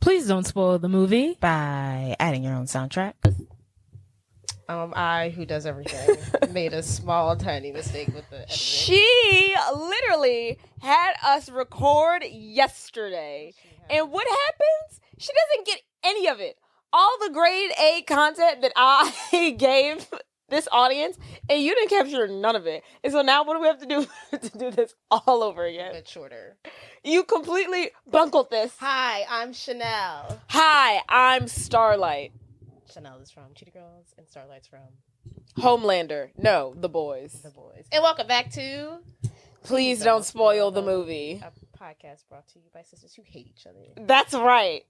Please don't spoil the movie by adding your own soundtrack. I, who does everything, made a small, tiny mistake with the editing. She literally had us record yesterday. And what happens? She doesn't get any of it. All the grade A content that I gave this audience, and you didn't capture none of it. And so now what do we have to do to do this all over again? A bit shorter. You completely bungled this. Hi, I'm Chanel. Hi, I'm Starlight. Chanel is from Cheetah Girls, and Starlight's from Homelander. No, The Boys. The Boys. And welcome back to Please Don't Spoil the Movie. A podcast brought to you by sisters who hate each other. That's right.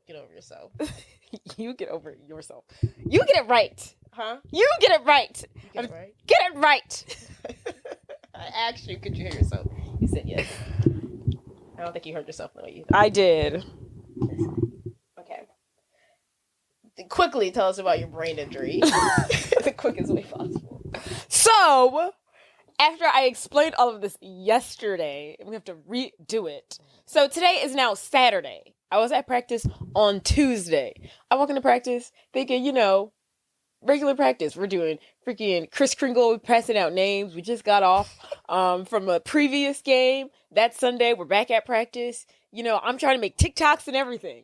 Get over yourself. You get over yourself. You get it right. Huh? You get it right. You get it right? Get it right. I asked you, could you hear yourself? You said yes. I don't think you heard yourself the way you did. I did. Okay. Quickly tell us about your brain injury. The quickest way possible. So, after I explained all of this yesterday, we have to redo it. So today is now Saturday. I was at practice on Tuesday. I walk into practice thinking, regular practice. We're doing freaking Kris Kringle, passing out names. We just got off from a previous game. That Sunday, we're back at practice. I'm trying to make TikToks and everything.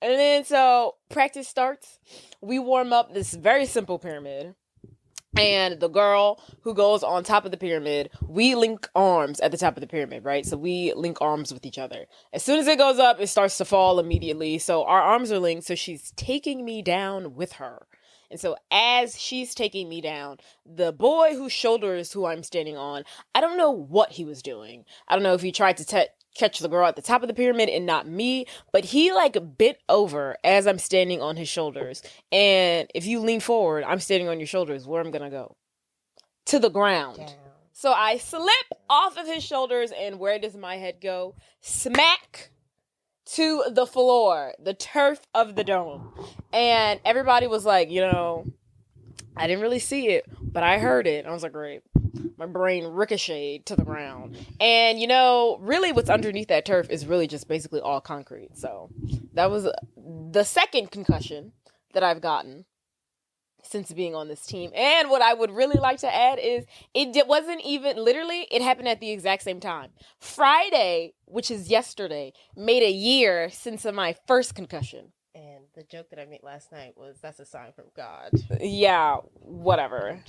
And then so practice starts. We warm up this very simple pyramid. And the girl who goes on top of the pyramid, we link arms at the top of the pyramid, right? So we link arms with each other. As soon as it goes up, it starts to fall immediately. So our arms are linked. So she's taking me down with her. And so as she's taking me down, the boy whose shoulders who I'm standing on, I don't know what he was doing. I don't know if he tried to catch the girl at the top of the pyramid and not me, but he bent over as I'm standing on his shoulders. And if you lean forward, I'm standing on your shoulders. Where I'm gonna go? To the ground. Down. So I slip off of his shoulders, and where does my head go? Smack to the floor, the turf of the dome. And everybody was like, I didn't really see it, but I heard it. I was like, great. My brain ricocheted to the ground. And, really what's underneath that turf is really just basically all concrete. So that was the second concussion that I've gotten since being on this team. And what I would really like to add is it wasn't even, literally, it happened at the exact same time. Friday, which is yesterday, made a year since my first concussion. And the joke that I made last night was, that's a sign from God. Yeah, whatever.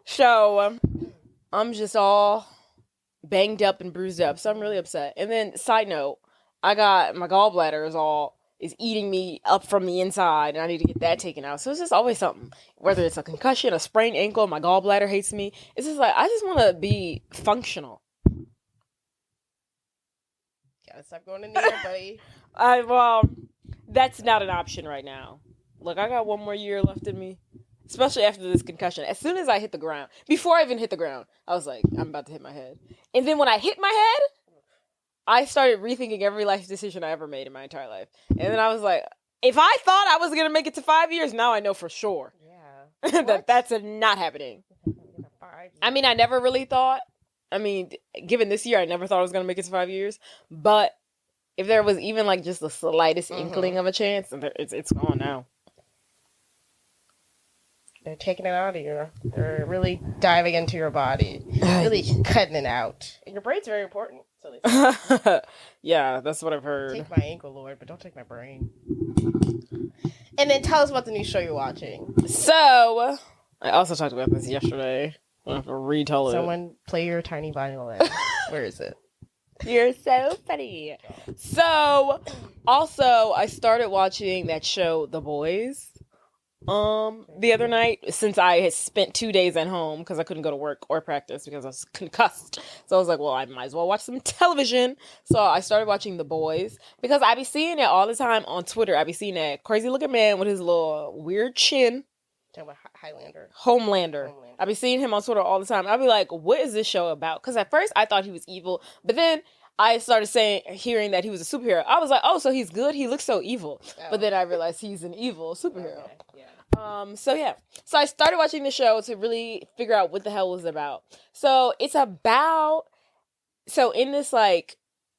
So, I'm just all banged up and bruised up, so I'm really upset. And then, side note, I got my gallbladder is eating me up from the inside, and I need to get that taken out. So it's just always something. Whether it's a concussion, a sprained ankle, my gallbladder hates me. It's just I just want to be functional. Gotta stop going in there, buddy. That's not an option right now. Look, I got one more year left in me. Especially after this concussion. As soon as I hit the ground, before I even hit the ground, I was like, I'm about to hit my head. And then when I hit my head, I started rethinking every life decision I ever made in my entire life. And then I was like, if I thought I was going to make it to 5 years, now I know for sure. Yeah. that's not happening. I mean, I never really thought. Given this year, I never thought I was going to make it to 5 years. But if there was even just the slightest inkling of a chance, it's gone now. They're taking it out of you. They're really diving into your body. Really cutting it out. And your brain's very important. So they say. Yeah, that's what I've heard. Take my ankle, Lord, but don't take my brain. And then tell us about the new show you're watching. So, I also talked about this yesterday. I have to retell it. Someone play your tiny violin. Where is it? You're so funny. So, also, I started watching that show, The Boys. The other night, since I had spent 2 days at home because I couldn't go to work or practice because I was concussed. So I was like, well, I might as well watch some television. So I started watching The Boys because I be seeing it all the time on Twitter. I be seeing that crazy looking man with his little weird chin. Talking about Highlander. Homelander. I be seeing him on Twitter all the time. I be like, what is this show about? Because at first I thought he was evil, but then I started hearing that he was a superhero. I was like, oh, so he's good? He looks so evil. Oh. But then I realized he's an evil superhero. Okay. Yeah. So I started watching the show to really figure out what the hell it was about. So it's about, in this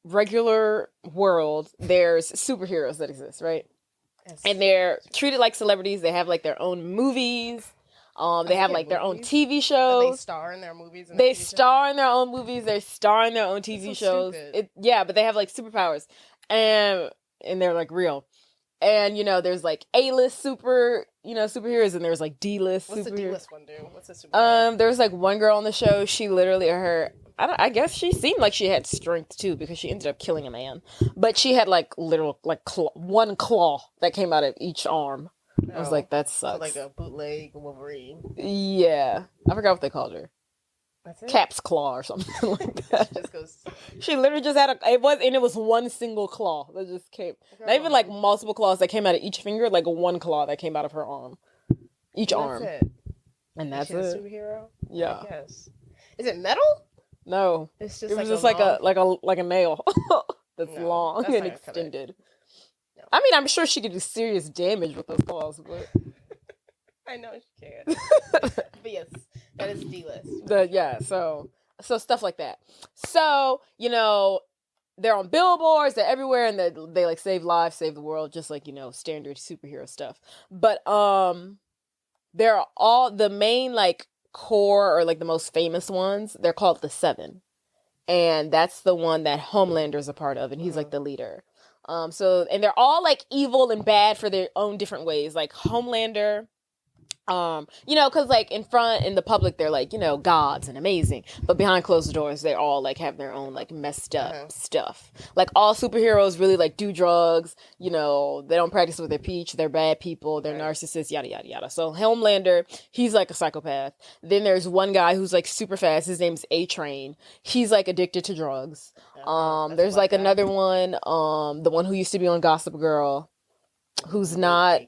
regular world, there's superheroes that exist, right? Yes. And they're treated like celebrities. They have like their own movies. They have like their own TV They shows. star in their movies. They star in their own movies. They star in their own TV so shows. stupid. But they have like superpowers, and they're like real. And there's like A-list superheroes, and there's like D-list. What's superheroes. the D-list one do? What's the superhero? There was like one girl on the show. She literally I guess she seemed like she had strength too, because she ended up killing a man. But she had like literal one claw that came out of each arm. I was like, that sucks. So like a bootleg Wolverine. Yeah, I forgot what they called her. That's it? Cap's claw or something like that. She just goes. She literally just had it was one single claw that just came. Not even like multiple claws that came out of each finger, like one claw that came out of her arm. Each arm. That's it. And that's Is she it. a superhero? Yeah. Yes. Is it metal? No. It's just It was like just like a nail that's No, long that's and not gonna cut it. extended. No. I mean, I'm sure she could do serious damage with those claws, but I know she can. But yes, that is D-list. so stuff like that. So, they're on billboards, they're everywhere, and they like save lives, save the world, just like, standard superhero stuff. But they're all the main like core, or like the most famous ones, they're called the Seven. And that's the one that Homelander's a part of, and he's like the leader. And they're all like evil and bad for their own different ways. Like Homelander, because like in the public they're like, gods and amazing, but behind closed doors they all like have their own like messed up stuff. Like all superheroes really like do drugs, they don't practice what they preach, they're bad people, they're narcissists, yada yada yada. So Homelander, he's like a psychopath. Then there's one guy who's like super fast, his name's A-Train. He's like addicted to drugs. There's like another one, the one who used to be on Gossip Girl, who's not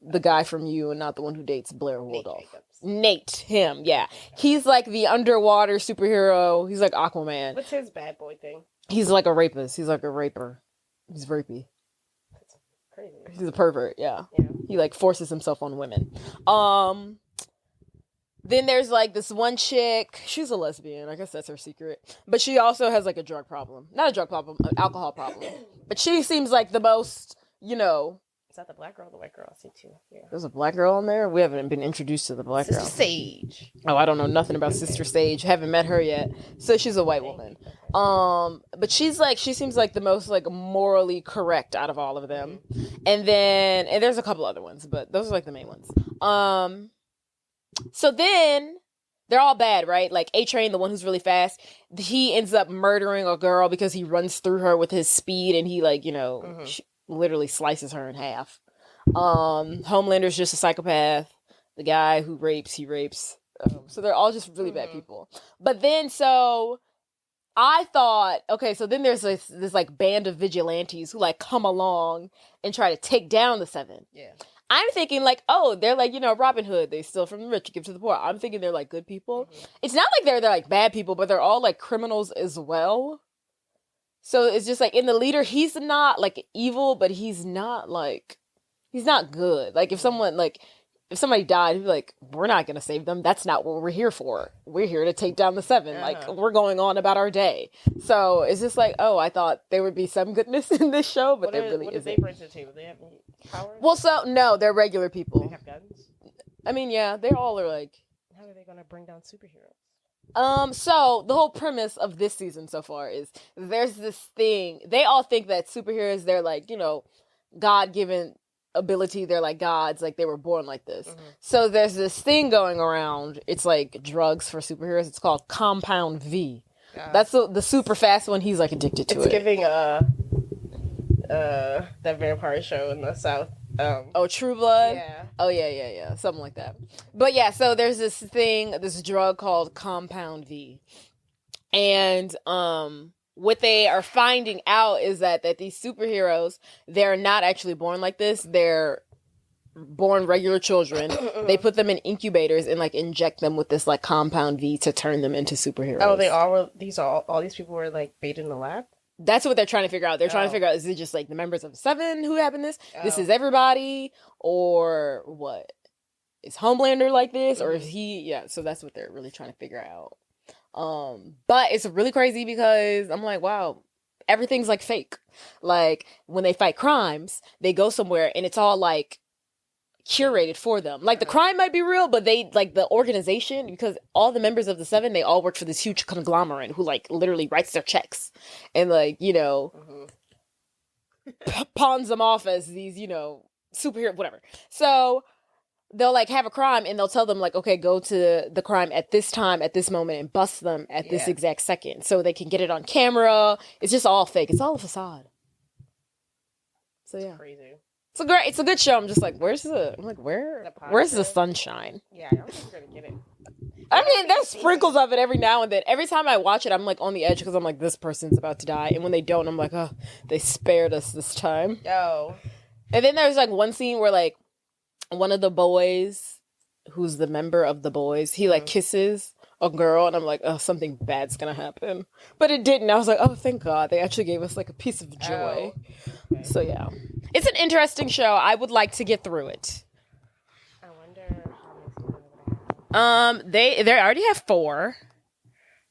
the guy from You, and not the one who dates Blair Waldorf. Nate, him, yeah. He's like the underwater superhero. He's like Aquaman. What's his bad boy thing? He's like a rapist. He's like a raper. He's rapey. That's crazy. He's a pervert, yeah. He like forces himself on women. Then there's like this one chick. She's a lesbian. I guess that's her secret. But she also has like a drug problem. Not a drug problem, an alcohol problem. But she seems like the most, Is that the black girl or the white girl? I see two. Yeah. There's a black girl in there? We haven't been introduced to the black Sister girl. Sage. Oh, I don't know nothing about Sister Sage. Haven't met her yet. So she's a white woman. But she seems like the most like morally correct out of all of them. And there's a couple other ones, but those are like the main ones. So then they're all bad, right? Like A-Train, the one who's really fast, he ends up murdering a girl because he runs through her with his speed, and he like, literally slices her in half. Homelander's just a psychopath. The guy who rapes, he rapes. So they're all just really bad people. But then, so I thought, okay, so then there's this like band of vigilantes who like come along and try to take down the Seven. Yeah. I'm thinking like, oh, they're like, Robin Hood. They steal from the rich, give to the poor. I'm thinking they're like good people. It's not like they're like bad people, but they're all like criminals as well. So it's just like in the leader, he's not like evil, but he's not good. Like if somebody died, he'd be like, we're not going to save them. That's not what we're here for. We're here to take down the Seven. Like we're going on about our day. So it's just like, oh, I thought there would be some goodness in this show, but there really isn't. What do they bring to the table? They have any powers? Well, so no, they're regular people. They have guns? I mean, yeah, they all are like. How are they going to bring down superheroes? So the whole premise of this season so far is there's this thing. They all think that superheroes, they're like, God-given ability. They're like gods, like they were born like this. So there's this thing going around. It's like drugs for superheroes. It's called Compound V. That's the super fast one. He's like addicted to it. It's giving that vampire show in the South. True Blood? Yeah. Oh, yeah. Something like that. But yeah, so there's this drug called Compound V. And what they are finding out is that these superheroes, they're not actually born like this. They're born regular children. They put them in incubators and like inject them with this like Compound V to turn them into superheroes. Oh, they all were, all these people were like made in the lab? That's what they're trying to figure out. They're trying to figure out, is it just like the members of Seven who happened this? This is everybody? Or what? Is Homelander like this? Or is he? Yeah, so that's what they're really trying to figure out. But it's really crazy because I'm like, wow, everything's like fake. Like when they fight crimes, they go somewhere and it's all like curated for them. Like the crime might be real, but they like the organization, because all the members of the Seven, they all work for this huge conglomerate who like literally writes their checks and like, you know, pawns them off as these, you know, superhero, whatever. So they'll like have a crime and they'll tell them like, okay, go to the crime at this time, at this moment, and bust them at this exact second, so they can get it on camera. It's just all fake. It's all a facade. So yeah, Crazy. it's a good show. I'm just like, where's the sunshine? Yeah, I don't think we're gonna get it. I mean, there's sprinkles of it every now and then. Every time I watch it, I'm like on the edge because I'm like, this person's about to die, and when they don't, I'm like, oh, they spared us this time. Yo. And then there's like one scene where like one of the boys, who's the member of the boys, he like kisses a girl, and I'm like, oh, something bad's gonna happen. But it didn't. I was like, oh, thank God. They actually gave us like a piece of joy. Okay. So yeah. It's an interesting show. I would like to get through it. I wonder how many seasons they have. They already have 4.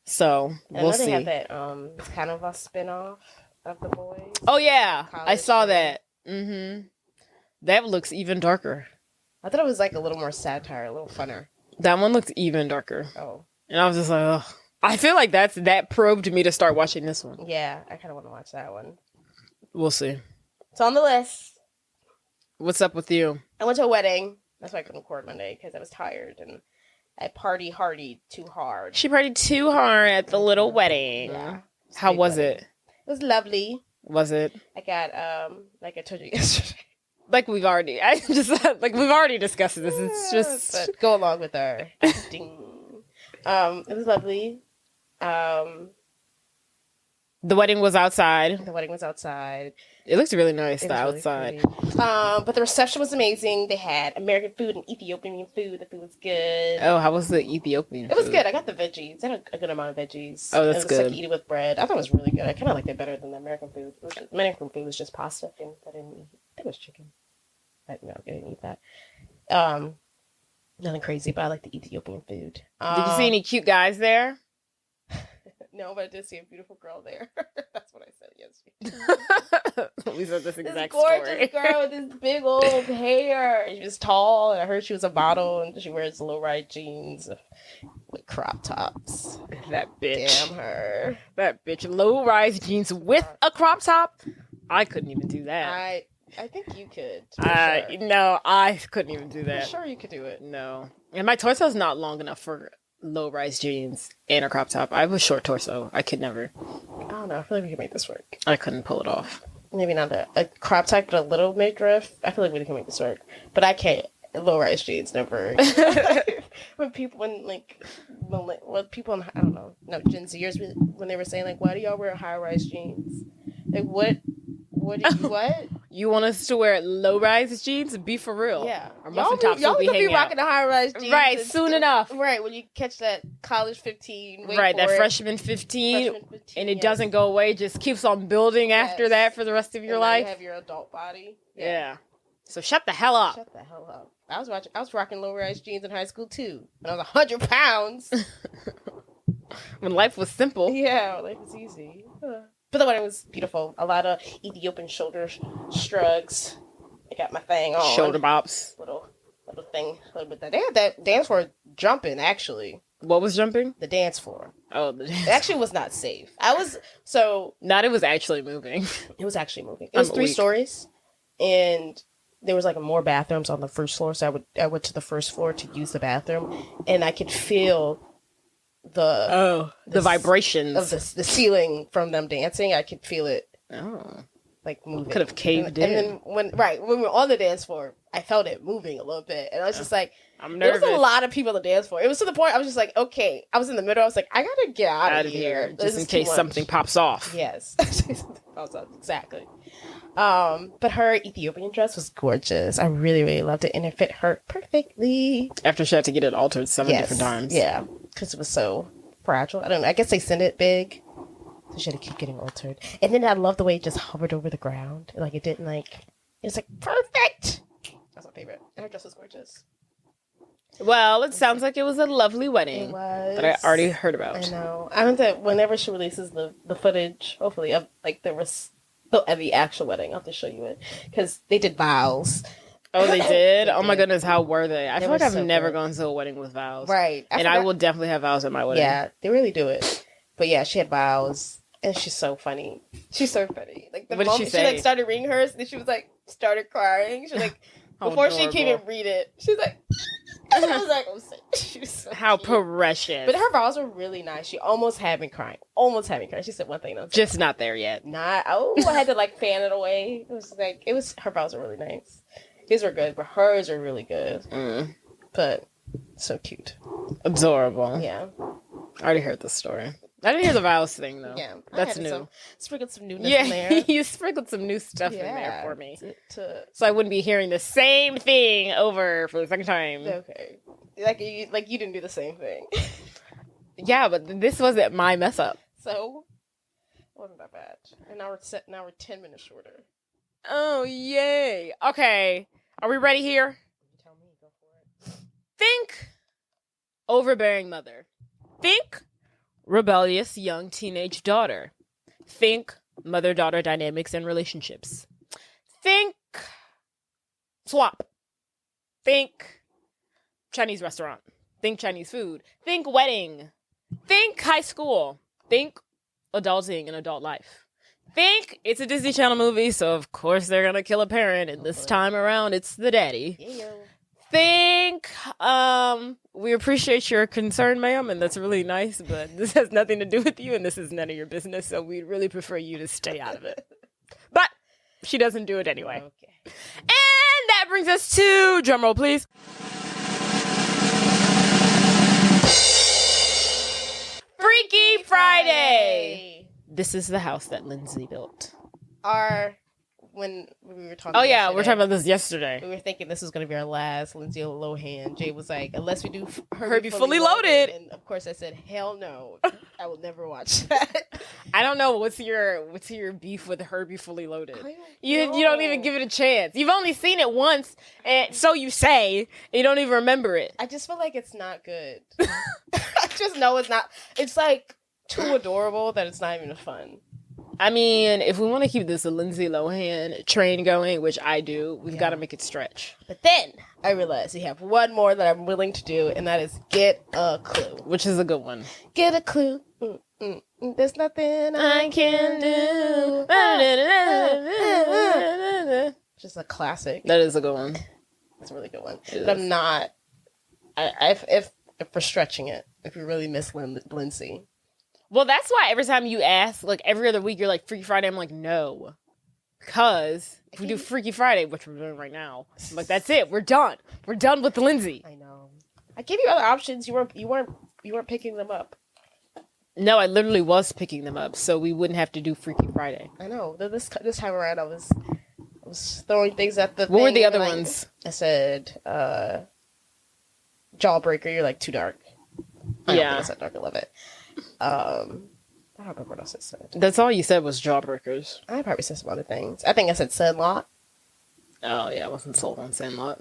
So we'll see. They have that it's kind of a spin-off of The Boys. Oh yeah. I saw thing. that. Mm-hmm. That looks even darker. I thought it was like a little more satire, a little funner. That one looks even darker. Oh. And I was just like, ugh. I feel like that probed me to start watching this one. Yeah, I kind of want to watch that one. We'll see. It's on the list. What's up with you? I went to a wedding. That's why I couldn't record Monday, because I was tired and I partied too hard. She partied too hard at the little wedding. Yeah. How was it? It was lovely. Was it? I got like I told you yesterday. Like we've already discussed this. It's just but go along with our acting. It was lovely. The wedding was outside. The wedding was outside. It looks really nice, Really outside. pretty. But the reception was amazing. They had American food and Ethiopian food. The food was good. Oh, how was the Ethiopian food? It was good. I got the veggies. I had a good amount of veggies. Oh, that's it was good. Like eat it with bread. I thought it was really good. I kind of liked it better than the American food. American food was just pasta, and I didn't eat. I think it was chicken. I didn't eat that. Nothing crazy, but I like the Ethiopian food. Did you see any cute guys there? No, but I did see a beautiful girl there. That's what I said yesterday. We said this This exact gorgeous story. girl with this big old hair. She was tall, and I heard she was a model, and she wears low-rise jeans with crop tops. That bitch. Damn her. That bitch. Low-rise jeans with a crop top? I couldn't even do that. I think you could. Sure. No, I couldn't even do that. I'm sure you could do it. No. And my torso's not long enough for low-rise jeans and a crop top. I have a short torso. I could never. I don't know. I feel like we could make this work. I couldn't pull it off. Maybe not a crop top, but a little midriff. I feel like we can make this work. But I can't. Low-rise jeans never. when people in I don't know, no, Gen Zers, when they were saying like, why do y'all wear high-rise jeans? Like what do you what? You want us to wear low-rise jeans? Be for real. Yeah. Our muffin tops will be gonna hanging be rocking out. the high-rise jeans. Right, soon enough. Right, when you catch that college 15. Right, that freshman 15, and it doesn't go away, just keeps on building after that for the rest of your life. You have your adult body. Yeah. So shut the hell up. Shut the hell up. I was rocking low-rise jeans in high school too. When I was 100 pounds. When life was simple. Yeah, life was easy. But the wedding was beautiful. A lot of Ethiopian shoulder shrugs. I got my thing on. Shoulder bops. Little thing. Little bit that. They had that dance floor jumping, actually. What was jumping? The dance floor. Oh, the dance It actually was not safe. Not it was actually moving. It was actually moving. It was 3 stories. And there was like more bathrooms on the first floor. So I went to the first floor to use the bathroom. And I could feel the vibrations of the ceiling from them dancing. I could feel it. Oh. Like moving. Could have caved in. And then when we were on the dance floor, I felt it moving a little bit. And I was just like, I'm nervous. There was a lot of people on the dance floor. It was to the point I was just like, okay. I was in the middle. I was like, I gotta get out of here. Just in case something pops off. Yes. Exactly. But her Ethiopian dress was gorgeous. I really, really loved it. And it fit her perfectly. After she had to get it altered 7 different times. Yeah. Because it was so fragile. I don't know. I guess they sent it big. So she had to keep getting altered. And then I love the way it just hovered over the ground. Like it didn't it was like perfect. That's my favorite. And her dress was gorgeous. Well, it sounds like it was a lovely wedding. It was. That I already heard about. I know. I want to, whenever she releases the footage, hopefully, of like the actual wedding, I'll have to show you it. Because they did vows. Oh, they did? They Oh my did. goodness, how were they? I They feel like were I've so never good. gone to a wedding with vows. Right. And I will definitely have vows at my wedding. Yeah, they really do it. But yeah, she had vows. And she's so funny. She's so funny. Like the What did moment she say? like started reading hers, then she was like started crying. She was like How before she adorable. came and read it, she was like I was like, I'm sick. She was so How cute. precious. But her vows were really nice. She almost had me crying. Almost had me crying. She said one thing. And I was Just not there yet. like, I had to like fan it away. Her vows were really nice. His were good, but hers are really good. Mm. But so cute. Adorable. Yeah. I already heard the story. I didn't hear the vows thing, though. Yeah. I That's had new. Sprinkled some newness in Yeah, there. you sprinkled some new stuff in there for me. So I wouldn't be hearing the same thing over for the second time. Okay. Like you didn't do the same thing. Yeah, but this wasn't my mess up. So it wasn't that bad. And now we're 10 minutes shorter. Oh, yay. Okay. Are we ready here? Tell me, go for it. Think overbearing mother. Think rebellious young teenage daughter. Think mother-daughter dynamics and relationships. Think swap. Think Chinese restaurant. Think Chinese food. Think wedding. Think high school. Think adulting and adult life. Think it's a Disney Channel movie, so of course they're gonna kill a parent, and this time around it's the daddy. Yeah. Think we appreciate your concern, ma'am, and that's really nice, but this has nothing to do with you, and this is none of your business, so we'd really prefer you to stay out of it. But she doesn't do it anyway. Okay. And that brings us to, drumroll please, Freaky Friday. This is the house that Lindsay built. When we were talking Oh yeah, yesterday, we were talking about this yesterday. we were thinking this was going to be our last Lindsay Lohan. Jay was like, unless we do Herbie Fully Loaded. And of course I said, hell no. I will never watch that. I don't know what's your beef with Herbie Fully Loaded. I don't You know. don't even give it a chance. You've only seen it once, and so you say, and you don't even remember it. I just feel like it's not good. I just know it's not. It's like too adorable that it's not even fun. I mean, if we want to keep this a Lindsay Lohan train going, which I do, we've got to make it stretch. But then I realized we have one more that I'm willing to do, and that is get a clue. Which is a good one. Get a clue. There's nothing I can do. Just a classic. That is a good one. It's a really good one. It But is. I'm not. If we're stretching it, if we really miss Lindsay. Well, that's why every time you ask, like every other week, you're like, Freaky Friday. I'm like, no. Because if we do Freaky Friday, which we're doing right now, I'm like, that's it. We're done. We're done with Lindsay. I know. I gave you other options. You weren't picking them up. No, I literally was picking them up, so we wouldn't have to do Freaky Friday. I know. This time around, I was throwing things at the. What were thing, the and other like, ones? I said, Jawbreaker. You're like too dark. I don't Yeah. think I said dark. I love it. I don't remember what else I said. That's all you said was Jawbreakers. I probably said some other things. I think I said Sandlot. Oh, yeah, I wasn't sold on Sandlot.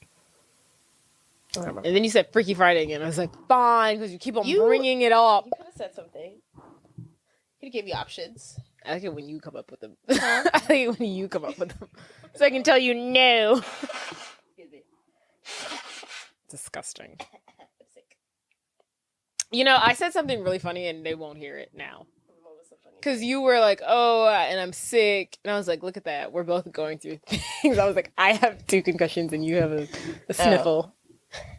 I don't remember. And then you said Freaky Friday again. I was like, fine, because you keep on You- bringing it up. You could have said something. Could have gave you options. I like it when you come up with them. I like it when you come up with them. So I can tell you no. Excuse me. Disgusting. I'm sick. You know, I said something really funny and they won't hear it now. What was so funny? Because you were like, oh, and I'm sick. And I was like, look at that. We're both going through things. I was like, I have 2 concussions and you have a sniffle.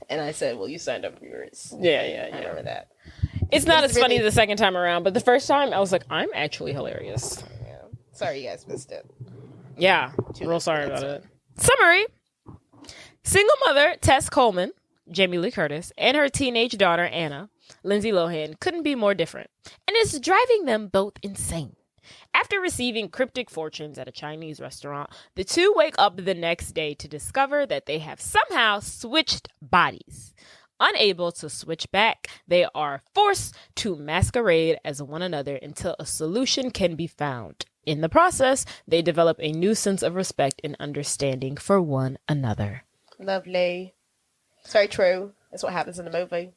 And I said, well, you signed up for yours. Yeah. I remember that. It's not It's as funny really- the second time around, but the first time I was like, I'm actually hilarious. Yeah. Sorry you guys missed it. Yeah, 2 real sorry minutes. about it. Summary. Single mother Tess Coleman, Jamie Lee Curtis, and her teenage daughter Anna, Lindsay Lohan, couldn't be more different, and it's driving them both insane. After receiving cryptic fortunes at a Chinese restaurant, the two wake up the next day to discover that they have somehow switched bodies. Unable to switch back, they are forced to masquerade as one another until a solution can be found. In the process, they develop a new sense of respect and understanding for one another. Lovely. It's very true. That's what happens in the movie.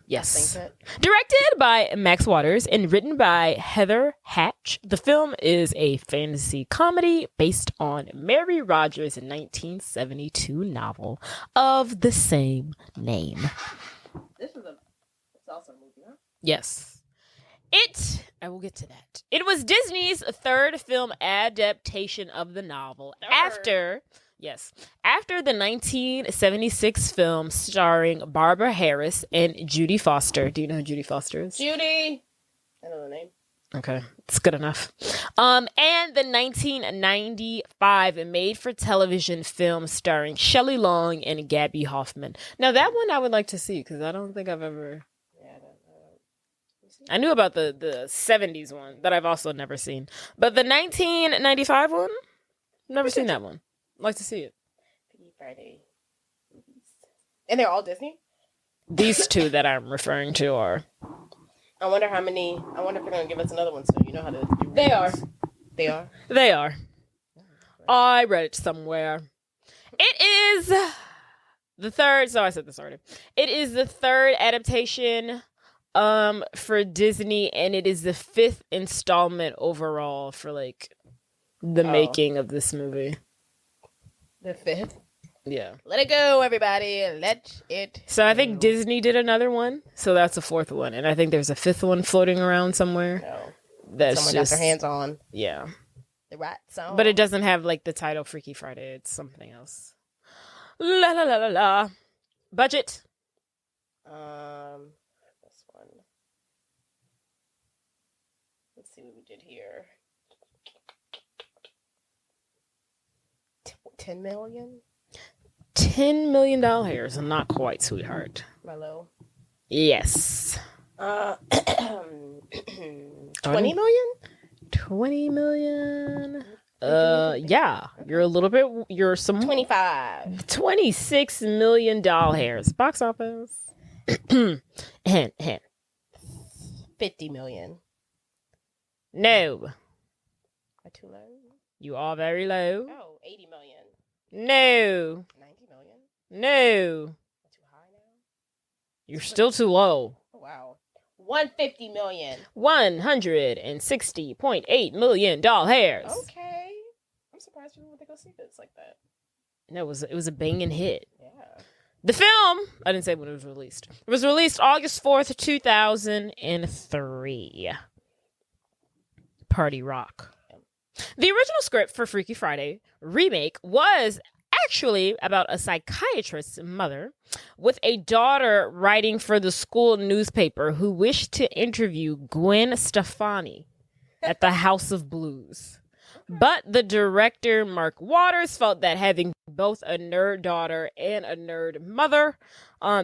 Yes. Think it. Directed by Max Waters and written by Heather Hatch, the film is a fantasy comedy based on Mary Rogers' 1972 novel of the same name. It's also a movie, huh? Yes. I will get to that. It was Disney's third film adaptation of the novel after the 1976 film starring Barbara Harris and Judy Foster. Do you know who Judy Foster is? Judy. I know the name. Okay, it's good enough. And the 1995 made-for-television film starring Shelley Long and Gabby Hoffman. Now, that one I would like to see because I don't think I've ever... I knew about the 70s one that I've also never seen. But the 1995 one, never seen that one. I'd like to see it. Friday. And they're all Disney? These two that I'm referring to are. I wonder if they're going to give us another one soon. You know how to do They are. They are? They are. I read it somewhere. It is the third. So I said this already. It is the third adaptation for Disney, and it is the fifth installment overall for like the making of this movie. The fifth? Yeah. Let it go, everybody. Let it So I think Disney did another one, so that's a fourth one, and I think there's a fifth one floating around somewhere. No. That's Someone just got their hands on yeah. the right song. But it doesn't have like the title Freaky Friday. It's something else. La la la la la. Budget. This one. Let's see what we did here. 10 million? $10 million. Not quite, sweetheart. Milo. Yes. 20 million? 20 million. Yeah. You're a little bit. You're some 25. $26 million. Box office. 50 million. No. Too low? You are very low. Oh, 80 million. No. 90 million? No. Too high now? You're still too low. Oh, wow. 150 million. $160.8 million. Okay. I'm surprised people would go see this like that. No, it was a banging hit. Yeah. The film, I didn't say when it was released. It was released August 4th, 2003. Party rock. The original script for Freaky Friday remake was actually about a psychiatrist's mother with a daughter writing for the school newspaper who wished to interview Gwen Stefani at the House of Blues. But the director, Mark Waters, felt that having both a nerd daughter and a nerd mother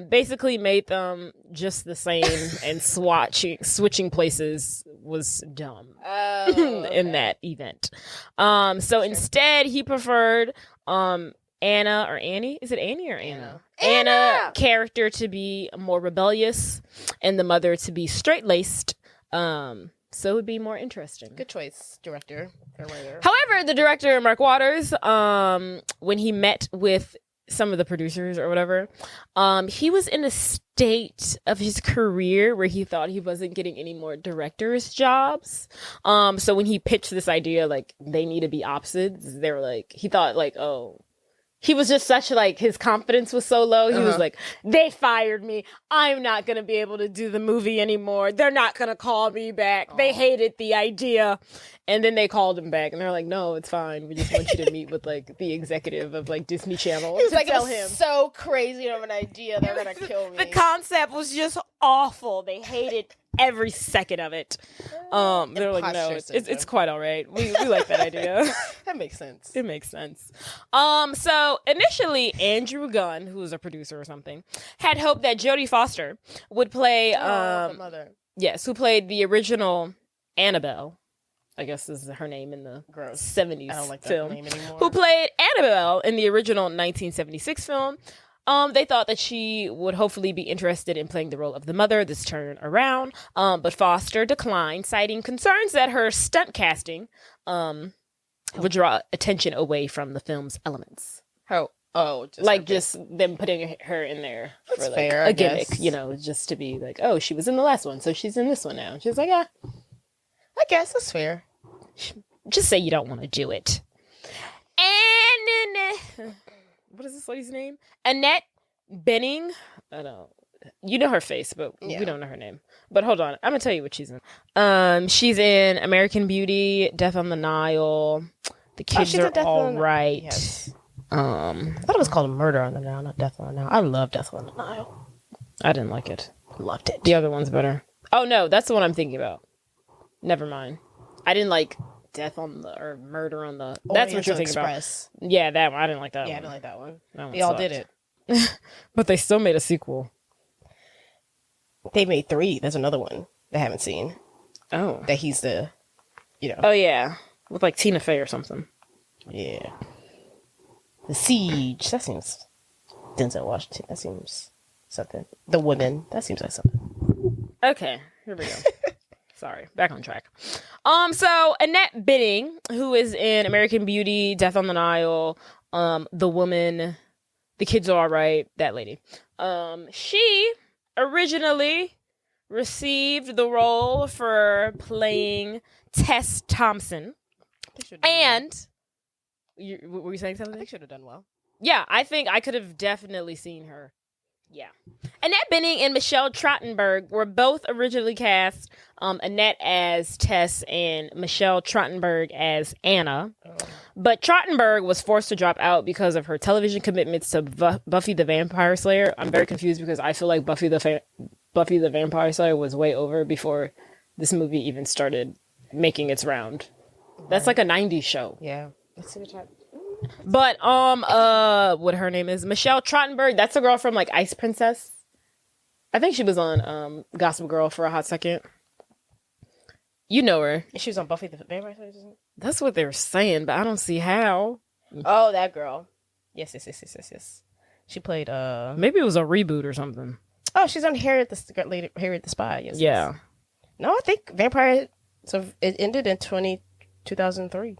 basically made them just the same, and switching places was dumb in that event. So instead, he preferred Anna or Annie. Is it Annie or Anna? Anna character to be more rebellious and the mother to be straight-laced. So it would be more interesting. Good choice, director. However, the director, Mark Waters, when he met with some of the producers or whatever, he was in a state of his career where he thought he wasn't getting any more director's jobs. So when he pitched this idea, like, they need to be opposites, they were like, he thought, like, oh, he was just such, like, his confidence was so low. He was like, they fired me. I'm not going to be able to do the movie anymore. They're not going to call me back. They hated the idea. And then they called him back and they're like, no, it's fine. We just want you to meet with, like, the executive of, like, Disney Channel. He was like, tell him. So crazy of an idea. They're going to kill me. The concept was just awful. They hated every second of it. They're like, no, it's quite all right. We like that idea. That makes sense. It makes sense. So initially, Andrew Gunn, who was a producer or something, had hoped that Jodie Foster would play the mother. Yes, who played the original Annabelle. I guess this is her name in the 70s I don't like that film. name anymore. Who played Annabelle in the original 1976 film. They thought that she would hopefully be interested in playing the role of the mother this turn around, but Foster declined, citing concerns that her stunt casting would draw attention away from the film's elements. Oh, just like her just them putting her in there That's for like fair, I a gimmick, guess. you know, just to be like, oh, she was in the last one, so she's in this one now. She's like, yeah, I guess that's fair. just say you don't want to do it. And then, what is this lady's name? Annette Bening. I don't. You know her face, but Yeah. we don't know her name. But hold on, I'm gonna tell you what she's in. She's in American Beauty, Death on the Nile. The kids she's are in Death all on the- right. Yes. I I thought it was called Murder on the Nile, not Death on the Nile. I love Death on the Nile. didn't like it. Loved it. The other one's better. Oh no, that's the one I'm thinking about. Never mind. I didn't like Death on the or Murder on the. That's what you're Oriental thinking Express. about. Yeah, that one. I didn't like that Yeah, I one. didn't like that one. That one They all sucked. did it. But they still made a sequel. They made 3. There's another one I haven't seen. Oh. That he's the, you know. Oh yeah, with like Tina Fey or something. Yeah. The Siege. That seems. Denzel Washington. That seems something. The Woman. That seems like something. Okay, here we go. Sorry, back on track. So Annette Bening, who is in American Beauty, Death on the Nile, The Woman, The Kids Are Alright, that lady. She originally received the role for playing Tess Thompson, and were you saying I something? think she would have done well. Yeah, I think I could have definitely seen her. Yeah. Annette Bening and Michelle Trottenberg were both originally cast. Annette as Tess and Michelle Trottenberg as Anna. Oh. But Trottenberg was forced to drop out because of her television commitments to Buffy the Vampire Slayer. I'm very confused because I feel like Buffy the Vampire Slayer was way over before this movie even started making its round. That's like a 90s show. Yeah. Let's see what time. But what her name is, Michelle Trottenberg. That's the girl from like Ice Princess. I think she was on Gossip Girl for a hot second. You know her. She was on Buffy the Vampire Slayer. That's what they were saying, but I don't see how. Oh, that girl. Yes. She played. Maybe it was a reboot or something. Oh, she's on Harriet the Spy. Yes. Yeah. No, I think Vampire. So it ended in 2003.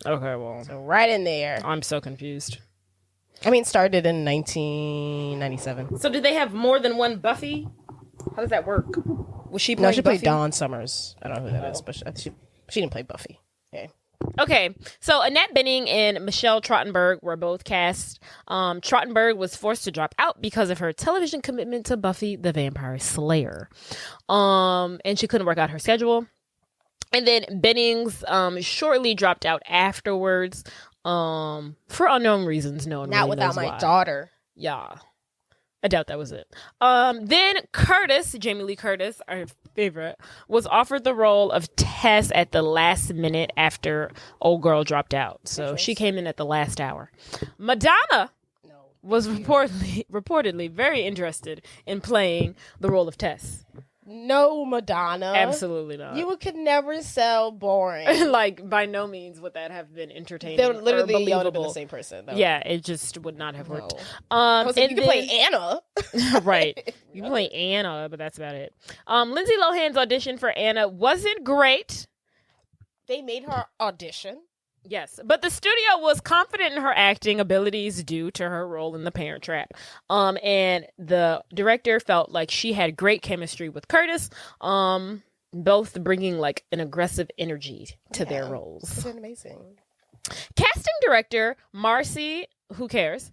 Okay, well, So right in there. I'm so confused. I mean, it started in 1997. So did they have more than one Buffy? How does that work? Was she playing No, she played Buffy? Dawn Summers. I don't know who that is, but she didn't play Buffy. Okay. Okay, so Annette Bening and Michelle Trottenberg were both cast. Trottenberg was forced to drop out because of her television commitment to Buffy the Vampire Slayer. And she couldn't work out her schedule. And then Bennings shortly dropped out afterwards for unknown reasons. No one Not really without knows my why. daughter. Yeah. I doubt that was it. Then Curtis, Jamie Lee Curtis, our favorite, was offered the role of Tess at the last minute after old girl dropped out. So she came in at the last hour. Madonna was reportedly very interested in playing the role of Tess. No, Madonna. Absolutely not. You could never sell boring. Like, by no means would that have been entertaining. They're or literally y'all would have been believable. the same person. Though. Yeah, it just would not have worked. No. I was like, you and can play Anna. right. You can play Anna, but that's about it. Lindsay Lohan's audition for Anna wasn't great. They made her audition. Yes, but the studio was confident in her acting abilities due to her role in The Parent Trap. And the director felt like she had great chemistry with Curtis, both bringing like an aggressive energy to their roles. It's amazing. Casting director Marcy, who cares,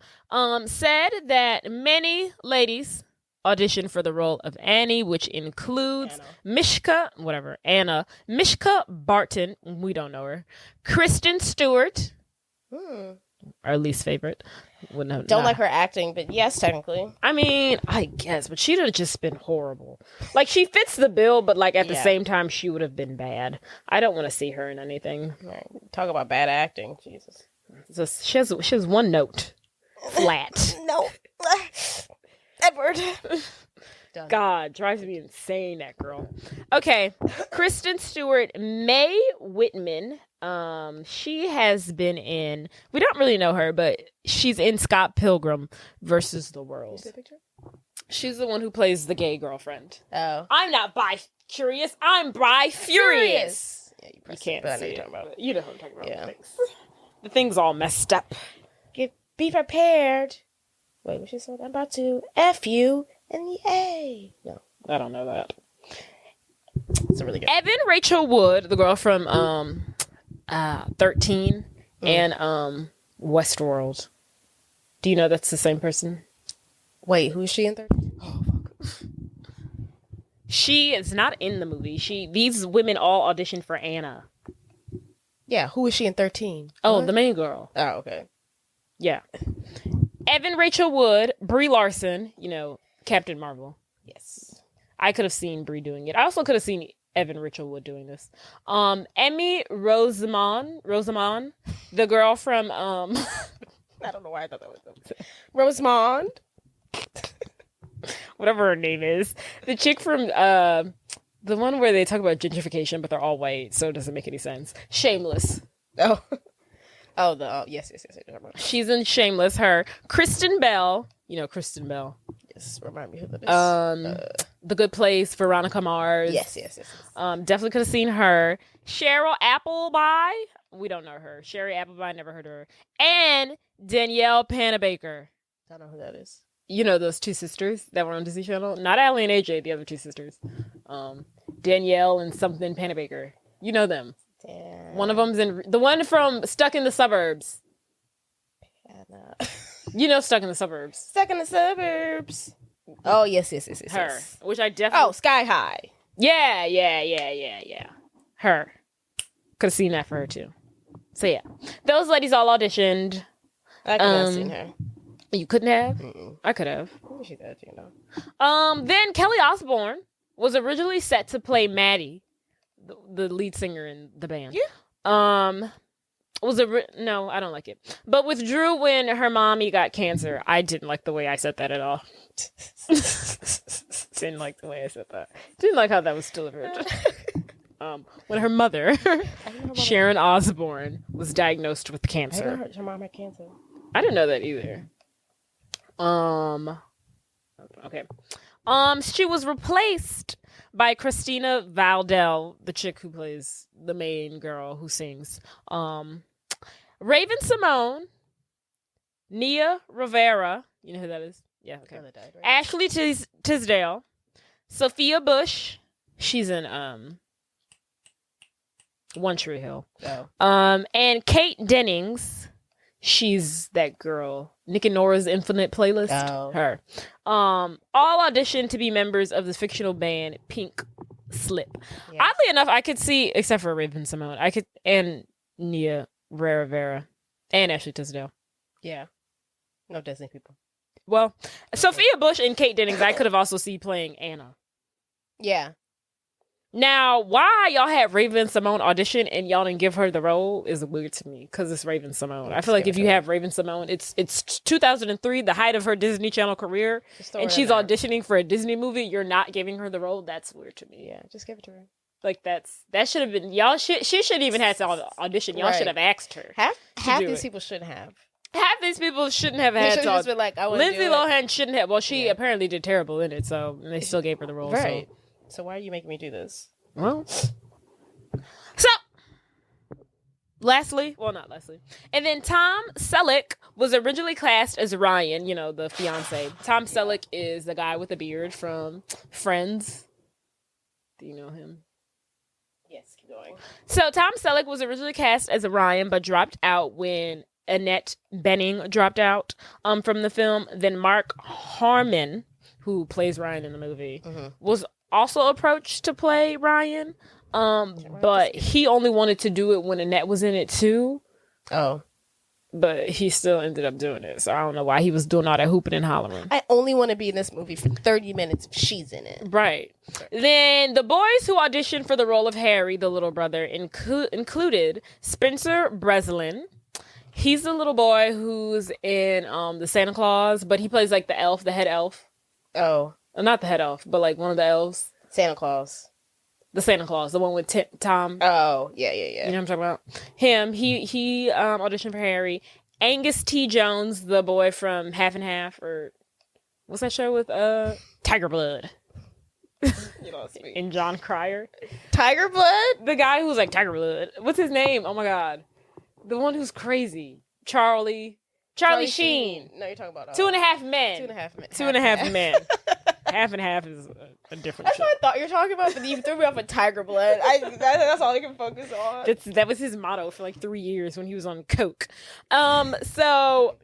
said that many ladies auditioned for the role of Annie, which includes Anna Mishka Barton, we don't know her, Kristen Stewart, our least favorite. Don't like her acting, but yes, technically. I mean, I guess, but she'd have just been horrible. Like, she fits the bill, but like at the same time, she would have been bad. I don't want to see her in anything. Right. Talk about bad acting, Jesus. So she has one note, flat. No. Edward. Done. God, drives me insane, that girl. Okay, Kristen Stewart, Mae Whitman. She has been in, we don't really know her, but she's in Scott Pilgrim versus the World. She's the one who plays the gay girlfriend. Oh. I'm not bi-curious, I'm bi-furious. Yeah, You can't but I know see you're it, talking about. but you know who I'm talking about. Yeah. The thing's all messed up. Be prepared. Wait, what she said? I'm about to F you and the A. No, I don't know that. it's a really good. Evan Rachel Wood, the girl from 13 and Westworld. Do you know that's the same person? Wait, who is she in 13? She is not in the movie. These women all auditioned for Anna. Yeah, who is she in 13? Oh, What? the main girl. Oh, okay. Yeah. Evan Rachel Wood, Brie Larson, Captain Marvel. Yes. I could have seen Brie doing it. I also could have seen Evan Rachel Wood doing this. Emmy Rosamond, the girl from I don't know why I thought that was Rosamond. whatever her name is. The chick from the one where they talk about gentrification, but they're all white, so it doesn't make any sense. Shameless. Oh. Yes. She's in Shameless. Her. Kristen Bell. You know Kristen Bell. Yes, remind me who that is. The Good Place, Veronica Mars. Yes. Definitely could have seen her. Cheryl Appleby. We don't know her. Sherry Appleby, never heard of her. And Danielle Panabaker. I don't know who that is. You know those two sisters that were on Disney Channel? Not Allie and AJ, the other two sisters. Danielle and something Panabaker. You know them. Damn. One of them's in the one from Stuck in the Suburbs. You know Stuck in the Suburbs. Stuck in the Suburbs. Oh, yes. Her. Which I definitely... Oh, Sky High. Yeah. Her. Could have seen that for her too. So yeah. Those ladies all auditioned. I could have seen her. You couldn't have? Mm-mm. I could have. Maybe she did, you know. Then Kelly Osbourne was originally set to play Maddie, the lead singer in the band. Yeah. No, I don't like it. But withdrew when her mommy got cancer. I didn't like the way I said that at all. Didn't like the way I said that. Didn't like how that was delivered. When her mother, Sharon Osbourne, was diagnosed with I cancer. never heard her mom had cancer. I didn't know that either. Okay. She was replaced by Christina Valdell, the chick who plays the main girl who sings. Raven Simone, Nia Rivera, you know who that is? Yeah, okay. Died, right? Ashley Tisdale, Sophia Bush, she's in One Tree Hill. Oh. And Kate Dennings, she's that girl. Nick and Nora's Infinite Playlist. Oh. Her. All auditioned to be members of the fictional band Pink Slip. Yes. Oddly enough, I could see, except for Raven Simone, and Nia Rivera and Ashley Tisdale. Yeah. No Disney people. Well, Sophia Bush and Kate Dennings, I could have also seen playing Anna. Yeah. Now, why y'all had Raven Simone audition and y'all didn't give her the role is weird to me because it's Raven Simone. I feel like if you have Raven Simone, it's 2003, the height of her Disney Channel career, and she's auditioning for a Disney movie. You're not giving her the role. That's weird to me. Yeah, just give it to her. Like that should have been y'all. She shouldn't even have to audition. Y'all should have asked her. Half these people shouldn't have. Half these people shouldn't have had to. Just been like, I want Lindsay Lohan shouldn't have. Well, she apparently did terrible in it, so they still gave her the role. Right. So why are you making me do this? Well, so not Leslie. And then Tom Selleck was originally cast as Ryan, the fiance. Tom Selleck is the guy with the beard from Friends. Do you know him? Yes, keep going. So Tom Selleck was originally cast as Ryan, but dropped out when Annette Bening dropped out from the film. Then Mark Harmon, who plays Ryan in the movie, was also approached to play Ryan, but he only wanted to do it when Annette was in it too. Oh. But he still ended up doing it, so I don't know why he was doing all that hooping and hollering. I only want to be in this movie for 30 minutes if she's in it. Right. Then the boys who auditioned for the role of Harry, the little brother, included Spencer Breslin. He's the little boy who's in the Santa Claus, but he plays like the elf, the head elf. Oh. Not the head elf, but like one of the elves. Santa Claus. The Santa Claus, the one with Tom. Oh, yeah. You know what I'm talking about? Him. He auditioned for Harry. Angus T. Jones, the boy from Half and Half, or what's that show with Tiger Blood? You lost me. And John Cryer. Tiger Blood? The guy who's like Tiger Blood. What's his name? Oh my God. The one who's crazy. Charlie. Charlie Sheen. No, you're talking about 2.5 Men. 2.5 Men. 2.5 Men. Half and half is a different That's show. what I thought you were talking about, but you threw me off with Tiger Blood. That's all I can focus on. That was his motto for like 3 years when he was on coke. So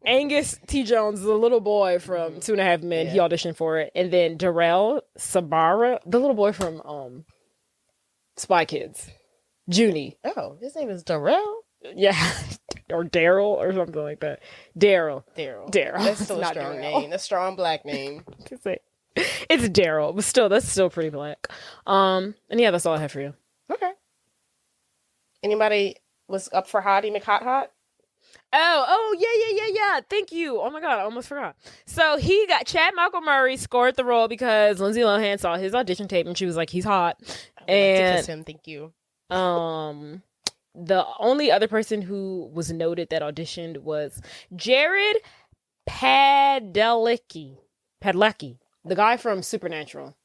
Angus T. Jones, the little boy from 2.5 Men, he auditioned for it, and then Darrell Sabara, the little boy from Spy Kids, Junie. Oh, his name is Darrell? Yeah, or Daryl or something like that. Daryl. That's still a strong name. A strong black name. It's Daryl, but still, that's still pretty black. And yeah, that's all I have for you. Okay. Anybody was up for Hottie McHot? Oh, yeah. Thank you. Oh my God, I almost forgot. So Chad Michael Murray scored the role because Lindsay Lohan saw his audition tape and she was like, he's hot. I would like to kiss him, thank you. The only other person who was noted that auditioned was Jared Padalecki, the guy from Supernatural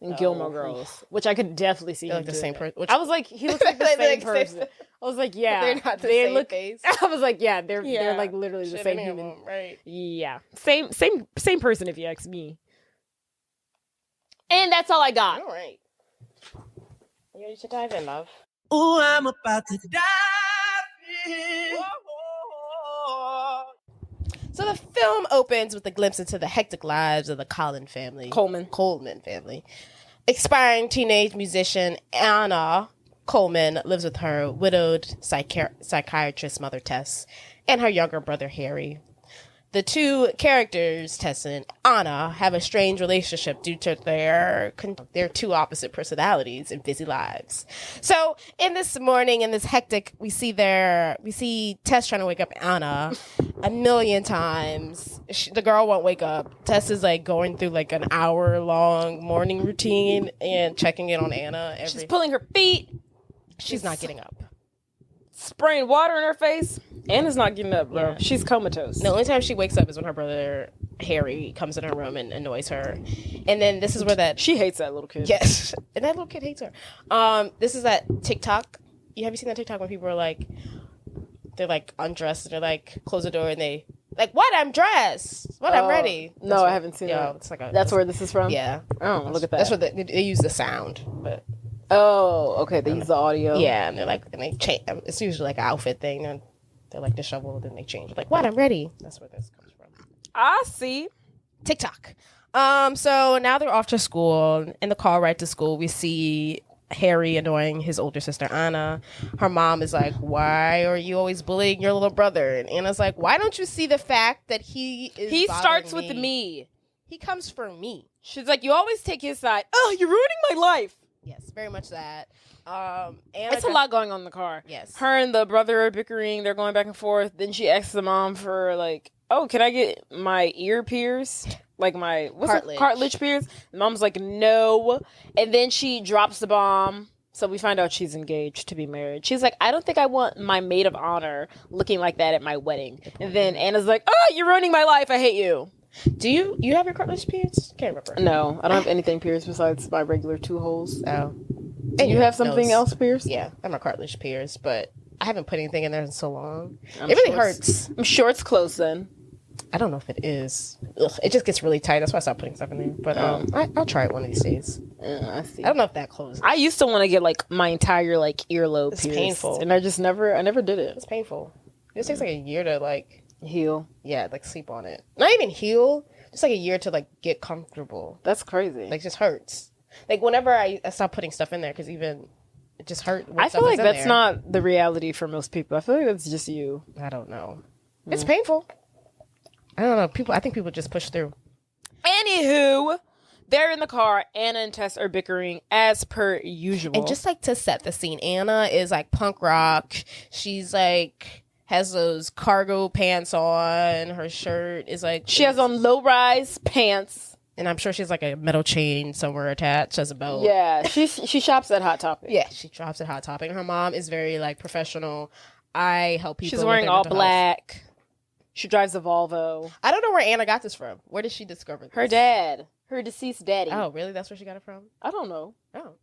and Gilmore Girls, which I could definitely see him like the same person. I was like, he looks like the same person. I was like, yeah, they're not the same face. I was like, yeah, they're like literally the same human, right? Yeah, same person if you ask me. And that's all I got. All right. You ready to dive in, love? Ooh, I'm about to dive in. So the film opens with a glimpse into the hectic lives of the Coleman family. Aspiring teenage musician Anna Coleman lives with her widowed psychiatrist mother Tess and her younger brother Harry. The two characters, Tess and Anna, have a strange relationship due to their two opposite personalities and busy lives. So, in this morning, in this hectic, we see Tess trying to wake up Anna a million times. The girl won't wake up. Tess is like going through like an hour-long morning routine and checking in on Anna. She's pulling her feet. She's not getting up. Spraying water in her face. Anna's not getting up, bro. Yeah. She's comatose. The only time she wakes up is when her brother Harry comes in her room and annoys her. And then this is where she hates that little kid. Yes. And that little kid hates her. This is that TikTok. Have you seen that TikTok when people are like, they're like undressed and they're like, close the door and they like, what? I'm dressed. What? I'm ready. I haven't seen that. It's like that's where this is from? Yeah. Oh, look at that. That's what they use the sound, but. Oh, okay. They use the audio. Yeah, and they're like, and they change. It's usually like an outfit thing. And they're like disheveled, then they change. Like, what? I'm ready. That's where this comes from. I see. TikTok. So now they're off to school. In the car ride to school, we see Harry annoying his older sister Anna. Her mom is like, "Why are you always bullying your little brother?" And Anna's like, "Why don't you see the fact that he starts with me. He comes for me." She's like, "You always take his side. Oh, you're ruining my life." Yes, very much that. It's a lot going on in the car. Yes. Her and the brother are bickering. They're going back and forth. Then she asks the mom for like, oh, can I get my ear pierced? Like my cartilage pierced? The mom's like, no. And then she drops the bomb. So we find out she's engaged to be married. She's like, I don't think I want my maid of honor looking like that at my wedding. And then Anna's like, oh, you're ruining my life. I hate you. Do you have your cartilage pierced? Can't remember. No, I don't have anything pierced besides my regular 2 holes. Oh. Do you have something else pierced? Yeah, I have my cartilage pierced, but I haven't put anything in there in so long. It really hurts. I'm sure it's close then. I don't know if it is. Ugh, it just gets really tight. That's why I stopped putting stuff in there. But I'll try it one of these days. I see. I don't know if that closes. I used to want to get like my entire like earlobe pierced. It's painful. And I never did it. It's painful. It takes like a year to like heal. Yeah, like sleep on it. Not even heal. Just like a year to like get comfortable. That's crazy. Like just hurts. Like whenever I stop putting stuff in there, because even it just hurt. I feel like that's not the reality for most people. I feel like that's just you. I don't know. It's painful. I don't know. I think people just push through. Anywho, they're in the car. Anna and Tess are bickering as per usual. And just like to set the scene, Anna is like punk rock. She's like has those cargo pants on. Her shirt is like she has on low-rise pants. And I'm sure she's like a metal chain somewhere attached as a belt. Yeah, she shops at Hot Topic. Yeah, she shops at Hot Topic. And her mom is very like professional. I help people. She's wearing all black. Health. She drives a Volvo. I don't know where Anna got this from. Where did she discover this? Her dad. Her deceased daddy. Oh, really? That's where she got it from? I don't know. Oh.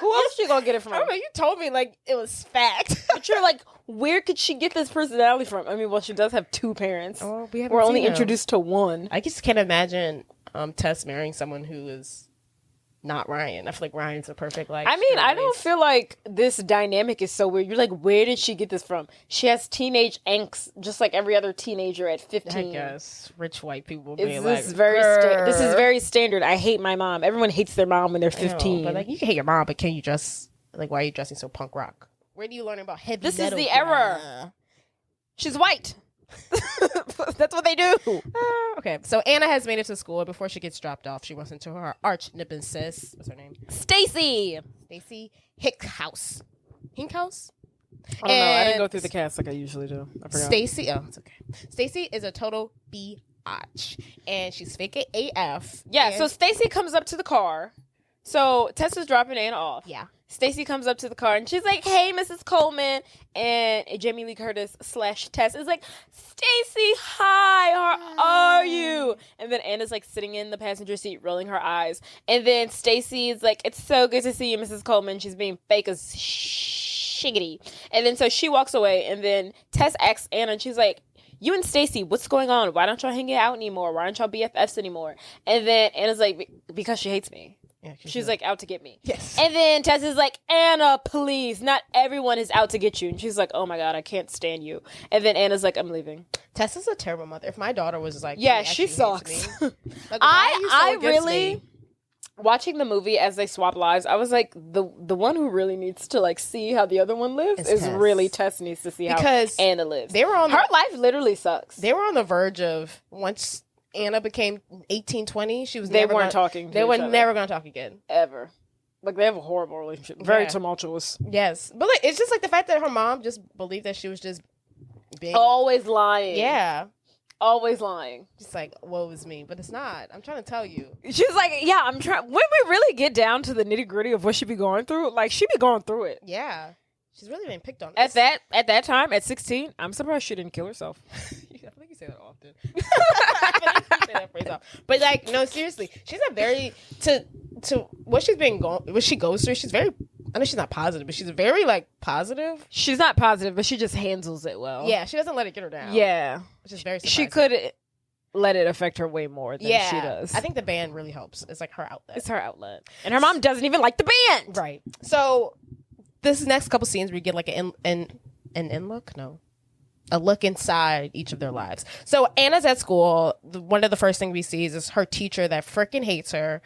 Who else she gonna get it I from? don't know. You told me like it was fact. But you're like, where could she get this personality from? I mean, well, she does have two parents. Oh, we haven't We're only seen them. introduced to one. I just can't imagine Tess marrying someone who is not Ryan. I feel like Ryan's a perfect like. I mean, straight I don't laced- feel like this dynamic is so weird. You're like, where did she get this from? She has teenage angst, just like every other teenager at 15. I guess rich white people Is being this like, very this is "Grr." very standard. I hate my mom. Everyone hates their mom when they're I know, 15. but like you can hate your mom, but can you dress like why are you dressing so punk rock? Where do you learn about heavy This is metal? the error. She's white. That's what they do. Okay, so Anna has made it to school. Before she gets dropped off, she runs into her arch nemesis. What's her name? Stacy. Stacy Hickhouse. Hinkhouse? I don't know. I didn't And go through the cast like I usually do. I forgot. Stacy, oh, it's okay. Stacy is a total biatch, and she's fake AF. Yeah, and- so Stacy comes up to the car. So Tess is dropping Anna off. yeah. Stacy comes up to the car and she's like, "Hey, Mrs. Coleman," and Jamie Lee Curtis / Tess is like, "Stacy, hi, how are you?" And then Anna's like sitting in the passenger seat, rolling her eyes, and then Stacy is like, "It's so good to see you, Mrs. Coleman." She's being fake as shiggity, and then so she walks away, and then Tess asks Anna, and she's like, "You and Stacy, what's going on? Why don't y'all hang out anymore? Why aren't y'all BFFs anymore?" And then Anna's like, "Because she hates me." Yeah, She's like out to get me. yes. And then Tess is like, "Anna, please. Not everyone is out to get you." And she's like, "Oh my God, I can't stand you." And then Anna's like, "I'm leaving." Tess is a terrible mother. If my daughter was like, Yeah, actually she hates sucks. me, like, why are you so I against really me? watching the movie as they swap lives, I was like, the one who really needs to like see how the other one lives It's is Tess. really Tess needs to see Because how Anna lives. they were on Her the, life literally sucks. they were on the verge of once Anna became 18, 20, she was They never weren't gonna, talking. To they each were other, never going to talk again. ever. Like they have a horrible relationship. Very Yeah. tumultuous. Yes, but like it's just like the fact that her mom just believed that she was just being Always lying. yeah, Always lying. just like woe is me, but it's not. I'm trying to tell you. She's like, yeah, I'm trying. When we really get down to the nitty gritty of what she be going through, like she be going through it. Yeah, she's really being picked on. At that time, at 16, I'm surprised she didn't kill herself. I feel like you say that often. I feel like you say that phrase often. But like, no, seriously, she's a very to what she's been going, what she goes through. She's very. I know she's not positive, but she's very like positive. She's not positive, but she just handles it well. Yeah, she doesn't let it get her down. Yeah. which is very. She surprising. could let it affect her way more than she does. I think the band really helps. It's like her outlet. it's her outlet. And her mom doesn't even like the band. Right. So this next couple scenes we get like an in look, no, a look inside each of their lives. So Anna's at school. One of the first things we see is her teacher that freaking hates her.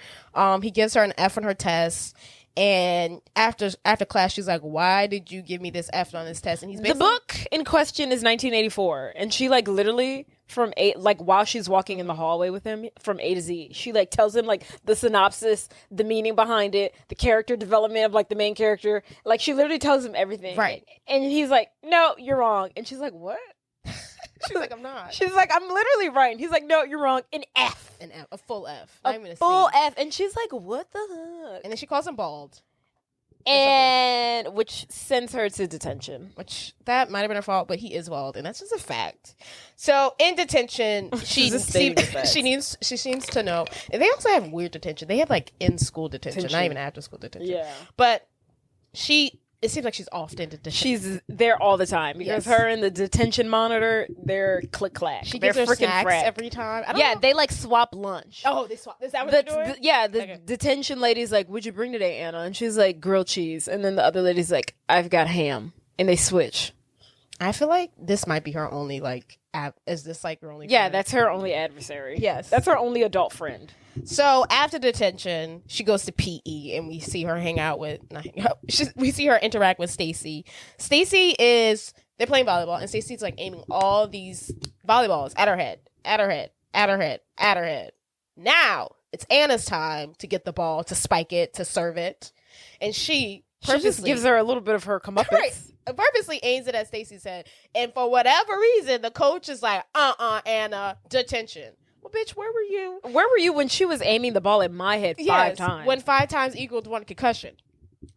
He gives her an F on her test. And after class, she's like, "Why did you give me this F on this test?" And he's The basically, book in question is 1984, and she like literally from while she's walking in the hallway with him from A to Z, she like tells him like the synopsis, the meaning behind it, the character development of like the main character. Like she literally tells him everything. Right. And he's like, "No, you're wrong." And she's like, "What?" she's like, "I'm not." She's like, "I'm literally right." And he's like, "No, you're wrong. An F. An F, a full F, not even A a full C. F." And she's like, "What the heck?" And then she calls him bald, And which sends her to detention. which that might have been her fault, but he is bald, and that's just a fact. So in detention, she Just stating the facts. she seems to know. And they also have weird detention. They have like in school detention, not even after school detention. Yeah. But it seems like she's often in detention. She's there all the time because Yes. her and the detention monitor, they're click clack. She They're gives her freaking snacks frat. every time. I don't Yeah, know. they like swap lunch. Oh, they swap. Is that what they're doing? The Okay. detention lady's like, "What'd you bring today, Anna?" And she's like, "Grilled cheese." And then the other lady's like, "I've got ham." And they switch. I feel like this might be her only like app. Is this like her only? Yeah, friend? that's her only adversary. Yes. That's her only adult friend. So after detention, she goes to PE, and we see her hang out with. Not hang out, we see her interact with Stacy. They're playing volleyball, and Stacy's like aiming all these volleyballs at her head, at her head, at her head, at her head. Now it's Anna's time to get the ball, to spike it, to serve it, and she Just gives her a little bit of her comeuppance. right, purposely aims it at Stacy's head, and for whatever reason, the coach is like, Anna, detention. Well, bitch, where were you? Where were you when she was aiming the ball at my head 5 times? When 5 times equals 1 concussion.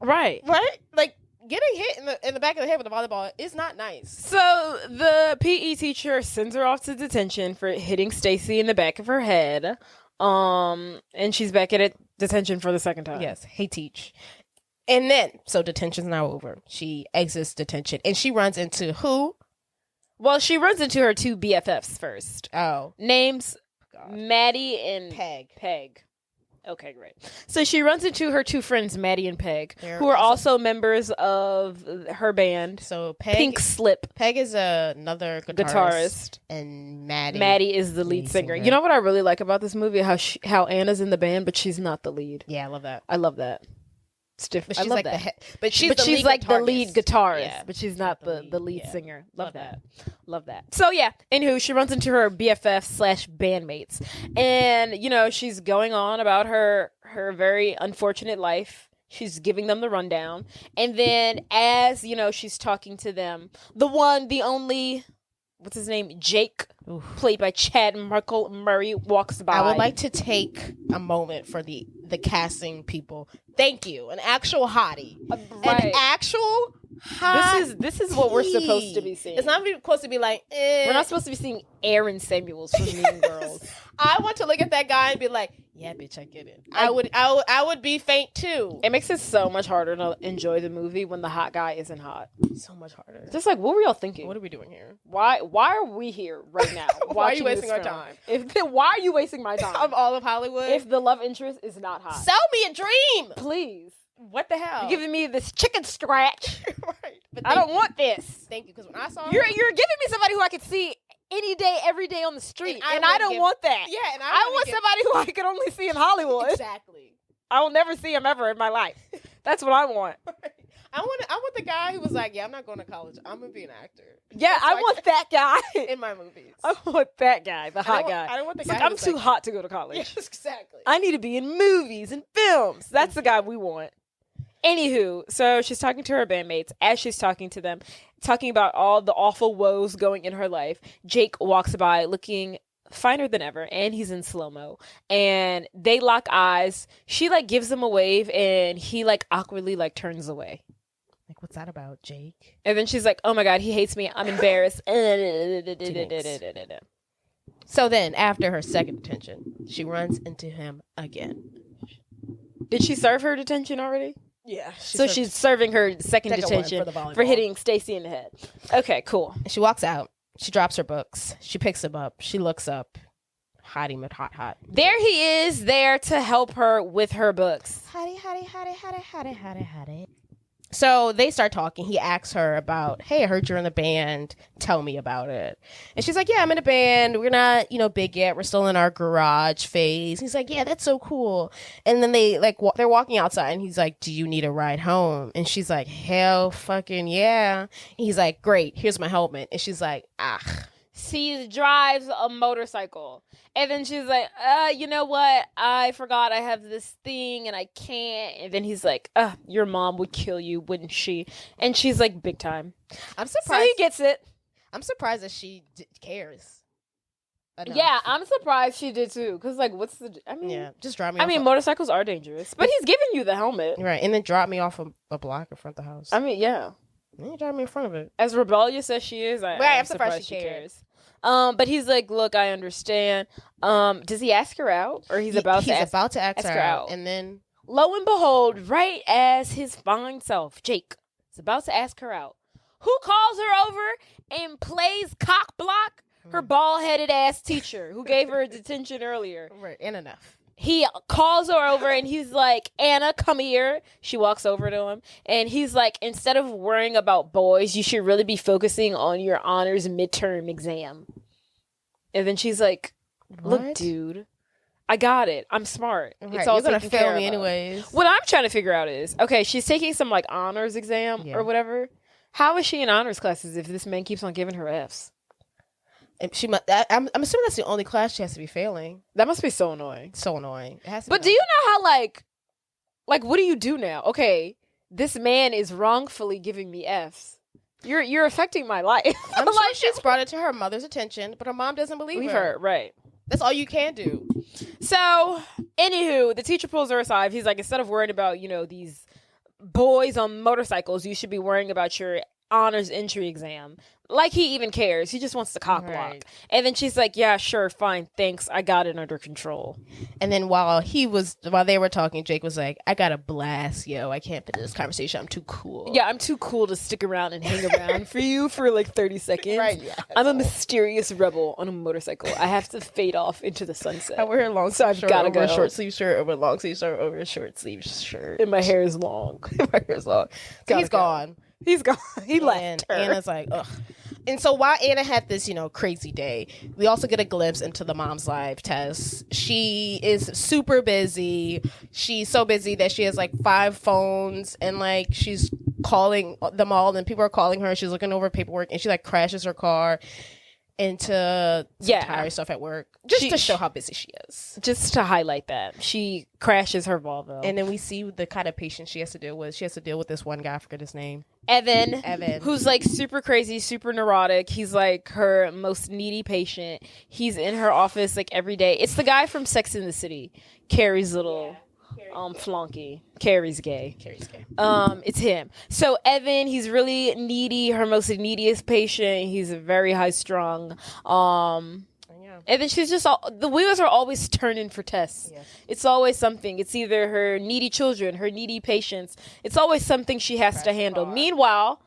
right. Right? Like, getting hit in the back of the head with a volleyball is not nice. So the PE teacher sends her off to detention for hitting Stacy in the back of her head. And she's back at detention for the second time. Yes, hey teach. And then, so detention's now over. She exits detention, and she runs into who? Well, she runs into her two BFFs first. Oh, Names God. Maddie and Peg. Okay, great. So she runs into her two friends, Maddie and Peg, They're who are also members of her band, So Peg, Pink Slip. Peg is another guitarist, and Maddie is the lead singer. singer. You know what I really like about this movie? How Anna's in the band, but she's not the lead. Yeah, I love that. I love that. It's different. But she's I love like that. but she's the lead guitarist, Yeah, but she's not the lead yeah. singer. Love Love that. So yeah, anywho, she runs into her BFF / bandmates, and you know she's going on about her very unfortunate life. She's giving them the rundown, and then as you know, she's talking to them. The one, the only, what's his name? Jake, played by Chad Michael Murray, walks by. I would like to take a moment for the casting people. Thank you. An actual hottie. Right. An actual hot. This is what we're supposed to be seeing. It's not even supposed to be like, We're not supposed to be seeing Aaron Samuels from Mean Girls. I want to look at that guy and be like, yeah, bitch, I get it. I would be faint too. It makes it so much harder to enjoy the movie when the hot guy isn't hot. So much harder. Just like, what were y'all thinking? What are we doing here? Why are we here right now? Why are you watching this wasting our film? time? Why are you wasting my time? Of all of Hollywood? If the love interest is not hot. Sell me a dream. Please. What the hell? You're giving me this chicken scratch. Right. But I don't want this. Thank you, because when I saw You're giving me somebody who I could see any day, every day on the street. And I don't want that. Yeah, and I want somebody who I could only see in Hollywood. Exactly. I will never see him ever in my life. That's what I want. I want the guy who was like, yeah, I'm not going to college. I'm going to be an actor. Yeah, That's I like want that guy. in my movies. I want that guy, the hot guy. I don't want the It's guy like, I'm who's too like- hot to go to college. Yes, exactly. I need to be in movies and films. That's the guy we want. Anywho, so she's talking to her bandmates. As she's talking to them, talking about all the awful woes going in her life, Jake walks by looking finer than ever, and he's in slow-mo. And they lock eyes. She, like, gives him a wave, and he, like, awkwardly, like, turns away. Like, what's that about, Jake? And then she's like, oh, my God, he hates me. I'm embarrassed. So then, after her second detention, she runs into him again. Did she serve her detention already? Yeah. So she's serving her second one detention for the volleyball. for hitting Stacy in the head. Okay, cool. She walks out. She drops her books. She picks them up. She looks up. Hottie, hot. There he is, there to help her with her books. Hottie. So they start talking. He asks her about, hey, I heard you're in the band. Tell me about it. And she's like, yeah, I'm in a band. We're not, big yet. We're still in our garage phase. He's like, yeah, that's so cool. And then they they're walking outside and he's like, do you need a ride home? And she's like, hell fucking yeah. And he's like, great. Here's my helmet. And she's like, ah. She drives a motorcycle. And then she's like, you know what? I forgot I have this thing and I can't. And then he's like, your mom would kill you, wouldn't she? And she's like, big time. I'm So surprised. he gets it. I'm surprised that she cares. enough. Yeah, I'm surprised she did too. Because, like, what's the. I mean, Yeah, just drop me I off. mean, motorcycles are dangerous. But he's giving you the helmet. Right, and then drop me off a block in front of the house. I mean, yeah. And then drive me in front of it. As rebellious as she is, I'm surprised she cares. But he's like, look, I understand. Does he ask her out, or he's about to ask her out, and then lo and behold, right as his fine self, Jake, is about to ask her out, who calls her over and plays cock block? Her bald-headed ass teacher who gave her a detention earlier. right, and enough. He calls her over and he's like, Anna, come here. She walks over to him and he's like, instead of worrying about boys, you should really be focusing on your honors midterm exam. And then she's like, look, What? dude, I got it. I'm smart. Right, It's all you're gonna taken fail care me of. anyways. What I'm trying to figure out is, okay, she's taking some like honors exam Yeah. or whatever. How is she in honors classes if this man keeps on giving her Fs? And she must. I'm assuming that's the only class she has to be failing. That must be so annoying. So annoying. It has to But be do you know how like what do you do now? Okay, this man is wrongfully giving me Fs. You're affecting my life. I'm sure she's brought it to her mother's attention, but her mom doesn't believe her. Right. That's all you can do. So, anywho, the teacher pulls her aside. He's like, instead of worrying about, these boys on motorcycles, you should be worrying about your honors entry exam. like he even cares. He just wants to cock block. Right. And then she's like, yeah, sure, fine, thanks. I got it under control. And then while they were talking, Jake was like, I got a blast, yo. I can't fit in this conversation. I'm too cool. Yeah, I'm too cool to stick around and hang around for you for like 30 seconds. Right, yeah. I'm a mysterious rebel on a motorcycle. I have to fade off into the sunset. I wear a long So sleeve I've shirt gotta over go. a short sleeve shirt over a long sleeve shirt over a short sleeve shirt. And my hair is long. My hair's long. So he's gone. He's gone. He And left her. Anna's like, ugh. And so while Anna had this, crazy day, we also get a glimpse into the mom's life, Tess. She is super busy. She's so busy that she has like 5 phones and like she's calling them all and people are calling her. She's looking over paperwork and she like crashes her car into some tire stuff at work just to show how busy she is. Just to highlight that. She crashes her Volvo. And then we see the kind of patient she has to deal with. She has to deal with this one guy, I forget his name. Evan, who's like super crazy, super neurotic. He's like her most needy patient. He's in her office like every day. It's the guy from Sex and the City, Carrie's little flunky. Carrie's gay. It's him. So Evan, he's really needy, her most neediest patient. He's very high strung. And then she's just the wheels are always turning for Tess. Yes. It's always something. It's either her needy children, her needy patients. It's always something she has to handle. Meanwhile,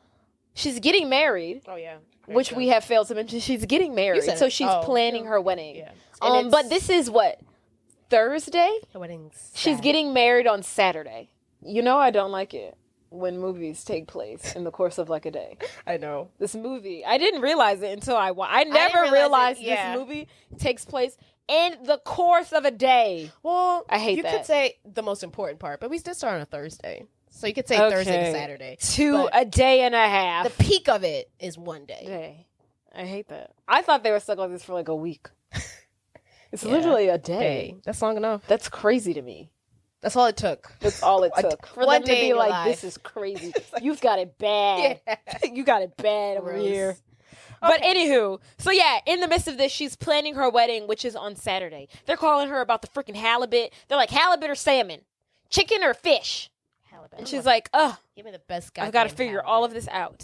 she's getting married. Oh yeah. Which we have failed to mention. She's getting married. So she's planning her wedding. Yeah. But this is what? Thursday? The wedding's She's getting married on Saturday. I don't like it when movies take place in the course of like a day. I know. This movie, I didn't realize it until I never realized this movie takes place in the course of a day. Well, I hate that. You could say the most important part, but we did start on a Thursday. So you could say Thursday to Saturday. To a day and a half. The peak of it is one day. I hate that. I thought they were stuck like this for like a week. It's literally a day. That's long enough. That's crazy to me. That's all it took. That's all it took. For one them to day be in like, life. this is crazy. You've got it bad. You got it bad over here. But anywho, so yeah, in the midst of this, she's planning her wedding, which is on Saturday. They're calling her about the freaking halibut. They're like, halibut or salmon? Chicken or fish? Halibut. And she's like, ugh. Give me the best I've got to figure all of this out.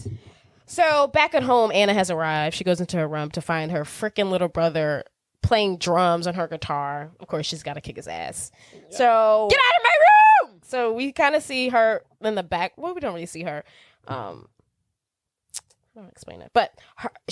So back at home, Anna has arrived. She goes into her room to find her freaking little brother playing drums on her guitar. Of course, she's got to kick his ass. Yep. So get out of my room! So we kind of see her in the back. Well, we don't really see her. I don't explain it. But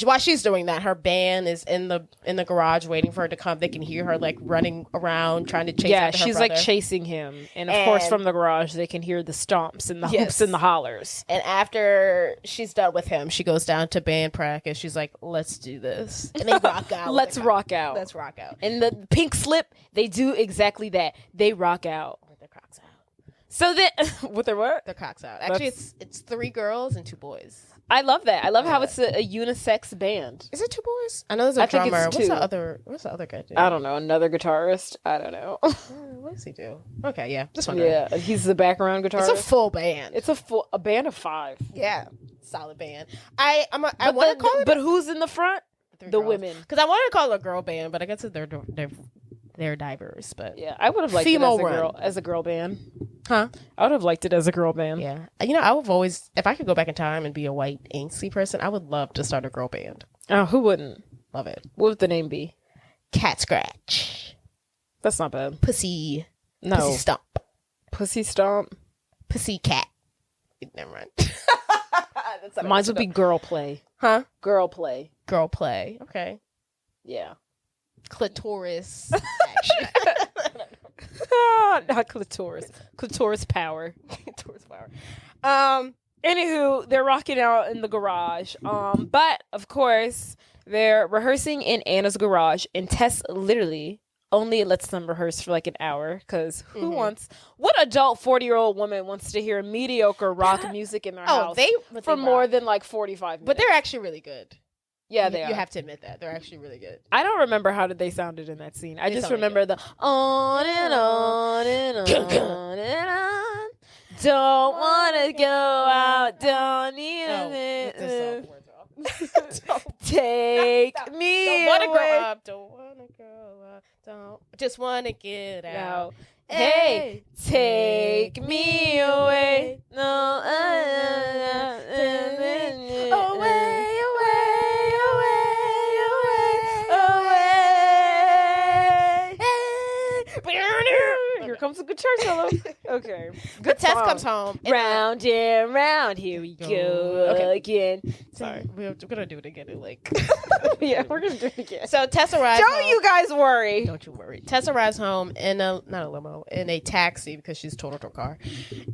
while she's doing that, her band is in the garage waiting for her to come. They can hear her like running around trying to chase after her she's brother. Like chasing him. And of course from the garage they can hear the stomps and the hoops and the hollers. And after she's done with him, she goes down to band practice. She's like, let's do this. And they rock out. Let's rock out. Let's rock out. And the pink slip, they do exactly that. They rock out. With their cocks out. So then with their what? Their cocks out. Actually it's 3 girls and 2 boys. I love that. I love how it's a unisex band. Is it 2 boys? I know there's a drummer. Think it's 2. What's the other guy do? I don't know. Another guitarist? I don't know. What does he do? Okay, yeah. Just one. Yeah, he's the background guitarist. It's a full band. It's a band of 5. Yeah. Solid band. I want to call it. But who's in the front? The women. Because I wanted to call it a girl band, but I guess they're diverse. But yeah, I would have liked it as a girl band. Huh? I would have liked it as a girl band. Yeah. I would always, if I could go back in time and be a white, angsty person, I would love to start a girl band. Oh, who wouldn't? Love it. What would the name be? Cat Scratch. That's not bad. Pussy. No. Pussy Stomp. Pussy Stomp. Pussy Cat. Never mind. Mine would be Girl Play. Huh? Girl Play. Girl Play. Okay. Yeah. Clitoris action. Not clitoris. Clitoris power. Clitoris power. Anywho, they're rocking out in the garage. But of course, they're rehearsing in Anna's garage, and Tess literally only lets them rehearse for like an hour because what adult 40-year-old woman wants to hear mediocre rock music in their house for more than like 45 minutes? But they're actually really good. Yeah, they are. You have to admit that. They're actually really good. I don't remember how they sounded in that scene. I just remember the on and on and on and on. Don't want to go out. Don't need take me Don't want to away. grow up. Don't want to grow up. Don't just want to get out. Hey, take me away. No, away, away. comes a good church solo. Okay. Good Tess song. comes home. And, Round and round, here we go again. sorry, we're gonna do it again. Like, Yeah, we're gonna do it again. so Tess arrives. Don't home. you guys worry. Don't you worry. Tess arrives home in not a limo, in a taxi because she's totaled her car,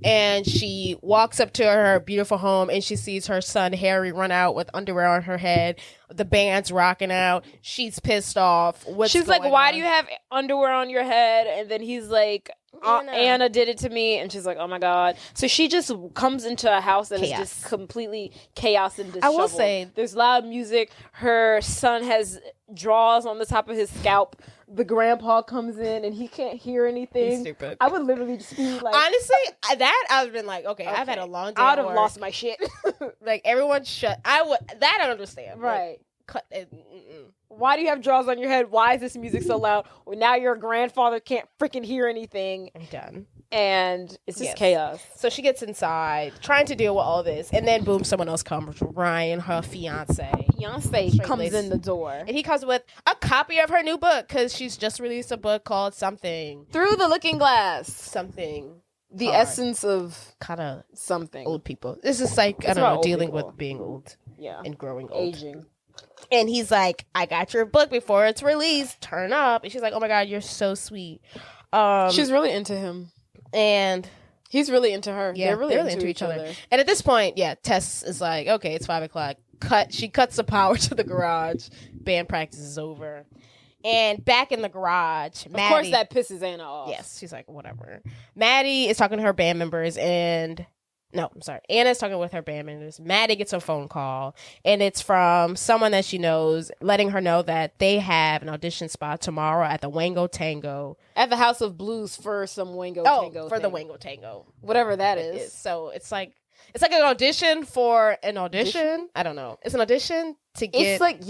and she walks up to her beautiful home and she sees her son Harry run out with underwear on her head. The band's rocking out. She's pissed off. She's like, "Why do you have underwear on your head?" And then he's like, Anna did it to me. And she's like, "Oh my God." So she just comes into a house that is just completely chaos and disheveled. I will say, there's loud music. Her son has draws on the top of his scalp. The grandpa comes in and he can't hear anything. He's stupid. I would literally just be like, honestly, that I would have been like, okay, I've had a long day. I'd have lost my shit. Like, everyone shut. I would. That I don't understand. Right. Like, cut it. Why do you have draws on your head? Why is this music so loud? Well, now your grandfather can't freaking hear anything. I'm done. And it's just chaos. So she gets inside, trying to deal with all this, and then boom, someone else comes. Ryan, her fiance. Beyonce comes in the door. And he comes with a copy of her new book, because she's just released a book called something. Through the Looking Glass. Something. The essence of kind of something. Old people. This is like, I don't know, dealing with being old. Yeah. And growing old. Aging. And he's like, "I got your book before it's released. Turn up." And she's like, "Oh my God, you're so sweet." She's really into him. And he's really into her. Yeah, they're really into each other. And at this point, Tess is like, "Okay, it's 5:00. She cuts the power to the garage. Band practice is over. And back in the garage, Maddie, of course that pisses Anna off. Yes, she's like, whatever. Maddie is talking to her band members and... No, I'm sorry. Anna's talking with her band members. Maddie gets a phone call, and it's from someone that she knows, letting her know that they have an audition spot tomorrow at the Wango Tango. At the House of Blues for some Wango Tango for thing. the Wango Tango. Whatever that is. So it's like an audition for an audition. I don't know. It's an audition to get... It's like,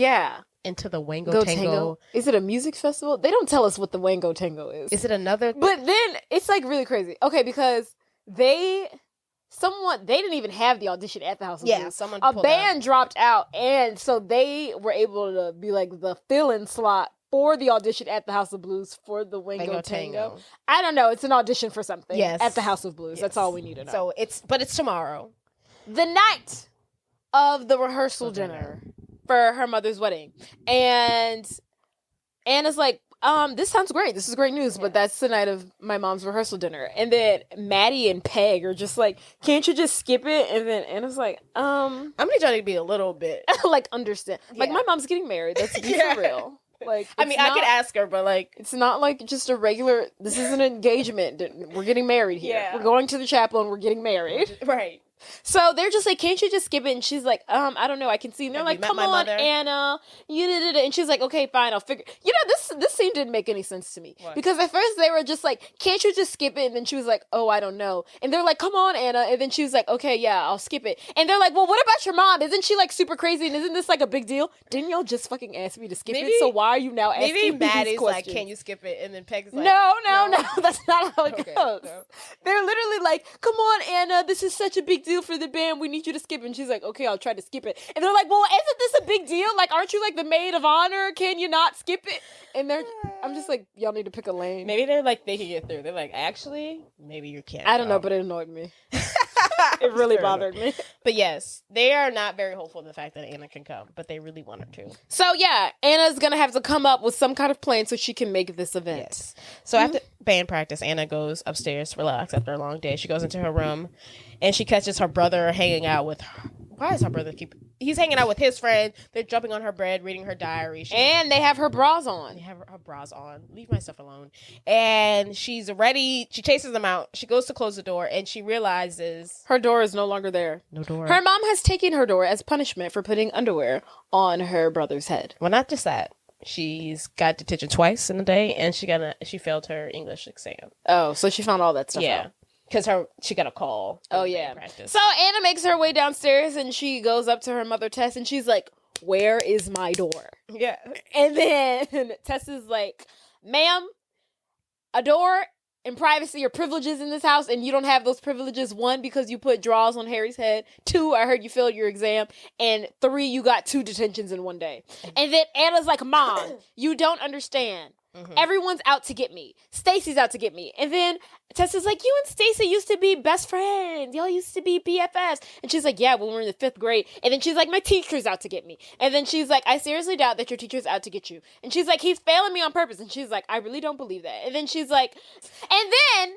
into the Wango Tango. Is it a music festival? They don't tell us what the Wango Tango is. Is it another... But then, it's like really crazy. Okay, because they didn't even have the audition at the House of Blues. A band dropped out, and so they were able to be like the fill-in slot for the audition at the House of Blues for the Wango Tango. I don't know. It's an audition for something at the House of Blues. Yes. That's all we need to know. So it's tomorrow. The night of the rehearsal dinner for her mother's wedding. And Anna's like, this sounds great. This is great news, but that's the night of my mom's rehearsal dinner. And then Maddie and Peg are just like, can't you just skip it? And then Anna's like, I'm gonna try to be a little bit like understand. Like, my mom's getting married. Let's be for real. Like, I mean, I could ask her, but like, it's not like just a regular. This is an engagement. We're getting married here. Yeah. We're going to the chapel and we're getting married. Right. So they're just like, can't you just skip it? And she's like, I don't know, I can see. And they're like, come on, Anna. You did it. And she's like, okay, fine, I'll figure. You know, this scene didn't make any sense to me. What? Because at first they were just like, can't you just skip it? And then she was like, oh, I don't know. And they're like, come on, Anna. And then she was like, okay, yeah, I'll skip it. And they're like, well, what about your mom? Isn't she like super crazy? And isn't this like a big deal? Didn't y'all just fucking ask me to skip it? So why are you now asking me these questions? Maybe Maddie's like, can you skip it? And then Peg's like, no, that's not how it goes. No. They're literally like, come on, Anna, this is such a big deal for the band. We need you to skip it. And she's like, okay, I'll try to skip it. And they're like, well, isn't this a big deal? Like, aren't you like the maid of honor? Can you not skip it? And I'm just like, y'all need to pick a lane. Maybe they're like thinking it through. They're like, actually, maybe you can't. I don't know, but it annoyed me. It really bothered me. But yes, they are not very hopeful in the fact that Anna can come, but they really want her to. So yeah, Anna's gonna have to come up with some kind of plan so she can make this event. Yes. So after band practice, Anna goes upstairs to relax after a long day. She goes into her room and she catches her brother hanging out with her. Why is her brother he's hanging out with his friend. They're jumping on her bed, reading her diary. And they have her bras on. They have her bras on. Leave my stuff alone. And she's ready. She chases them out. She goes to close the door and she realizes her door is no longer there. No door. Her mom has taken her door as punishment for putting underwear on her brother's head. Well, not just that. She's got detention twice in a day and she failed her English exam. Oh, so she found all that stuff out. Because she got a call. Oh, yeah. So Anna makes her way downstairs and she goes up to her mother, Tess, and she's like, where is my door? Yeah. And then Tess is like, ma'am, a door and privacy are privileges in this house, and you don't have those privileges. 1, because you put draws on Harry's head. 2, I heard you failed your exam. And 3, you got 2 detentions in one day. And then Anna's like, Mom, you don't understand. Everyone's out to get me. Stacy's out to get me. And then Tessa's like, you and Stacy used to be best friends. Y'all used to be BFFs. And she's like, yeah, when we were in the 5th grade. And then she's like, my teacher's out to get me. And then she's like, I seriously doubt that your teacher's out to get you. And she's like, he's failing me on purpose. And she's like, I really don't believe that. And then she's like, and then...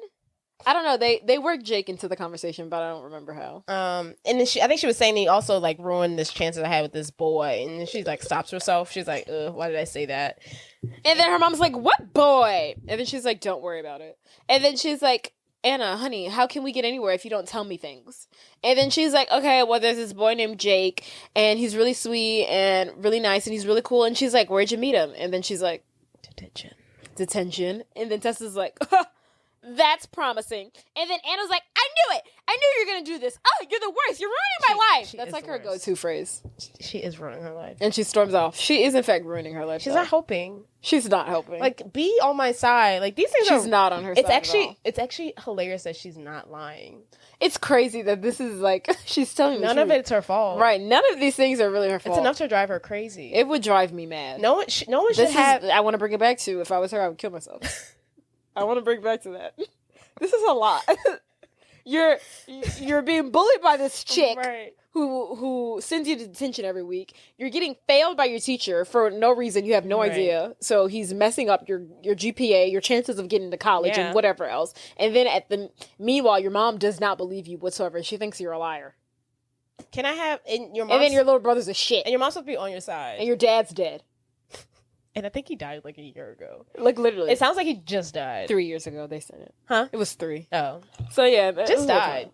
I don't know. They worked Jake into the conversation, but I don't remember how. And then I think she was saying he also like ruined this chance that I had with this boy, and then she like stops herself. She's like, why did I say that? And then her mom's like, what boy? And then she's like, don't worry about it. And then she's like, Anna, honey, how can we get anywhere if you don't tell me things? And then she's like, okay, well, there's this boy named Jake, and he's really sweet and really nice, and he's really cool. And she's like, where'd you meet him? And then she's like, detention. And then Tessa's like, that's promising. And then Anna's like, I knew it. I knew you were going to do this. Oh, you're the worst. You're ruining my life. That's like her go-to phrase. She is ruining her life. And she storms off. She is, in fact, ruining her life. She's not helping. She's not helping. Like, be on my side. Like, these things She's not on her side It's actually hilarious that she's not lying. It's crazy that this is like, she's telling me none of it's her fault. Right. None of these things are really her fault. It's enough to drive her crazy. It would drive me mad. No one should have... I want to bring it back to, if I was her, I would kill myself. I want to bring it back to that. This is a lot. You're being bullied by this chick right. who sends you to detention every week. You're getting failed by your teacher for no reason. You have no idea. So he's messing up your GPA, your chances of getting to college, and whatever else. And then meanwhile, your mom does not believe you whatsoever. She thinks you're a liar. Can I have and your and then your little brother's a shit, and your mom's supposed to be on your side, and your dad's dead. And I think he died like a year ago. Like literally, it sounds like he just died 3 years ago. They said it. Huh? It was 3. Oh, so yeah, just died.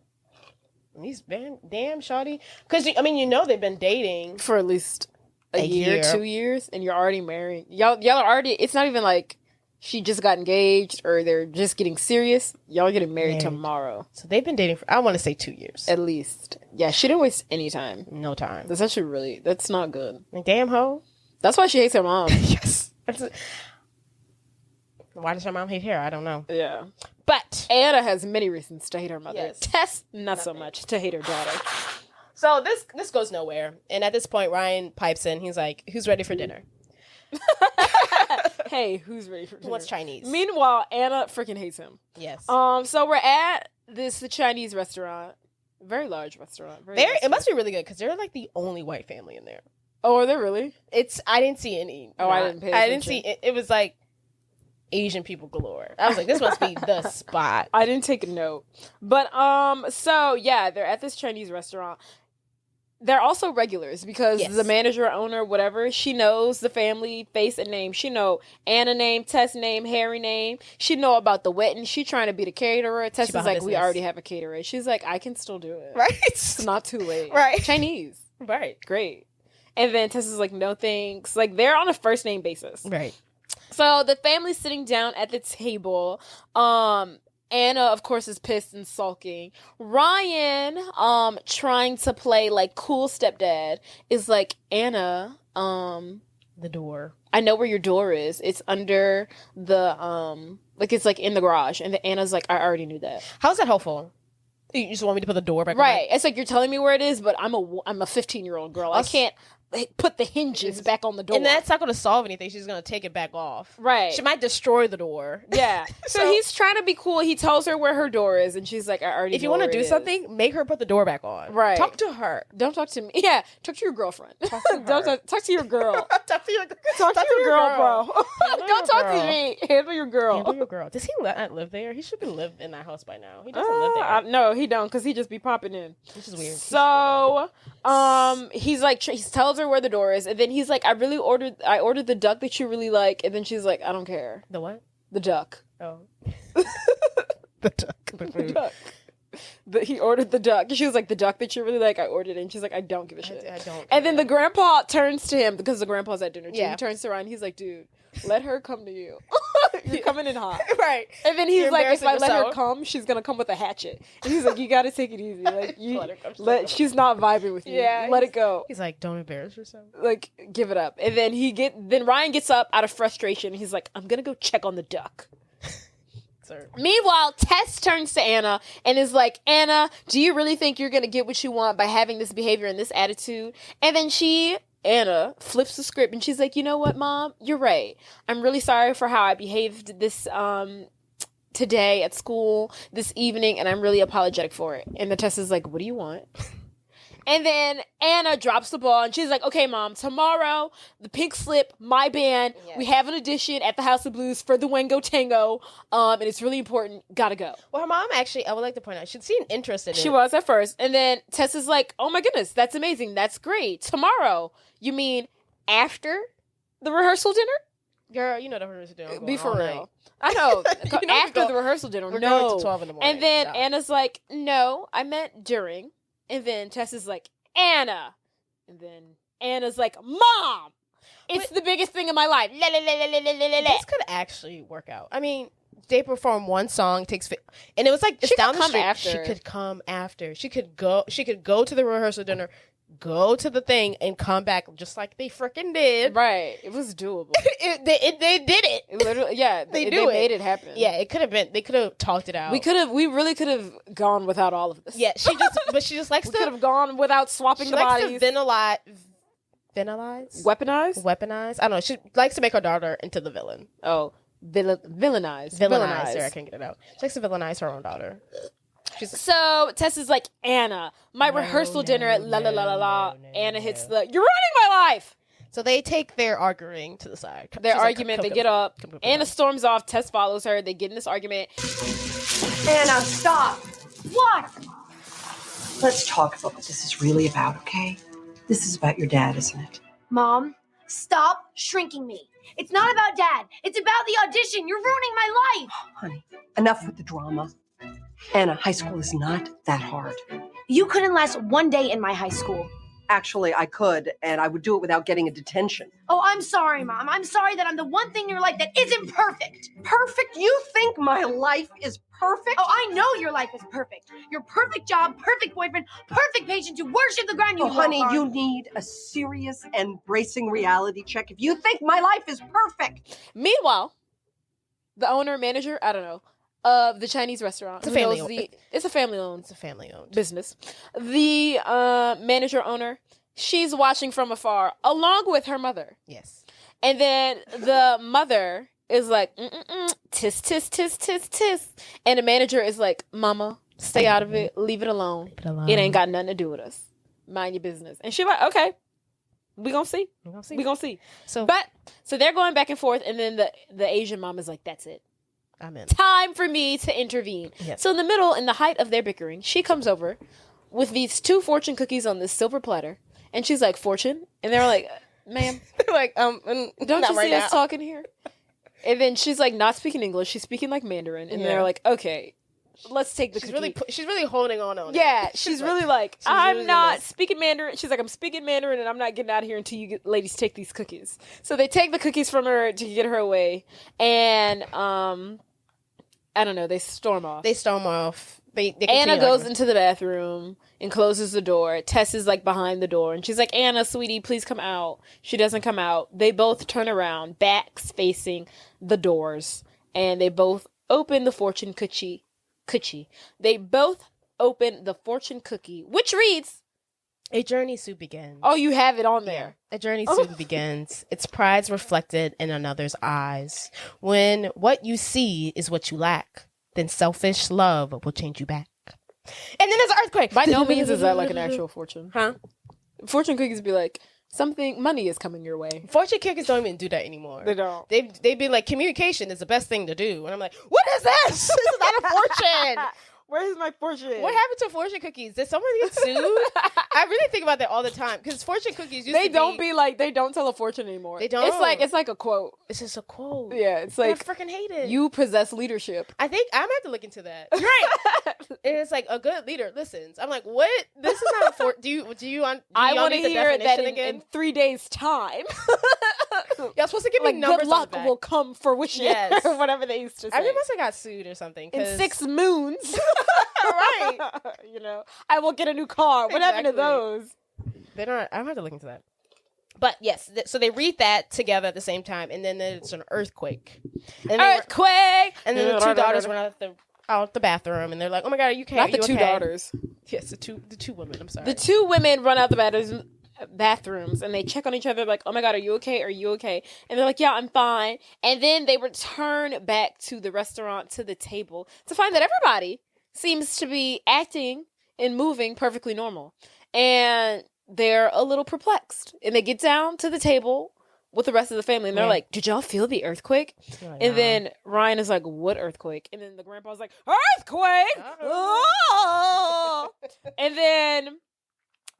He's been damn shawty. Because I mean, they've been dating for at least a year, 2 years, and you're already married. Y'all are already. It's not even like she just got engaged or they're just getting serious. Y'all are getting married tomorrow. So they've been dating for, I want to say 2 years at least. Yeah, she didn't waste any time. No time. That's actually that's not good. Like, damn hoe. That's why she hates her mom. Yes. Why does her mom hate her? I don't know. Yeah. But Anna has many reasons to hate her mother. Yes. Tess, not so much, to hate her daughter. So this goes nowhere. And at this point, Ryan pipes in. He's like, who's ready for dinner? Hey, who's ready for dinner? What's Chinese? Meanwhile, Anna freaking hates him. Yes. So we're at the Chinese restaurant. Very large restaurant. It must be really good because they're like the only white family in there. Oh, are they really? I didn't see any. Oh, I didn't pay attention. I didn't see it. It was like Asian people galore. I was like, this must be the spot. I didn't take a note. But so yeah, they're at this Chinese restaurant. They're also regulars because the manager, owner, whatever, she knows the family face and name. She know Anna name, Tess name, Harry name. She know about the wedding. She trying to be the caterer. Tess is like, we already have a caterer. She's like, I can still do it. Right. It's not too late. Right. Chinese. Right. Great. And then Tess is like, no thanks. Like, they're on a first name basis. Right. So the family's sitting down at the table. Anna, of course, is pissed and sulking. Ryan, trying to play like cool stepdad, is like, Anna, the door. I know where your door is. It's under the like it's like in the garage. And Anna's like, I already knew that. How's that helpful? You just want me to put the door back? Right. It's like, you're telling me where it is, but I'm a 15-year-old girl. I can't put the hinges back on the door. And that's not going to solve anything. She's going to take it back off. Right. She might destroy the door. Yeah. So he's trying to be cool. He tells her where her door is, and she's like, I already know. If you want to do something, make her put the door back on. Right. Talk to her. Don't talk to me. Yeah. Talk to your girlfriend. Talk to her. Talk to your girl. Talk to your girl, bro. Don't talk girl. to me. Handle your girl. Handle your girl. Does he not live there? He should be live in that house by now. He doesn't live there. No, he don't, because he just be popping in. Which is weird. So, he's like, he tells her where the door is, and then he's like, I ordered the duck that you really like, and then she's like, I don't care. The what? The duck. Oh. The duck. The duck. He ordered the duck. She was like, the duck that you really like, I ordered it. And she's like, I don't give a shit. I don't. And then the grandpa turns to him, because the grandpa's at dinner too. Yeah. He turns to Ryan. He's like, dude, let her come to you. You're coming in hot. Right. And then he's You're like, if I let her yourself. come, she's going to come with a hatchet. And he's like, you got to take it easy. Like, Let her come. she's not vibing with you. Yeah. Let it go. He's like, don't embarrass yourself. Like, give it up. And then Ryan gets up out of frustration. He's like, I'm going to go check on the duck. Sir. Meanwhile, Tess turns to Anna and is like, Anna, do you really think you're going to get what you want by having this behavior and this attitude? And then she Anna flips the script and she's like, you know what, Mom? You're right. I'm really sorry for how I behaved this today at school, this evening, and I'm really apologetic for it. And the Tess is like, what do you want? And then Anna drops the ball and she's like, okay, Mom, tomorrow, the Pink Slip, my band, we have an audition at the House of Blues for the Wango Tango, and it's really important. Gotta go. Well, her mom actually, I would like to point out, she seemed interested in She it. was at first. And then Tess is like, oh my goodness, that's amazing. That's great. Tomorrow. You mean after the rehearsal dinner? Girl, you know the rehearsal dinner. Be for real. I know. After the rehearsal dinner. We're no. going to 12 in the morning. And then so. Anna's like, no, I meant during. And then Tess is like, Anna. And then Anna's like, Mom, it's the biggest thing in my life. This could actually work out. I mean, they perform one song, and it was like, it's She down could the come street. after. She could come after. She could go to the rehearsal dinner, go to the thing, and come back just like they freaking did. Right. It was doable. They did it. It literally, yeah. They made it happen. Yeah, it could have been. They could have talked it out. We really could have gone without all of this. Yeah, she just likes We to. could have gone without swapping She the likes bodies. to villainize. Weaponize? I don't know. She likes to make her daughter into the villain. Oh, villainize. Villainize. I can't get it out. She likes to villainize her own daughter. So Tess is like, Anna, my rehearsal dinner, la la la la la. Anna hits the, you're ruining my life. So they take their arguing to the side. Their She's like, argument, come, they get up. come. Anna storms off. Tess follows her. They get in this argument. Anna, stop. What? Let's talk about what this is really about, okay? This is about your dad, isn't it? Mom, stop shrinking me. It's not about Dad. It's about the audition. You're ruining my life. Honey, enough with the drama. Anna, high school is not that hard. You couldn't last one day in my high school. Actually, I could, and I would do it without getting a detention. Oh, I'm sorry, Mom. I'm sorry that I'm the one thing in your life that isn't perfect. Perfect? You think my life is perfect? Oh, I know your life is perfect. Your perfect job, perfect boyfriend, perfect patient to worship the ground you walk honey, on. you need a serious and bracing reality check if you think my life is perfect. Meanwhile, the owner, manager, I don't know, of the Chinese restaurant. It's a family It's a family-owned. It's a family-owned business. The manager owner, she's watching from afar along with her mother. Yes. And then the mother is like, tis, tis, tis, tis, tis. And the manager is like, Mama, stay out of it. Leave it alone. It ain't got nothing to do with us. Mind your business. And she's like, okay, we gonna see. We gonna see. So they're going back and forth. And then the Asian mom is like, that's it. I'm in. Time for me to intervene. Yes. So in the middle, in the height of their bickering, she comes over with these 2 fortune cookies on this silver platter. And she's like, Fortune? And they're like, ma'am. like, don't you see us talking here? And then she's like, not speaking English. She's speaking like Mandarin. And they're like, okay, let's take the cookie. She's really holding on it. Yeah, she's really like, I'm really not speaking Mandarin. She's like, I'm speaking Mandarin and I'm not getting out of here until you ladies take these cookies. So they take the cookies from her to get her away. And, I don't know, they storm off. Anna goes into the bathroom and closes the door. Tess is like behind the door and she's like, Anna, sweetie, please come out. She doesn't come out. They both turn around, backs facing the doors, and they both open the fortune cookie. They both open the fortune cookie, which reads, a journey soon begins. Oh, you have it on there. A journey soon begins. Its pride's reflected in another's eyes. When what you see is what you lack, then selfish love will change you back. And then there's an earthquake. By no means is that like an actual fortune. Huh? Fortune cookies be like, money is coming your way. Fortune cookies don't even do that anymore. They don't. They be like, communication is the best thing to do. And I'm like, what is this? This is not a fortune. Where's my fortune? What happened to fortune cookies? Did someone get sued? I really think about that all the time because fortune cookies used they don't tell a fortune anymore. They don't. It's like a quote. It's just a quote. Yeah, it's like, I freaking hate it. You possess leadership. I think I'm gonna have to look into that. Right. And it's like a good leader listens. I'm like, what? This is not a I want to hear that in 3 days' time. Y'all supposed to give me like numbers good luck on will come fruition. Yes. Or whatever they used to say. I must have got sued or something. In 6 moons. Right. I will get a new car. What happened to those? They don't. I'm gonna have to look into that. But yes, so they read that together at the same time, and then there's an earthquake. And Earthquake! And then the 2 daughters run out the bathroom, and they're like, "Oh my god, are you okay?" Not the 2 daughters. Yes, the two women. I'm sorry. The 2 women run out the bathroom. bathrooms and they check on each other like, oh my God, are you okay? Are you okay? And they're like, yeah, I'm fine. And then they return back to the restaurant, to the table, to find that everybody seems to be acting and moving perfectly normal. And they're a little perplexed. And they get down to the table with the rest of the family and they're like, did y'all feel the earthquake? And then Ryan is like, what earthquake? And then the grandpa's like, earthquake! Oh! And then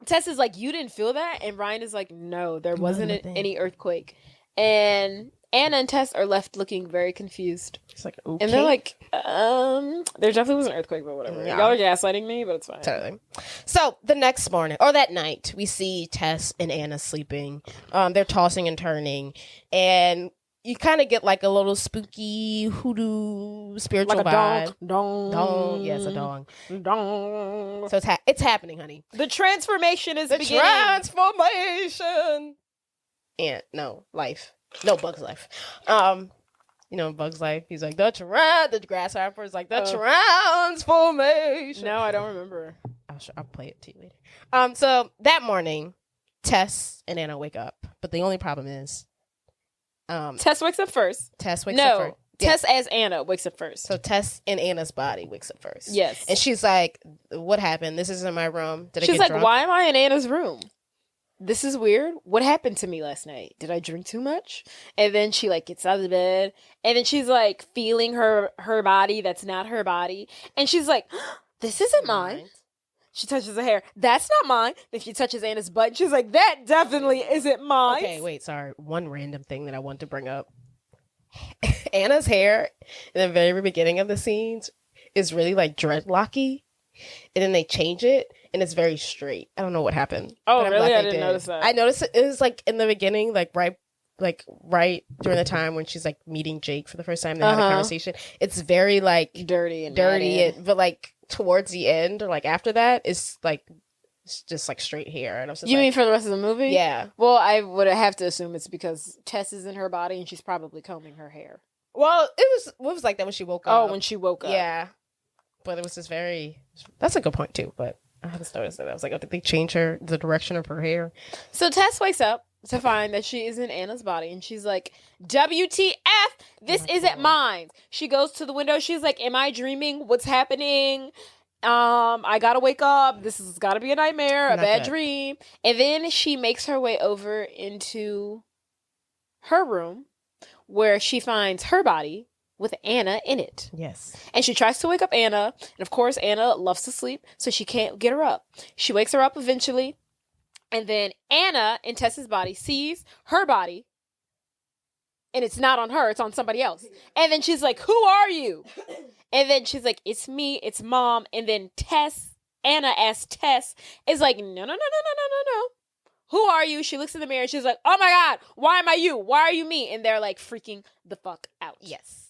Tess is like, you didn't feel that? And Ryan is like, no, there wasn't any earthquake. And Anna and Tess are left looking very confused. It's like, okay. And they're like, there definitely was an earthquake, but whatever. Yeah. Y'all are gaslighting me, but it's fine. Totally. So the next morning, or that night, we see Tess and Anna sleeping. They're tossing and turning. And you kind of get like a little spooky hoodoo spiritual Like a vibe. dong. Yes, a dong. Dong. So it's happening, honey. The transformation is beginning. Transformation. And life. No, Bug's life. Bug's life. He's like the grasshopper is like the transformation. No, I don't remember. I'll play it to you later. So that morning, Tess and Anna wake up, but the only problem is, Tess wakes up first. Tess wakes up first. Tess as Anna wakes up first. So Tess in Anna's body wakes up first. Yes. And she's like, "What happened? This isn't my room. Did I She's get like, drunk?" why am I in Anna's room? This is weird. What happened to me last night? Did I drink too much? And then she like gets out of the bed and then she's like feeling her body that's not her body. And she's like, this isn't mine. She touches her hair. That's not mine. Then she touches Anna's butt. And she's like, that definitely isn't mine. Okay, wait, sorry. One random thing that I want to bring up. Anna's hair in the very beginning of the scenes is really like dreadlocky. And then they change it and it's very straight. I don't know what happened. Oh, but I'm really? glad I they didn't did. notice that. I noticed it was like in the beginning, like right during the time when she's like meeting Jake for the first time. They had a conversation. It's very like dirty, but like towards the end or like after that, it's just like straight hair. And I was just You like, mean for the rest of the movie? Yeah. Well, I would have to assume it's because Tess is in her body and she's probably combing her hair. Well, it was like that when she woke up. Oh, when she woke up. Yeah. But it was just that's a good point too, but I just noticed that. I was like, oh, did they change the direction of her hair? So Tess wakes up to find that she is in Anna's body and she's like, WTF, this isn't mine. She goes to the window. She's like, am I dreaming? What's happening? I gotta wake up. This has gotta be a nightmare, a bad dream. And then she makes her way over into her room where she finds her body with Anna in it. Yes. And she tries to wake up Anna. And of course, Anna loves to sleep, so she can't get her up. She wakes her up eventually. And then Anna in Tess's body sees her body. And it's not on her, it's on somebody else. And then she's like, who are you? And then she's like, it's me, it's mom. And then Anna as Tess is like, no. Who are you? She looks in the mirror and she's like, oh my God, why am I you? Why are you me? And they're like freaking the fuck out. Yes.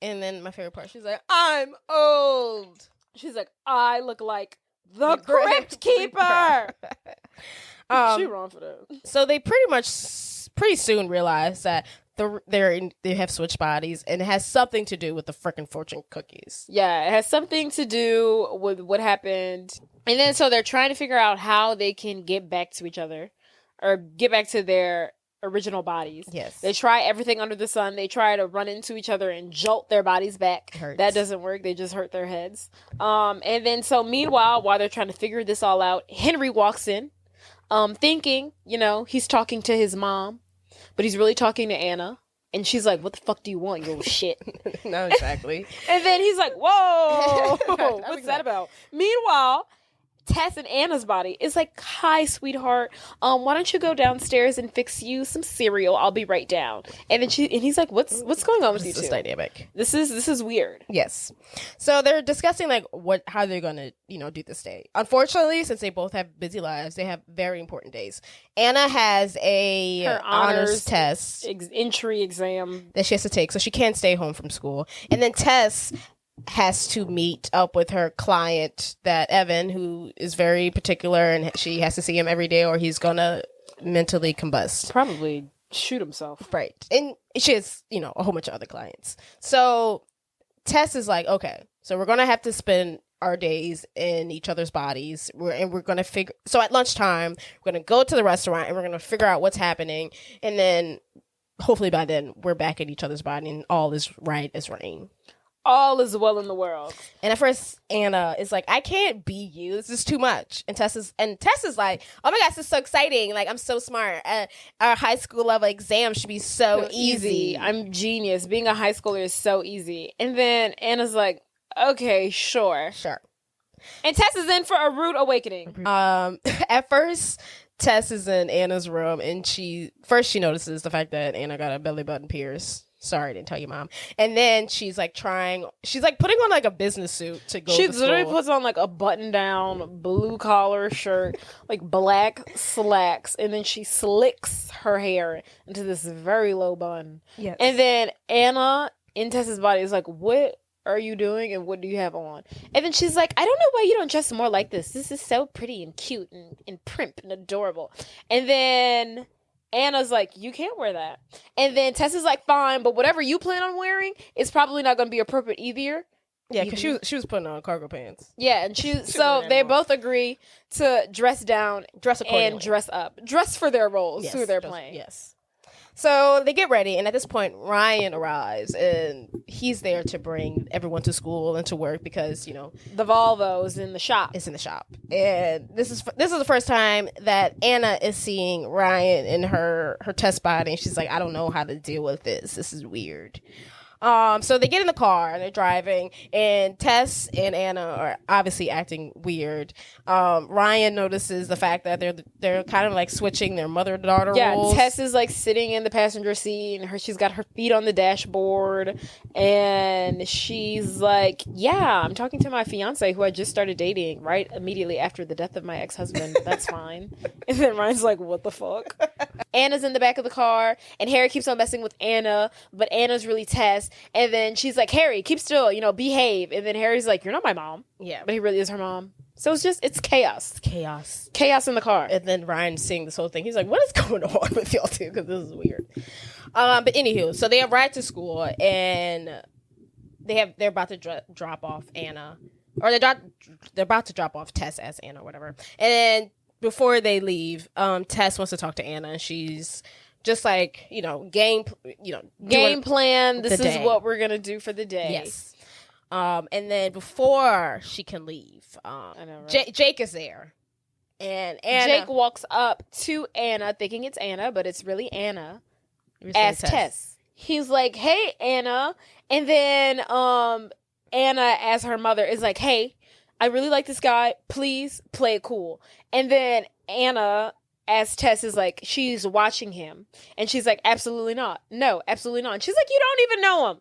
And then my favorite part, she's like, I'm old. She's like, I look like the Cryptkeeper. She wrong for that. So they pretty soon realize that they have switched bodies, and it has something to do with the frickin' fortune cookies. Yeah, it has something to do with what happened. And then so they're trying to figure out how they can get back to each other or get back to their original bodies. Yes. They try everything under the sun. They try to run into each other and jolt their bodies back. That doesn't work. They just hurt their heads. And then so meanwhile, while they're trying to figure this all out, Henry walks in, thinking, he's talking to his mom, but he's really talking to Anna. And she's like, what the fuck do you want, you little shit? No, exactly. And then he's like, whoa, what's that about? Meanwhile, Tess and Anna's body is like, hi, sweetheart. Why don't you go downstairs and fix you some cereal? I'll be right down. And then he's like, what's going on with you two? This dynamic. This is weird. Yes. So they're discussing like how they're gonna do this day. Unfortunately, since they both have busy lives, they have very important days. Anna has her honors test entry exam that she has to take, so she can't stay home from school. And then Tess has to meet up with her client, that Evan, who is very particular, and she has to see him every day or he's gonna mentally combust. Probably shoot himself. Right. And she has, a whole bunch of other clients. So Tess is like, okay, so we're gonna have to spend our days in each other's bodies. We're going to figure. So at lunchtime, we're going to go to the restaurant and we're going to figure out what's happening. And then hopefully by then we're back in each other's body and all is right as rain. All is well in the world. And at first, Anna is like, I can't be you. This is too much. And Tess is like, oh my gosh, this is so exciting. Like, I'm so smart. Our high school level exam should be so easy. I'm genius. Being a high schooler is so easy. And then Anna's like, okay, sure. And Tess is in for a rude awakening. At first, Tess is in Anna's room and she notices the fact that Anna got a belly button pierce. Sorry, I didn't tell you, Mom. And then she's like putting on like a business suit to go to school. She literally puts on like a button down blue collar shirt, like black slacks, and then she slicks her hair into this very low bun. Yes. And then Anna in Tess's body is like, what are you doing and what do you have on? And then she's like, I don't know why you don't dress more like this. This is so pretty and cute and primp and adorable. And then Anna's like, you can't wear that. And then Tess is like, fine, but whatever you plan on wearing is probably not going to be appropriate either. Yeah, because she was putting on cargo pants. Yeah, and so they both agree to dress down, dress accordingly, and dress up, dress for their roles, who they're playing. Yes. So they get ready, and at this point, Ryan arrives, and he's there to bring everyone to school and to work because, you know, the Volvo's in the shop. It's in the shop, and this is the first time that Anna is seeing Ryan in her test body, and she's like, I don't know how to deal with this. This is weird. So they get in the car and they're driving, and Tess and Anna are obviously acting weird. Ryan notices the fact that they're kind of like switching their mother-daughter roles. Yeah, Tess is like sitting in the passenger seat, and she's got her feet on the dashboard, and she's like, yeah, I'm talking to my fiance who I just started dating right immediately after the death of my ex-husband. That's fine. And then Ryan's like, what the fuck? Anna's in the back of the car, and Harry keeps on messing with Anna, but Anna's really Tess. And then she's like, Harry, keep still, behave. And then Harry's like, you're not my mom. Yeah. But he really is her mom. So it's chaos. Chaos in the car. And then Ryan's seeing this whole thing. He's like, what is going on with y'all two? Because this is weird. But anywho, so they arrive to school, and they're about to drop off Anna. Or they're about to drop off Tess as Anna or whatever. And then before they leave, Tess wants to talk to Anna, and she's just like, game plan. This is what we're going to do for the day. Yes. And then before she can leave, I know, right? Jake is there. And Anna, Jake walks up to Anna thinking it's Anna, but it's really Anna as Tess. He's like, hey, Anna. And then Anna as her mother is like, hey, I really like this guy. Please play it cool. And then Anna as Tess is like, she's watching him. And she's like, absolutely not. No, absolutely not. And she's like, you don't even know him.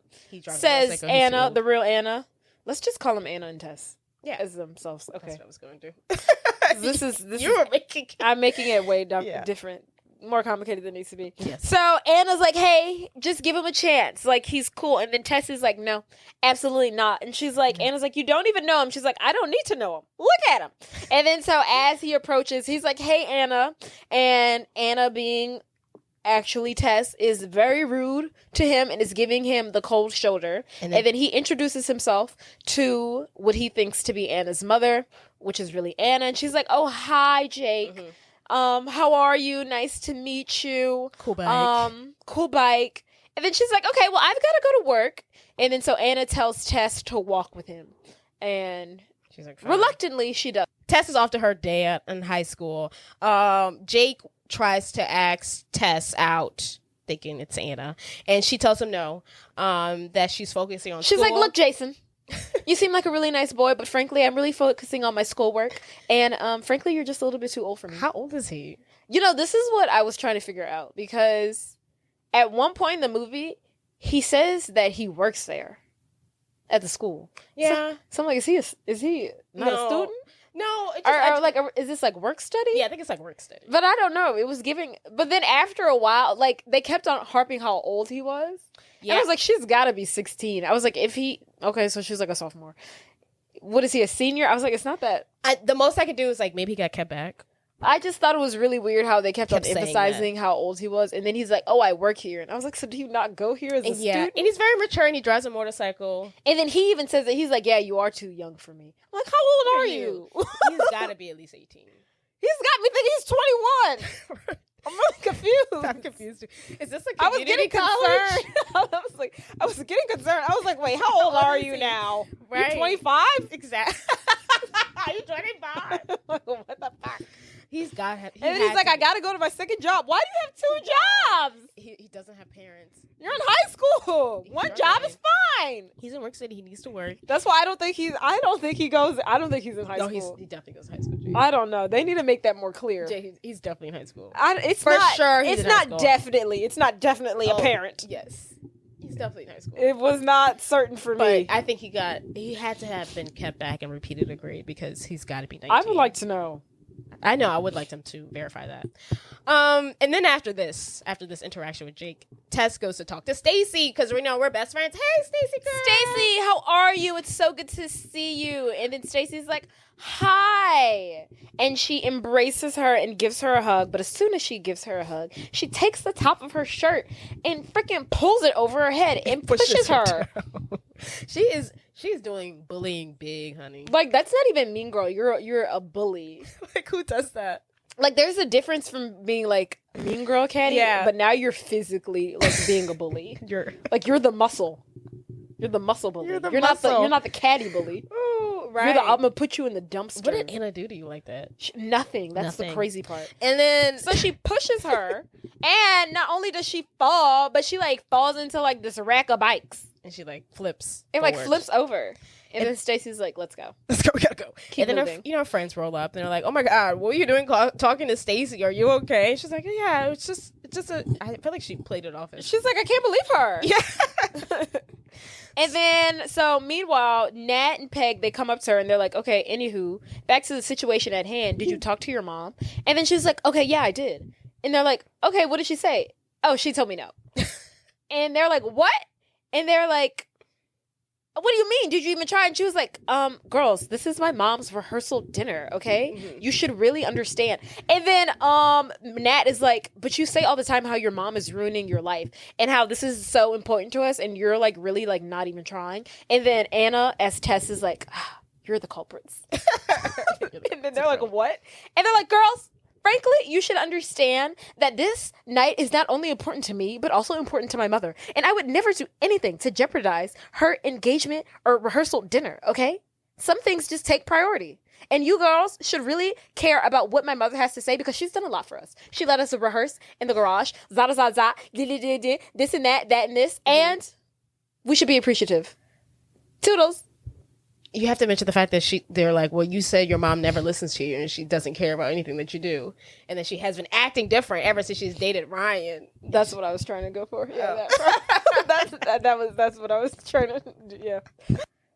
Says Anna, the real Anna. Let's just call him Anna and Tess. Yeah. As themselves. Okay. That's what I was going to do. I'm making it way different. More complicated than it needs to be. Yes. So Anna's like, hey, just give him a chance. Like, he's cool. And then Tess is like, no, absolutely not. And she's like, Anna's like, you don't even know him. She's like, I don't need to know him. Look at him. And then so as he approaches, he's like, hey, Anna. And Anna, being actually Tess, is very rude to him and is giving him the cold shoulder. And then he introduces himself to what he thinks to be Anna's mother, which is really Anna. And she's like, oh, hi, Jake. Mm-hmm. How are you? Nice to meet you. Cool bike. Cool bike. And then she's like, okay, well, I've got to go to work. And then so Anna tells Tess to walk with him. And she's like, fine. Reluctantly, she does. Tess is off to her day in high school. Jake tries to ask Tess out, thinking it's Anna. And she tells him no, that she's focusing on She's school. like, look, Jason. You seem like a really nice boy, but frankly, I'm really focusing on my schoolwork. And frankly, you're just a little bit too old for me. How old is he? This is what I was trying to figure out. Because at one point in the movie, he says that he works there at the school. Yeah. So I'm like, is he not a student? No. Is this like work study? Yeah, I think it's like work study. But I don't know. It was giving. But then after a while, like they kept on harping how old he was. Yeah. And I was like, she's got to be 16. I was like, okay, so she's like a sophomore. What is he, a senior? I was like, it's not that. The most I could do is like maybe he got kept back. I just thought it was really weird how they kept on saying emphasizing how old he was, and then he's like, "Oh, I work here," and I was like, "So do you not go here as a student?" And he's very mature, and he drives a motorcycle. And then he even says that he's like, "Yeah, you are too young for me." I'm like, "How old are you?" He's got to be at least 18. He's got me thinking he's 21. I'm really confused. I'm confused. Is this a I was community getting college? concerned. I was getting concerned. I was like, "Wait, how old are you now? Right. You're 25?" Exactly. Are you 25? What the fuck? He's got to have. And then he's like, "I gotta go to my second job." Why do you have 2 jobs? He doesn't have parents. You're in high school. One job is fine. He's in Work City. He needs to work. That's why I don't think he's in high school. He definitely goes to high school. Jay. I don't know. They need to make that more clear. Jay, he's definitely in high school. It's For not, sure he's It's in high not school. definitely. It's not definitely apparent. Yes. He's definitely in high school. It was not certain for But me. I think he had to have been kept back and repeated a grade because he's got to be 19. I would like to know. I know. I would like them to verify that. And then after this interaction with Jake, Tess goes to talk to Stacy because we know we're best friends. Hey, Stacy girl. Stacy, how are you? It's so good to see you. And then Stacy's like, "Hi." And she embraces her and gives her a hug. But as soon as she gives her a hug, she takes the top of her shirt and freaking pulls it over her head and pushes her. She's doing bullying big, honey. Like, that's not even mean girl. You're a bully. Like, who does that? Like, there's a difference from being like mean girl catty, Yeah. but now you're physically like being a bully. You're the muscle. You're the muscle bully. You're the You're muscle. not the catty bully. Ooh, right. You're the I'm gonna put you in the dumpster. What did Anna do to you like that? Nothing. That's the Nothing. crazy part. And then So she pushes her, and not only does she fall, but she like falls into like this rack of bikes. and she like flips. It like forward. flips over. And then Stacy's like, "Let's go." Let's go. We gotta go. Keep and then moving. her friends roll up and they're like, "Oh my god, what are you doing talking to Stacy? Are you okay?" She's like, "Yeah, it's just I feel like she played it off as She's like, "I can't believe her." yeah." And then, so meanwhile, Nat and Peg, they come up to her and they're like, "Okay, anywho, back to the situation at hand. Did you talk to your mom?" And then she's like, "Okay, yeah, I did." And they're like, "Okay, what did she say?" "Oh, she told me no." And they're like, "What?" And they're like, "What do you mean? Did you even try?" And she was like, "Girls, this is my mom's rehearsal dinner, okay? Mm-hmm. You should really understand." And then Nat is like, "But you say all the time how your mom is ruining your life and how this is so important to us, and you're like really like not even trying." And then Anna, as Tess, is like, "You're the culprits." And then they're like, "What?" And they're like, "Girls, frankly, you should understand that this night is not only important to me, but also important to my mother. And I would never do anything to jeopardize her engagement or rehearsal dinner, okay? Some things just take priority. And you girls should really care about what my mother has to say because she's done a lot for us. She let us rehearse in the garage, this and that and this, and we should be appreciative. Toodles." You have to mention the fact that they're like, "Well, you said your mom never listens to you and she doesn't care about anything that you do, and that she has been acting different ever since she's dated Ryan." That's what I was trying to go for. Yeah, that's what I was trying to do. Yeah.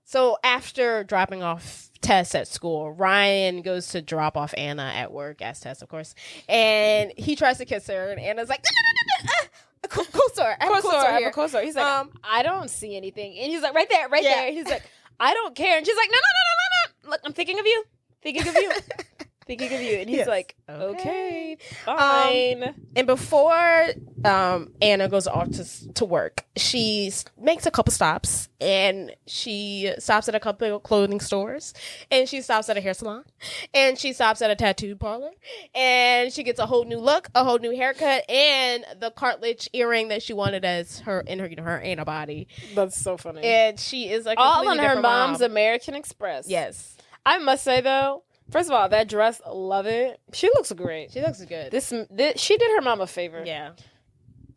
So after dropping off Tess at school, Ryan goes to drop off Anna at work, as Tess, of course, and he tries to kiss her, and Anna's like, "Closer, I have a closer." He's like, "I don't see anything," and he's like, "Right there, right there." And he's like, "I don't care," and she's like, "No. Look, I'm thinking of you, thinking of you." And he's Yes. like, "Okay, fine." And before Anna goes off to work, she makes a couple stops, and she stops at a couple of clothing stores, and she stops at a hair salon, and she stops at a tattoo parlor, and she gets a whole new look, a whole new haircut, and the cartilage earring that she wanted as her Anna body. That's so funny. And she is like All on her mom's American Express. Yes, I must say though, first of all, that dress, love it. She looks great. she looks good. This she did her mom a favor. Yeah,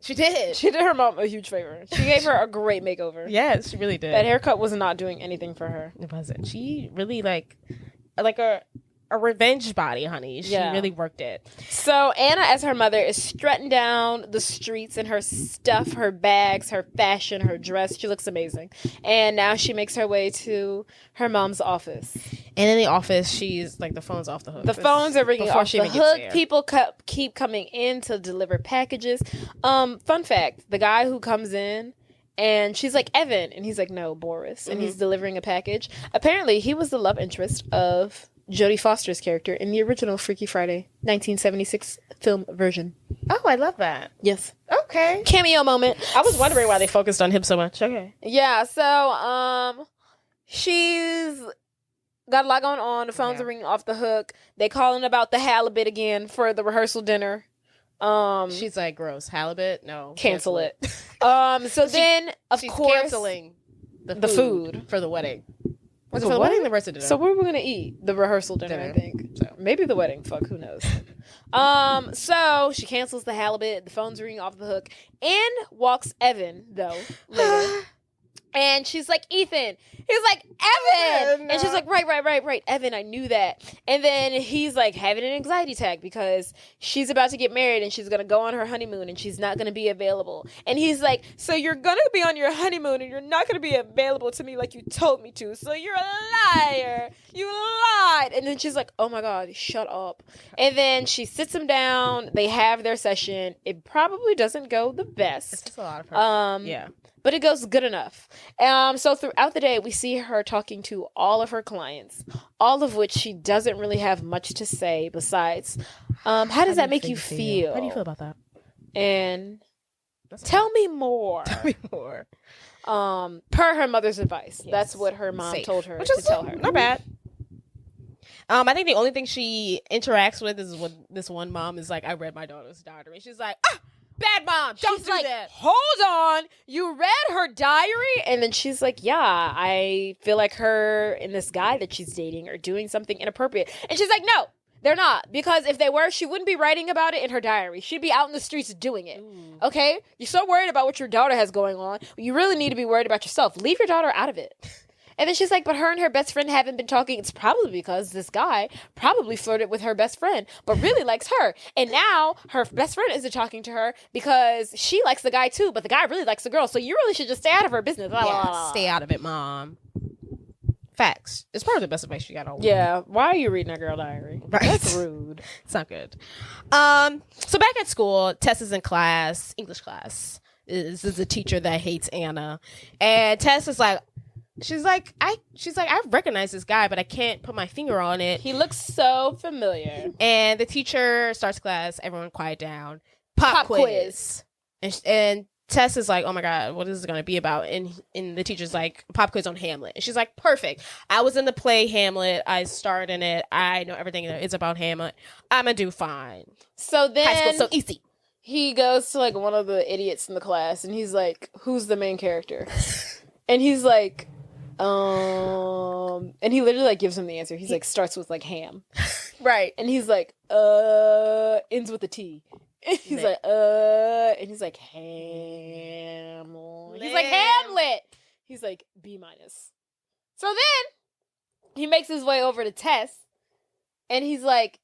she did. She did her mom a huge favor. She gave her a great makeover. Yes, she really did. That haircut was not doing anything for her. It wasn't. She really like a revenge body, honey. She Yeah. really worked it. So Anna, as her mother, is strutting down the streets in her stuff, her bags, her fashion, her dress. She looks amazing. And now she makes her way to her mom's office. And in the office, she's like, the phone's off the hook. The phones are ringing Before off she the even gets hook. there. People keep coming in to deliver packages. Fun fact, the guy who comes in, and she's like, "Evan," and he's like, "No, Boris," and he's delivering a package. Apparently, he was the love interest of Jodie Foster's character in the original Freaky Friday 1976 film version. Oh, I love that. Yes. Okay. Cameo moment. I was wondering why they focused on him so much. Okay. Yeah, so she's got a lot going on. The phones are ringing off the hook. They calling about the halibut again for the rehearsal dinner. She's like, gross. Halibut? No. Cancel it. So then, of She's course, canceling the food for the wedding. Was it for the what? wedding or the rest of dinner? So what are we gonna eat? The rehearsal dinner, I think. So maybe the wedding. Fuck, who knows? So she cancels the halibut. The phone's ringing off the hook. In walks Evan, though, later. And she's like, Ethan. He's like, Evan. And she's like, right. Evan, I knew that. And then he's like having an anxiety attack because she's about to get married and she's going to go on her honeymoon and she's not going to be available. And he's like, so you're going to be on your honeymoon and you're not going to be available to me like you told me to. So you're a liar. You lied. And then she's like, oh my God, shut up. And then she sits him down. They have their session. It probably doesn't go the best. It's just a lot of her. Yeah. But it goes good enough. So throughout the day, we see her talking to all of her clients, all of which she doesn't really have much to say besides, how does that make you feel? How do you feel about that? And tell me more. Tell me more. Per her mother's advice. Yes. That's what her mom told her Which to is tell her. Not bad. I think the only thing she interacts with is when this one mom is like, I read my daughter's diary. And she's like, bad mom, don't She's do like, that. hold on, you read her diary? And then she's like, yeah, I feel like her and this guy that she's dating are doing something inappropriate. And she's like, no, they're not. Because if they were, she wouldn't be writing about it in her diary. She'd be out in the streets doing it. Okay? You're so worried about what your daughter has going on. You really need to be worried about yourself. Leave your daughter out of it. And then she's like, but her and her best friend haven't been talking. It's probably because this guy probably flirted with her best friend, but really likes her. And now her best friend isn't talking to her because she likes the guy too, but the guy really likes the girl. So you really should just stay out of her business. Stay out of it, mom. Facts. It's probably the best advice you got all. Yeah. Why are you reading that girl diary? Right. That's rude. It's not good. So back at school, Tess is in class, English class. This is a teacher that hates Anna. And Tess is like, She's like, I recognize this guy, but I can't put my finger on it. He looks so familiar. And the teacher starts class. Everyone quiet down. Pop quiz. And Tess is like, oh my God, what is it going to be about? And the teacher's like, pop quiz on Hamlet. And she's like, perfect. I was in the play Hamlet. I starred in it. I know everything it's about Hamlet. I'm going to do fine. So then high school so easy. He goes to like one of the idiots in the class and he's like, who's the main character? And he's like, and he literally like gives him the answer. He's like starts with like ham. Right. And he's like, ends with a T. And he's like, and he's like, Hamlet. He's like, Hamlet. He's like, B-. So then he makes his way over to Tess and he's like,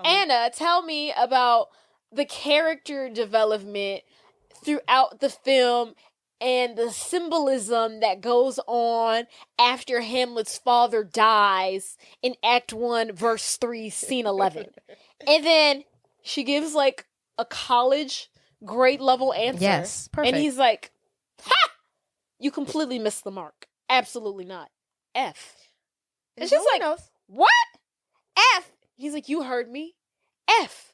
Anna, tell me about the character development throughout the film and the symbolism that goes on after Hamlet's father dies in Act 1, Verse 3, Scene 11. And then she gives, like, a college grade level answer. Yes, perfect. And he's like, ha! You completely missed the mark. Absolutely not. F. And she's like, what? F. He's like, you heard me. F.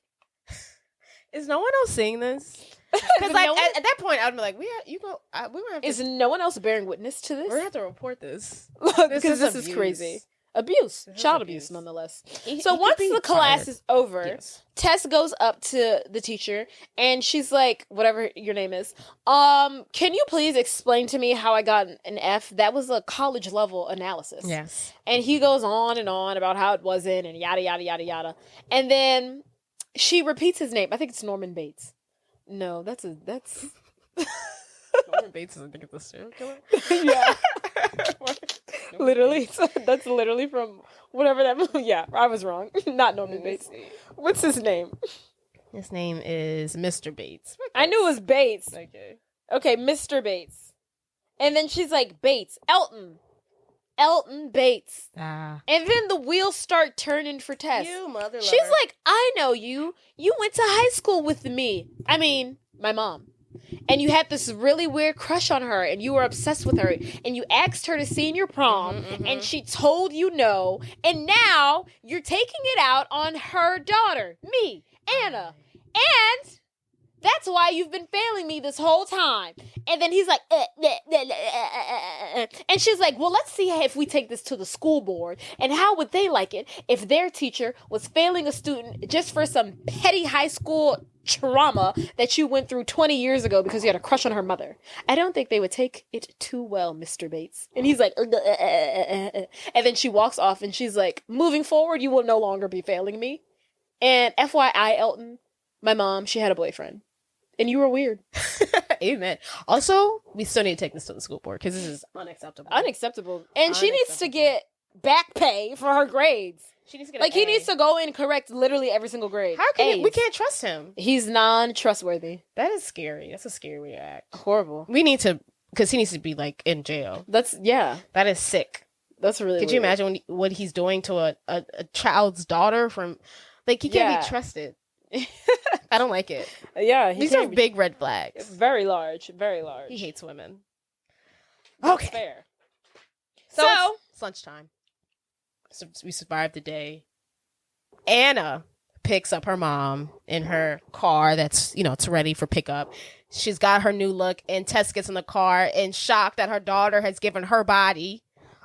Is no one else seeing this? Because like at that point, I'd be like, we gonna have to. Is no one else bearing witness to this? We're gonna have to report this. Because this is crazy. Abuse. Child abuse, nonetheless. So once the class is over, yes, Tess goes up to the teacher and she's like, whatever your name is, can you please explain to me how I got an F? That was a college level analysis. Yes. And he goes on and on about how it wasn't and yada, yada, yada, yada. And then she repeats his name. I think it's Norman Bates. No, that's Norman Bates is, I think, it's a serial killer. Yeah. Literally. That's literally from whatever that movie. Yeah, I was wrong. Not Norman Bates. What's his name? His name is Mr. Bates. I knew it was Bates. Okay, Mr. Bates. And then she's like, Bates. Elton Bates. And then the wheels start turning for Tess. You mother lover. She's like, I know you. You went to high school with me. I mean, my mom. and you had this really weird crush on her, and you were obsessed with her, and you asked her to senior prom, and she told you no, and now you're taking it out on her daughter, me, Anna, and that's why you've been failing me this whole time. And then he's like, and she's like, well, let's see if we take this to the school board. And how would they like it if their teacher was failing a student just for some petty high school trauma that you went through 20 years ago because you had a crush on her mother? I don't think they would take it too well, Mr. Bates. And he's like, and then she walks off and she's like, moving forward, you will no longer be failing me. And FYI, Elton, my mom, she had a boyfriend. And you were weird. Amen. Also, we still need to take this to the school board because this is unacceptable. Unacceptable. And she needs to get back pay for her grades. She needs to get like, he needs to go and correct literally every single grade. How can we can't trust him? He's non-trustworthy. That is scary. That's a scary way to act. Horrible. We need to, because he needs to be, like, in jail. That is sick. That's really Could you imagine what he's doing to a child's daughter from, like, he can't be trusted. I don't like it. Yeah. These are big red flags. Very large. Very large. He hates women. Okay. That's fair. So it's lunchtime. So we survived the day. Anna picks up her mom in her car that's, it's ready for pickup. She's got her new look, and Tess gets in the car and shocked that her daughter has given her body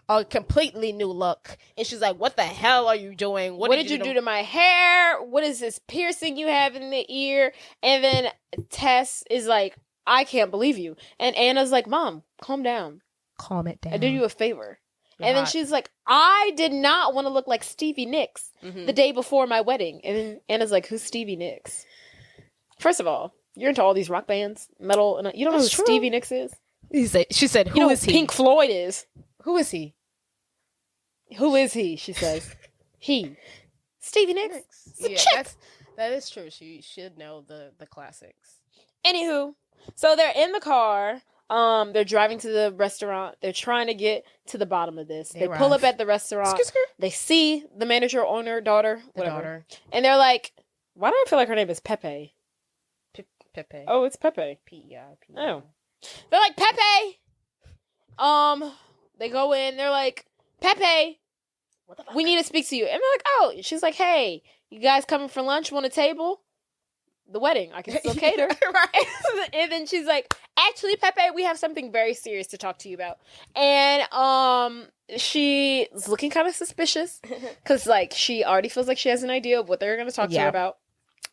a completely new look. And she's like, what the hell are you doing? What did you do to my hair? What is this piercing you have in the ear? And then Tess is like, I can't believe you. And Anna's like, Mom, calm down. Calm it down. I did you a favor. And then she's like, I did not want to look like Stevie Nicks the day before my wedding. And then Anna's like, who's Stevie Nicks? First of all, you're into all these rock bands, metal, and you don't know who Stevie Nicks is? She said, who is he? Pink Floyd is. Who is he? Who is he? She says. He. Stevie Nicks. Yeah, that is true. She should know the classics. Anywho, so they're in the car. They're driving to the restaurant. They're trying to get to the bottom of this. They pull up at the restaurant. They see the manager, owner, daughter, whatever. And they're like, why do I feel like her name is Pepe? Pepe. Oh, it's Pepe. P-E-I-P. Oh. They're like, Pepe! They go in. They're like, Pepe, we need to speak to you. And they're like, oh. She's like, hey, you guys coming for lunch? Want a table? The wedding. I can still cater. Right. And then she's like, actually, Pepe, we have something very serious to talk to you about. And she's looking kind of suspicious because, like, she already feels like she has an idea of what they're going to talk to her about.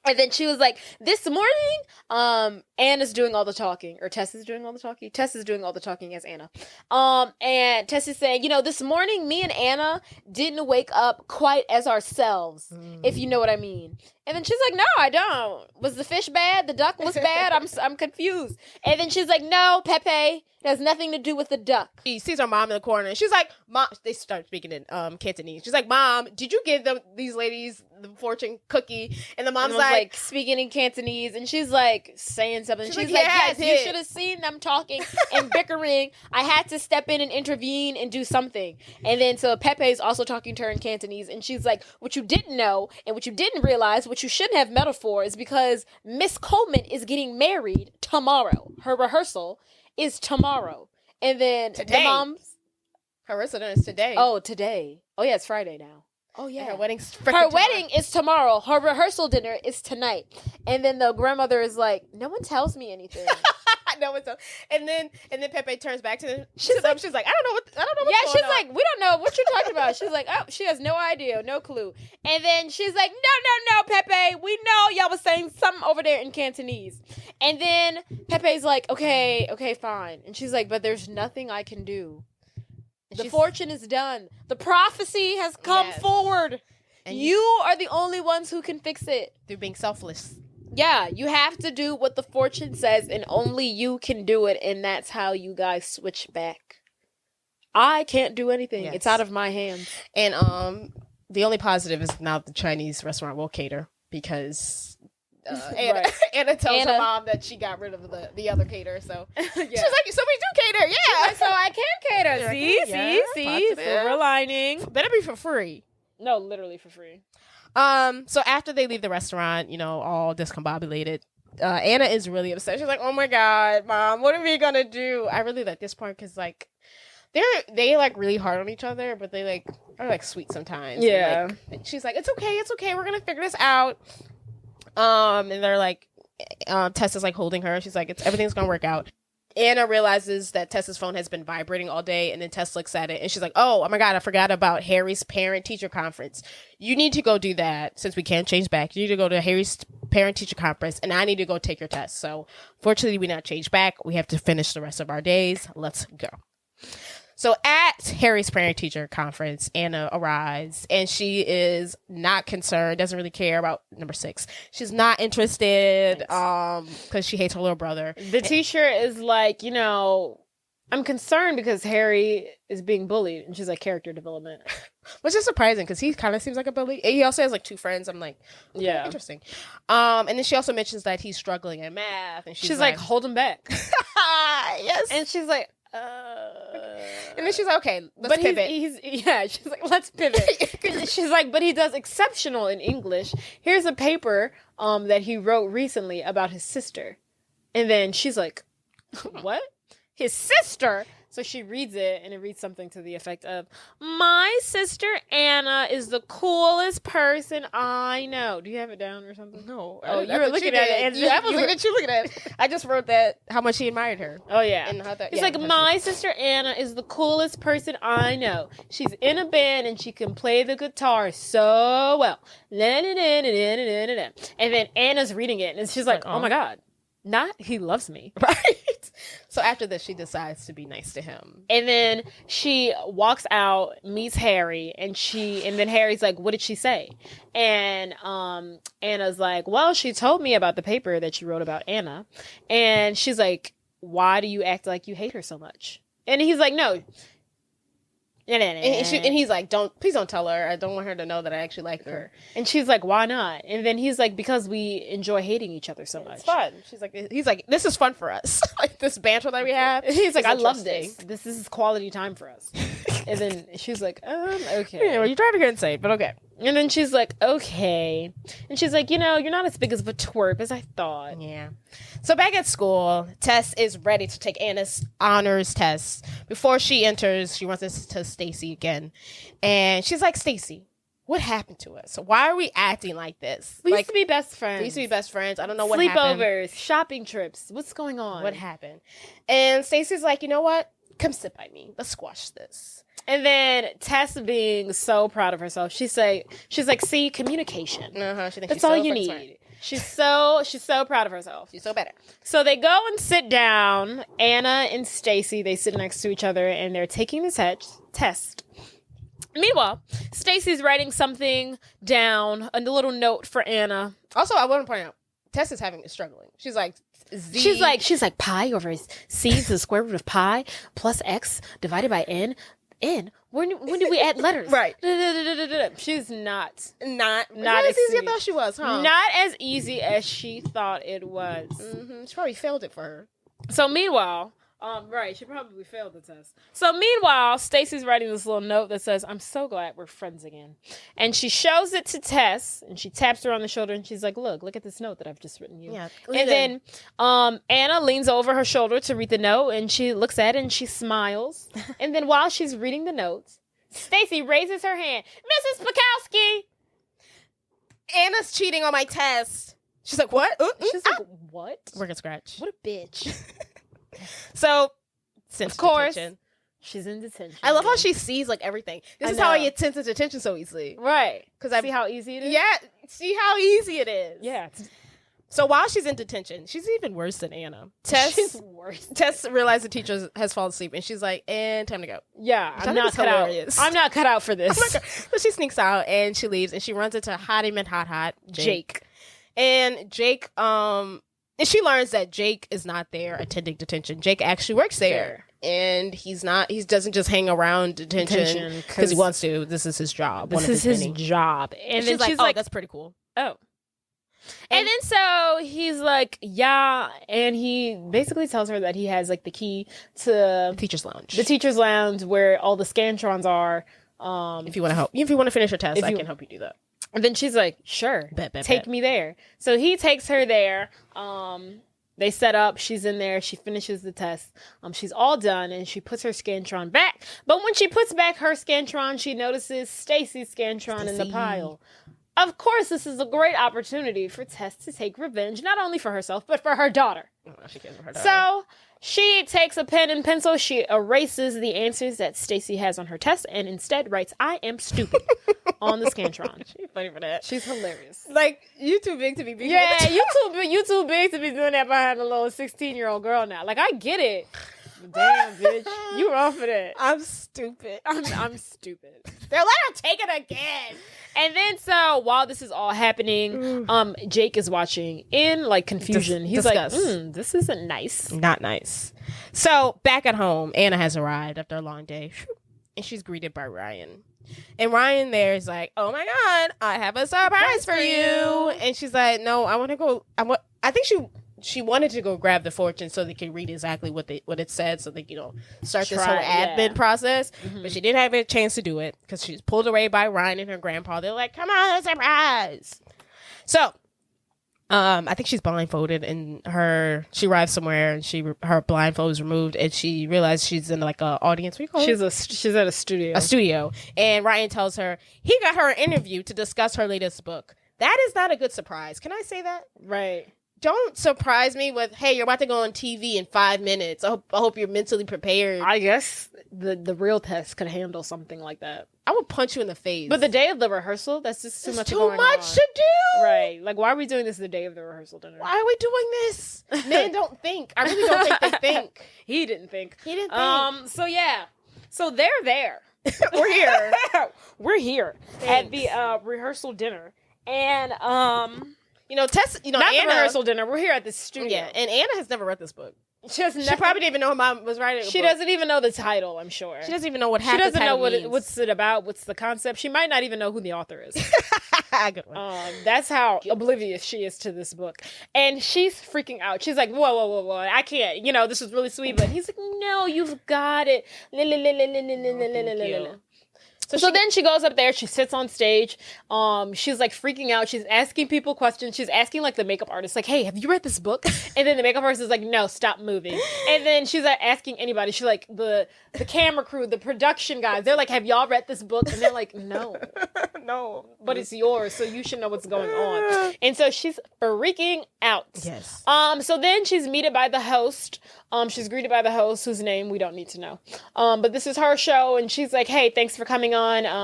And then she was like, this morning, Anna's doing all the talking. Or Tess is doing all the talking. Tess is doing all the talking as Anna. And Tess is saying, this morning, me and Anna didn't wake up quite as ourselves, if you know what I mean. And then she's like, no, I don't. Was the fish bad? The duck was bad? I'm confused. And then she's like, no, Pepe, it has nothing to do with the duck. She sees her mom in the corner, and she's like, Mom, they start speaking in Cantonese. She's like, Mom, did you give these ladies the fortune cookie? And the mom's like speaking in Cantonese, and she's like saying something. She's like, yes, you should have seen them talking and bickering. I had to step in and intervene and do something. And then so Pepe's also talking to her in Cantonese, and she's like, what you didn't know and what you didn't realize, what you shouldn't have metaphor is because Miss Coleman is getting married tomorrow. Her rehearsal is tomorrow. And then today. The mom's her rehearsal is today. Oh, today. Oh yeah, it's Friday now. Oh yeah. And her wedding's wedding is tomorrow. Her rehearsal dinner is tonight. And then the grandmother is like, no one tells me anything. No one tells. And then Pepe turns back to them. She's like, I don't know what's going on. Yeah, she's like, we don't know what you're talking about. She's like, oh, she has no idea, no clue. And then she's like, no, Pepe, we know y'all was saying something over there in Cantonese. And then Pepe's like, okay, fine. And she's like, but there's nothing I can do. The fortune is done. The prophecy has come forward. And you are the only ones who can fix it. Through being selfless. Yeah, you have to do what the fortune says, and only you can do it, and that's how you guys switch back. I can't do anything. Yes. It's out of my hands. And the only positive is now the Chinese restaurant will cater because Anna tells her mom that she got rid of the other caterer. So she's like, so we do cater, yeah. Like, so I can cater. See, silver lining. Better be for free. No, literally for free. So after they leave the restaurant, all discombobulated, Anna is really upset. She's like, "Oh my god, mom, what are we gonna do?" I really like this part because like they like really hard on each other, but they like are like sweet sometimes. Yeah. And, like, she's like, it's okay, we're gonna figure this out. And they're like, Tess is like holding her. She's like, everything's gonna work out. Anna realizes that Tess's phone has been vibrating all day, and then Tess looks at it, and she's like, oh my god, I forgot about Harry's parent-teacher conference. You need to go do that, since we can't change back. You need to go to Harry's parent-teacher conference, and I need to go take your test. So, fortunately, we not change back. We have to finish the rest of our days. Let's go. So at Harry's parent-teacher conference, Anna arrives, and she is not concerned, doesn't really care about number 6. She's not interested because she hates her little brother. The teacher is like, I'm concerned because Harry is being bullied. And she's like, character development. Which is surprising because he kind of seems like a bully. He also has like 2 friends. I'm like, yeah, interesting. And then she also mentions that he's struggling in math. And she's like, hold him back. Yes. And she's like, and then she's like, okay, let's pivot. She's like, let's pivot. She's like, but he does exceptional in English. Here's a paper that he wrote recently about his sister. And then she's like, what? His sister? So she reads it, and it reads something to the effect of, my sister Anna is the coolest person I know. Do you have it down or something? No. Oh, you were looking at it. Yeah, I was looking at you looking at it. I just wrote that, how much he admired her. Oh, yeah. And how that, it's like, my sister Anna is the coolest person I know. She's in a band, and she can play the guitar so well. And then Anna's reading it, and she's like, oh my God. Not he loves me. Right. So after this, she decides to be nice to him. And then she walks out, meets Harry, and then Harry's like, what did she say? And Anna's like, well, she told me about the paper that you wrote about Anna. And she's like, why do you act like you hate her so much? And he's like, no. And he's like, please don't tell her. I don't want her to know that I actually like her. And she's like, why not? And then he's like, because we enjoy hating each other so much. It's fun. He's like, this is fun for us. Like this banter that we have. He's like, I love this. This is quality time for us. And then she's like, okay. Yeah, well, you're driving her insane, but okay. And then she's like, okay. And she's like, you're not as big of a twerp as I thought. Yeah. So back at school, Tess is ready to take Anna's honors test. Before she enters, she runs into Stacy again. And she's like, Stacy, what happened to us? Why are we acting like this? We used to be best friends. We used to be best friends. I don't know what happened. Sleepovers, shopping trips. What's going on? What happened? And Stacy's like, you know what? Come sit by me. Let's squash this. And then Tess being so proud of herself, she's like, see, communication. She thinks that's all you need. Smart. She's so proud of herself. She's so better. So they go and sit down. Anna and Stacy, they sit next to each other, and they're taking the test. Meanwhile, Stacy's writing something down, a little note for Anna. Also, I want to point out, Tess is struggling. She's like, she's like pi over c to the square root of pi plus x divided by n. When did we add letters? Right. She's not as easy as I thought she was, huh? Not as easy as she thought it was. Mm-hmm. She probably failed it for her. So meanwhile, she probably failed the test. So meanwhile, Stacy's writing this little note that says, I'm so glad we're friends again. And she shows it to Tess, and she taps her on the shoulder, and she's like, look at this note that I've just written you. Yeah. And then Anna leans over her shoulder to read the note, and she looks at it, and she smiles. And then while she's reading the notes, Stacy raises her hand. Mrs. Bukowski! Anna's cheating on my test. She's like, what? She's like, what? Working scratch. What a bitch. So, of course, detention. She's in detention. I love how she sees like everything. This is how I get tense into detention so easily. Right. Because see how easy it is? Yeah. See how easy it is. Yeah. So while she's in detention, she's even worse than Anna. She's worse. Tess realized the teacher has fallen asleep, and she's like, and time to go. Yeah. I'm not cut out. I'm not cut out for this. So she sneaks out, and she leaves, and she runs into Hottie Man Hot Jake. And Jake, and she learns that Jake is not there attending detention. Jake actually works there. And he doesn't just hang around detention because he wants to. This is his job. This is his job. And then she's like, that's pretty cool. Oh. And then so he's like, yeah. And he basically tells her that he has like the key to the teacher's lounge where all the scantrons are. If you want to finish your test, I can help you do that. And then she's like, sure, Bet. take me there. So he takes her there. They set up. She's in there. She finishes the test. She's all done, and she puts her Scantron back. But when she puts back her Scantron, she notices Stacy's Scantron in the pile. Of course, this is a great opportunity for Tess to take revenge, not only for herself, but for her daughter. She cares for her daughter. So she takes a pen and pencil. She erases the answers that Stacy has on her test and instead writes, I am stupid on the Scantron. She's funny for that. She's hilarious. Like, you too big to be being Yeah, you too big to be doing that behind a little 16-year-old girl now. Like, I get it. Damn, bitch. You wrong for that. I'm stupid. I'm stupid. They're let her take it again. And then so while this is all happening, Jake is watching in like confusion. He's disgust. like, this isn't nice. Not nice. So back at home, Anna has arrived after a long day, and she's greeted by Ryan. And Ryan there is like, oh my God, I have a surprise for you. And she's like, no, I want to go. I think she wanted to go grab the fortune so they can read exactly what it said, so they start this whole admin process. But she didn't have a chance to do it because she's pulled away by Ryan and her grandpa. They're like, come on, a surprise. So I think she's blindfolded, and she arrives somewhere, and her blindfold is removed, and she realizes she's in like a audience. What do you call it? She's at a studio. A studio. And Ryan tells her he got her an interview to discuss her latest book. That is not a good surprise. Can I say that? Right. Don't surprise me with, hey, you're about to go on TV in 5 minutes. I hope you're mentally prepared. I guess the real test could handle something like that. I would punch you in the face. But the day of the rehearsal, that's just too much too going much on. to do. Right. Like, why are we doing this the day of the rehearsal dinner? Why are we doing this? Men don't think. I really don't think they think. He didn't think. He didn't think. So yeah. So they're there. We're here. We're here at the rehearsal dinner. And Tess, not Anna, the rehearsal dinner. We're here at the studio. Yeah, and Anna has never read this book. She probably didn't even know her mom was writing. She doesn't even know the title, I'm sure. She doesn't even know what She half the doesn't know title means. what's it about, what's the concept. She might not even know who the author is. Good one. That's how oblivious she is to this book. And she's freaking out. She's like, whoa, I can't. This is really sweet. But he's like, no, you've got it. So then she goes up there, she sits on stage, she's like freaking out, she's asking people questions, she's asking like the makeup artist, like, hey, have you read this book? And then the makeup artist is like, no, stop moving. And then she's like asking anybody, she's like, the camera crew, the production guys, they're like, have y'all read this book? And they're like, no. No. But it's yours, so you should know what's going on. And so she's freaking out. Yes. So then she's greeted by the host. She's greeted by the host, whose name we don't need to know. But this is her show, and she's like, hey, thanks for coming on.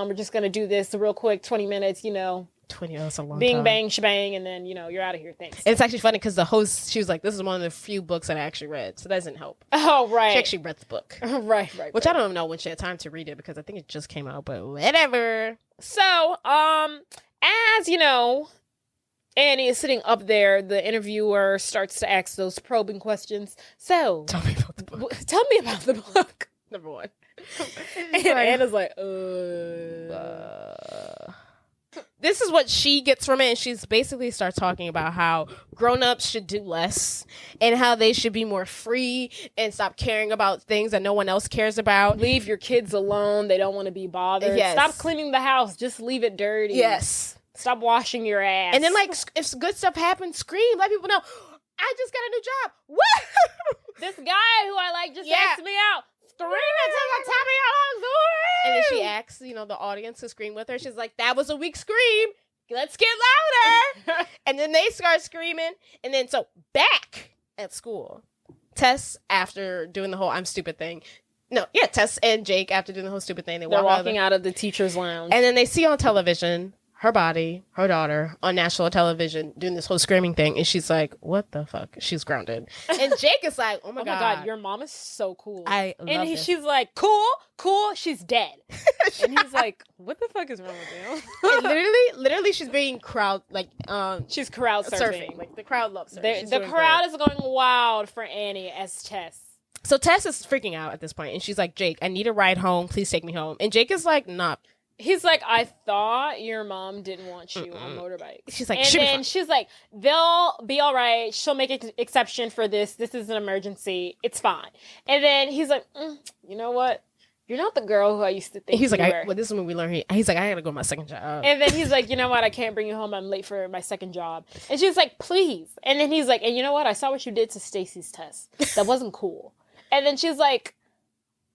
We're just going to do this real quick, 20 minutes, 20 minutes, a long bing, time. bang, shebang, and then, you're out of here. Thanks. And it's actually funny because the host, she was like, this is one of the few books that I actually read, so that doesn't help. Oh, right. She actually read the book. Right. Which I don't even know when she had time to read it because I think it just came out, but whatever. So, as Annie is sitting up there, the interviewer starts to ask those probing questions. So, Tell me about the book. Tell me about the book. Number one. And Anna's like, This is what she gets from it, and she's basically starts talking about how grown-ups should do less and how they should be more free and stop caring about things that no one else cares about. Leave your kids alone. They don't want to be bothered. Yes. Stop cleaning the house. Just leave it dirty. Yes. Stop washing your ass. And then, like, if good stuff happens, scream. Let people know, I just got a new job. What? This guy who I like just asked me out. Scream until the top of your lungs. And then she asks, the audience to scream with her. She's like, that was a weak scream. Let's get louder. And then they start screaming. And then, so back at school, Tess, after doing the whole I'm stupid thing. Tess and Jake, after doing the whole stupid thing, they're walking out of the teacher's lounge. And then they see on television her body, her daughter, on national television doing this whole screaming thing. And she's like, what the fuck? She's grounded. And Jake is like, oh my God, your mom is so cool. I love and this. She's like, cool, she's dead. And he's like, what the fuck is wrong with you? And literally she's being she's crowd surfing. Like the crowd loves her. The crowd is going wild for Annie as Tess. So Tess is freaking out at this point, and she's like, Jake, I need a ride home. Please take me home. And Jake is like, nah. He's like, I thought your mom didn't want you on motorbikes. She's like, and then she's like, they'll be all right. She'll make an exception for this. This is an emergency. It's fine. And then he's like, you know what? you're not the girl who I used to think He's like, you were. well, this is when we learn. He's like, I gotta go to my second job. And then he's like, you know what? I can't bring you home. I'm late for my second job. And she's like, please. And then he's like, and you know what? I saw what you did to Stacy's test. That wasn't cool. And then she's like,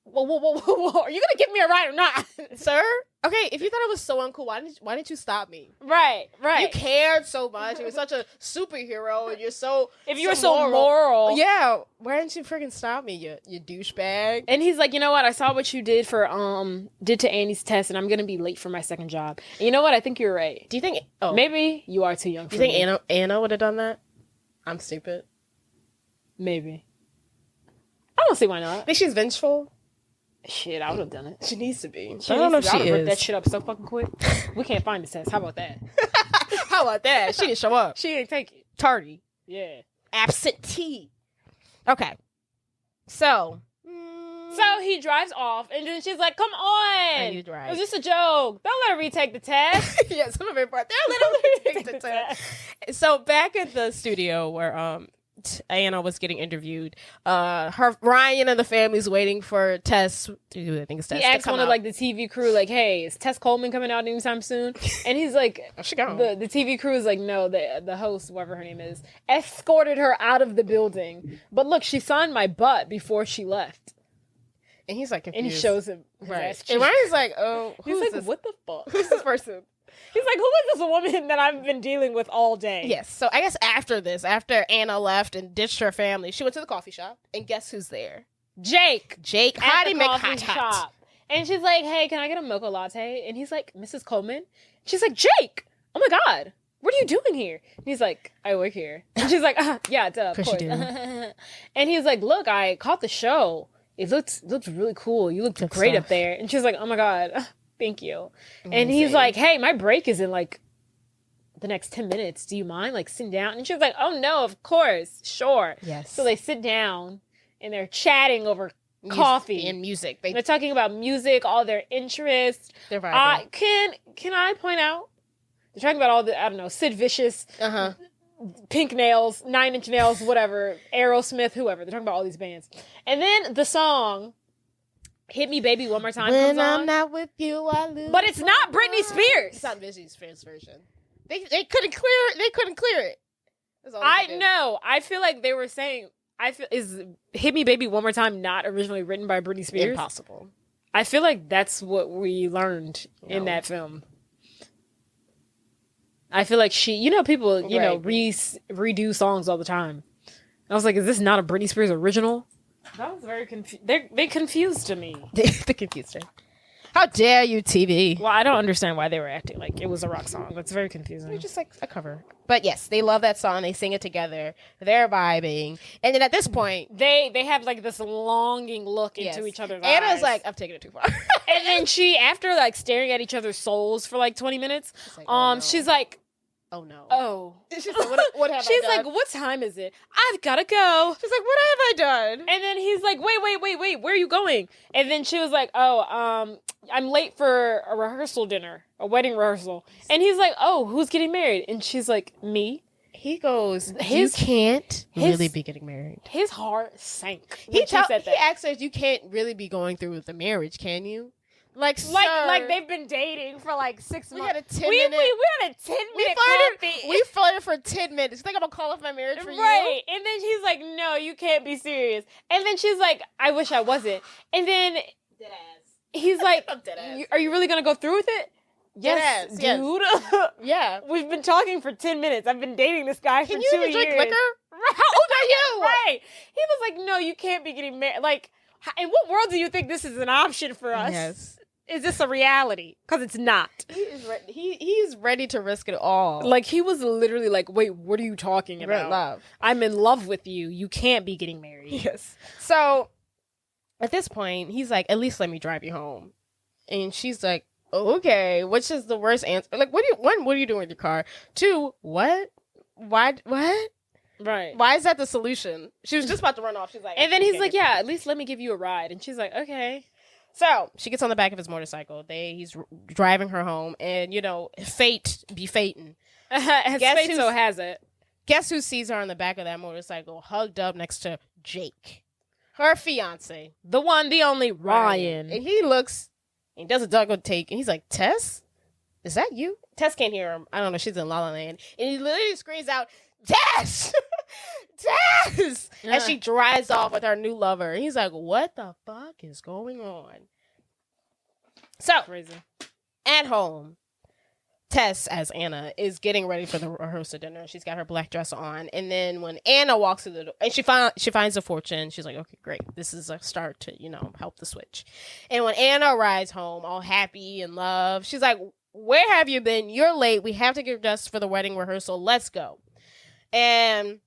whoa, are you gonna give me a ride or not? Sir? Okay, if you thought it was so uncool, why didn't you stop me? Right. You cared so much. You were such a superhero, and you're so if you were so moral. Yeah, why didn't you freaking stop me, you douchebag? And he's like, you know what? I saw what you did to Annie's test, and I'm gonna be late for my second job. And you know what? I think you're right. Do you think? Maybe you are too young. Do you think Anna would have done that? I'm stupid. Maybe. I don't see why not. Think she's vengeful? Shit, I would have done it. She needs to be. I don't know if she is. Rip that shit up so fucking quick. We can't find the test. How about that? How about that? She didn't show up. She didn't take it. Tardy. Yeah. Absentee. Okay. So he drives off, and then she's like, come on. I need to drive. It was just a joke. Don't let her retake the test. Yeah, some of it part. They're literally take the test. So back at the studio where Anna was getting interviewed, Ryan and the family's waiting for Tess. I think it's Tess. He asked one of like the TV crew, like, "Hey, is Tess Coleman coming out anytime soon?" And he's like, she gone. The TV crew is like, "No." The host, whatever her name is, escorted her out of the building. But look, she signed my butt before she left. And he's like confused. And he shows him his right. ass cheek. And Ryan's like, "Oh, he's like, this? what the fuck? Who's this person?" He's like, who is this woman that I've been dealing with all day? Yes. So I guess after Anna left and ditched her family, she went to the coffee shop. And guess who's there? Jake. Hottie coffee shop. And she's like, hey, can I get a mocha latte? And he's like, Mrs. Coleman? She's like, Jake! Oh my God. What are you doing here? And he's like, I work here. And she's like, yeah, duh, of course. You do. And he's like, look, I caught the show. It looked really cool. You looked great up there. And she's like, oh my God. Thank you. And he's like, hey, my break is in like the next 10 minutes. Do you mind like sitting down? And she was like, oh no, of course. Sure. Yes. So they sit down and they're chatting over coffee and music. They're talking about music, all their interests. They're vibing. Can I point out? They're talking about all the, I don't know, Sid Vicious, Pink Nails, 9 Inch Nails, whatever, Aerosmith, whoever. They're talking about all these bands. And then the song Hit Me Baby One More Time when comes on. I'm not with you, I lose. But it's not Britney Spears. It's not Britney Spears' version. They couldn't clear it. They couldn't clear it. I know. I feel like they were saying, is Hit Me Baby One More Time not originally written by Britney Spears? Impossible. I feel like that's what we learned in that film. I feel like people, redo songs all the time. I was like, is this not a Britney Spears original? That was very confused. They confused me. They confused her. How dare you, TV? Well, I don't understand why they were acting like it was a rock song. That's very confusing. It's just like a cover. But yes, they love that song. They sing it together. They're vibing. And then at this point, they have like this longing look into each other's eyes. Anna's like, I'm taking it too far. And then she, after like staring at each other's souls for like 20 minutes, like, oh, no. she's like, oh no. Oh. She's like, what have She's I done? like, what time is it? I've gotta go. She's like, what have I done? And then he's like, wait, where are you going? And then she was like, I'm late for a rehearsal dinner, a wedding rehearsal. And he's like, oh, who's getting married? And she's like, me. He goes, you can't really be getting married. His heart sank. He asks us, you can't really be going through with the marriage, can you? Like they've been dating for like 6 months. We had a 10-minute. We had a 10-minute coffee. We flirted for 10 minutes. You think I'm gonna call off my marriage for you? Right. And then he's like, no, you can't be serious. And then she's like, I wish I wasn't. And then he's like, are you really gonna go through with it? Yes, dude. Yes. Yeah. We've been talking for 10 minutes. I've been dating this guy for 2 years. Can you drink liquor? How old are you? Right. He was like, no, you can't be getting married. Like, in what world do you think this is an option for us? Yes. Is this a reality? Because it's not. He's ready to risk it all. Like, he was literally like, wait, what are you talking about? Love. I'm in love with you. You can't be getting married. Yes. So, at this point, he's like, at least let me drive you home. And she's like, oh, okay, which is the worst answer? Like, what are you doing with your car? 2, what? Why? What? Right. Why is that the solution? She was just about to run off. She's like, and then he's like, yeah, at least let me give you a ride. And she's like, okay. So she gets on the back of his motorcycle. He's driving her home, and fate be fating. As fate so has it. Guess who sees her on the back of that motorcycle, hugged up next to Jake? her fiance, The one, the only Ryan. and he looks, he does a double take, and he's like, Tess, is that you? Tess can't hear him. I don't know. She's in La La Land, and he literally screams out, Tess, Tess, as she drives off with her new lover. And he's like, what the fuck is going on? So Crazy. at home, Tess, as Anna, is getting ready for the rehearsal dinner. She's got her black dress on. And then when Anna walks through the door, and she finds a fortune, she's like, okay, great. This is a start to, help the switch. And when Anna arrives home, all happy and love, she's like, where have you been? You're late. We have to get dressed for the wedding rehearsal. Let's go. And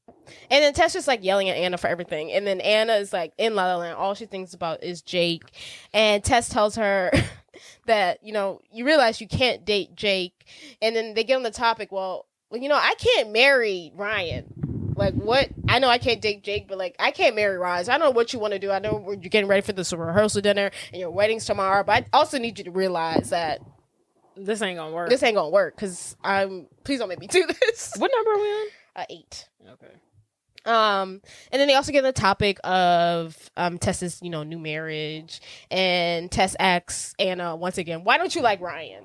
then Tess just like yelling at Anna for everything. And then Anna is like in La La Land. All she thinks about is Jake. And Tess tells her that, you realize you can't date Jake. And then they get on the topic, well, I can't marry Ryan. Like, what? I know I can't date Jake, but, I can't marry Ryan. So I know what you want to do. I know you're getting ready for this rehearsal dinner and your wedding's tomorrow. But I also need you to realize that this ain't gonna work. This ain't gonna work, because please don't make me do this. What number are we on? 8. Okay. And then they also get the topic of Tess's, new marriage, and Tess asks Anna once again, "Why don't you like Ryan?"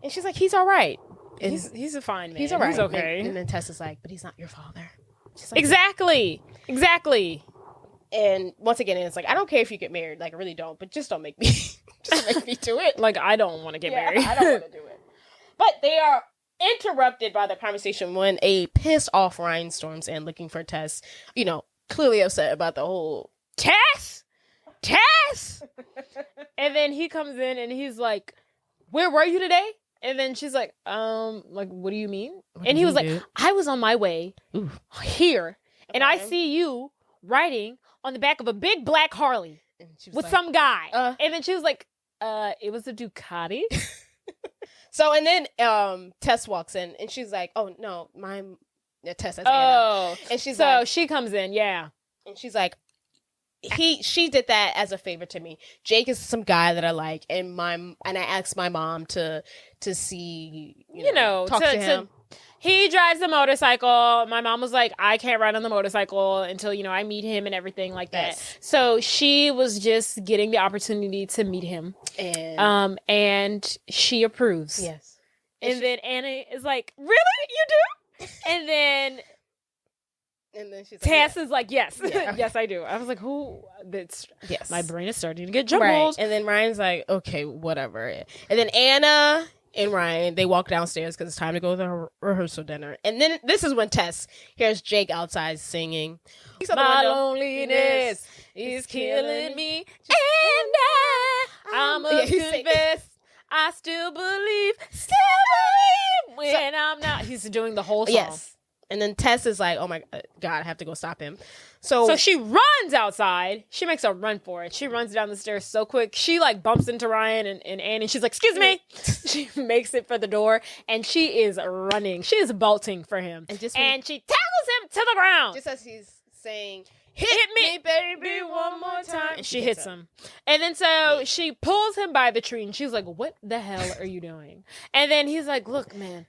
And she's like, "He's all right. And He's a fine man. He's all right. He's okay." And then Tess is like, "But he's not your father." She's like, Exactly. And once again, it's like, I don't care if you get married, I really don't, but just don't make me, do it. I don't want to get married. I don't want to do it. But they are interrupted by the conversation when a pissed off Ryan storms in looking for Tess, clearly upset about the whole Tess. And then he comes in and he's like, "Where were you today?" And then she's like, what do you mean? And he was like, dude? "I was on my way here, and I Okay. see you riding on the back of a big black Harley And she was with like, some guy." And then she was like, "It was a Ducati." So, and then Tess walks in and she's like, "Oh no, Tess, that's Anna." Oh, And she's so like, she comes in, yeah. and she's like, she did that as a favor to me. Jake is some guy that I like, and I asked my mom to see, talk to him. He drives a motorcycle. My mom was like, "I can't ride on the motorcycle until, I meet him and everything like that." Yes. So she was just getting the opportunity to meet him. And she approves. Yes. And then Anna is like, "Really? You do?" And then she's like, Tess is like, "Yes, Yeah. yes, I do." I was like, yes. My brain is starting to get jumbled. Right. And then Ryan's like, okay, whatever. And then Anna and Ryan, they walk downstairs because it's time to go to the rehearsal dinner. And then this is when Tess hears Jake outside singing. My loneliness is killing me, and I'm a confess. I still believe when I'm not. He's doing the whole song. Yes. And then Tess is like, oh my God, I have to go stop him. So she runs outside. She makes a run for it. She runs down the stairs so quick. She bumps into Ryan and Annie. She's like, "Excuse me." She makes it for the door and she is running. She is bolting for him. And she tackles him to the ground. just as he's saying, Hit me, baby, one more time. And she hits him. And then so she pulls him by the tree and she's like, "What the hell are you doing?" And then he's like, "Look, man,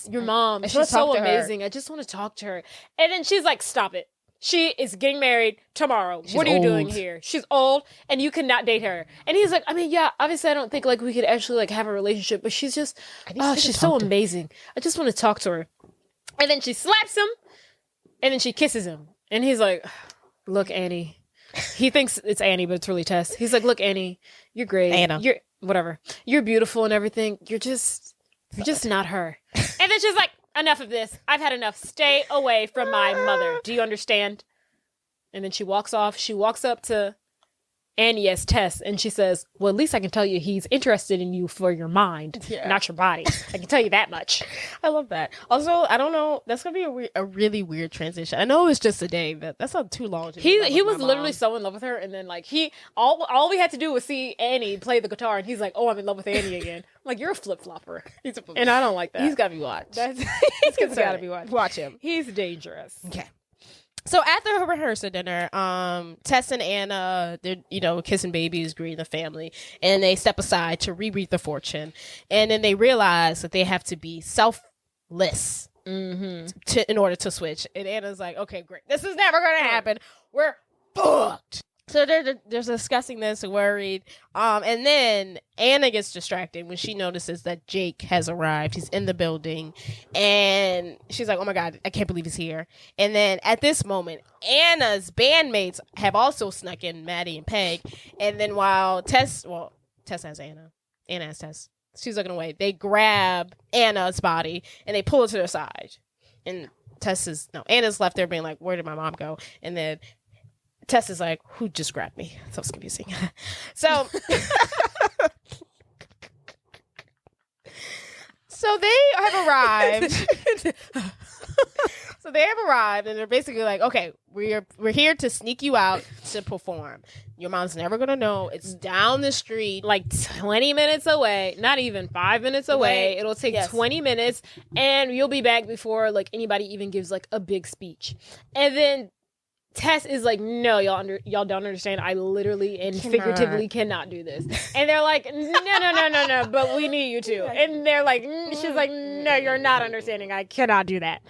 your mom, she's so amazing. I just want to talk to her." And then she's like, "Stop it. She is getting married tomorrow. What are you doing here? She's old and you cannot date her." And he's like, "Yeah, obviously I don't think we could actually have a relationship, but she's just, she's so amazing. I just want to talk to her." And then she slaps him and then she kisses him. And he's like, "Look, Annie." He thinks it's Annie, but it's really Tess. He's like, "Look, Annie, you're great. Anna. You're whatever. You're beautiful and everything. You're just not her." And then she's like, "Enough of this. I've had enough. Stay away from my mother. Do you understand?" And then she walks off. She walks up to Annie as Tess, and she says, "Well, at least I can tell you he's interested in you for your mind, not your body. I can tell you that much." I love that. Also, I don't know. That's gonna be a really weird transition. I know it's just a day, but that's not too long. He was literally so in love with her, and then all we had to do was see Annie play the guitar, and he's like, "Oh, I'm in love with Annie again." I'm like, "You're a flip flopper," and I don't like that. He's gotta be watched. He's gotta be watched. Watch him. He's dangerous. Okay. So at the rehearsal dinner, Tess and Anna, they're, kissing babies, greeting the family, and they step aside to reread the fortune. And then they realize that they have to be selfless in order to switch. And Anna's like, "Okay, great. This is never going to happen. We're fucked." So they're discussing this, worried. And then Anna gets distracted when she notices that Jake has arrived. He's in the building. And she's like, oh my God, I can't believe he's here. And then at this moment, Anna's bandmates have also snuck in, Maddie and Peg. And then while Tess has Anna. Anna has Tess. She's looking away. They grab Anna's body and they pull it to their side. And Anna's left there being like, where did my mom go? And then Tess is like, who just grabbed me? So it's confusing. So they have arrived. And they're basically like, okay, we're here to sneak you out to perform. Your mom's never gonna know. It's down the street, like 20 minutes away, not even 5 minutes away. It'll take 20 minutes, and you'll be back before like anybody even gives like a big speech. And then Tess is like, no, y'all don't understand. I literally and figuratively cannot do this. And they're like, no, but we need you to. And they're like, she's like, no, you're not understanding. I cannot do that.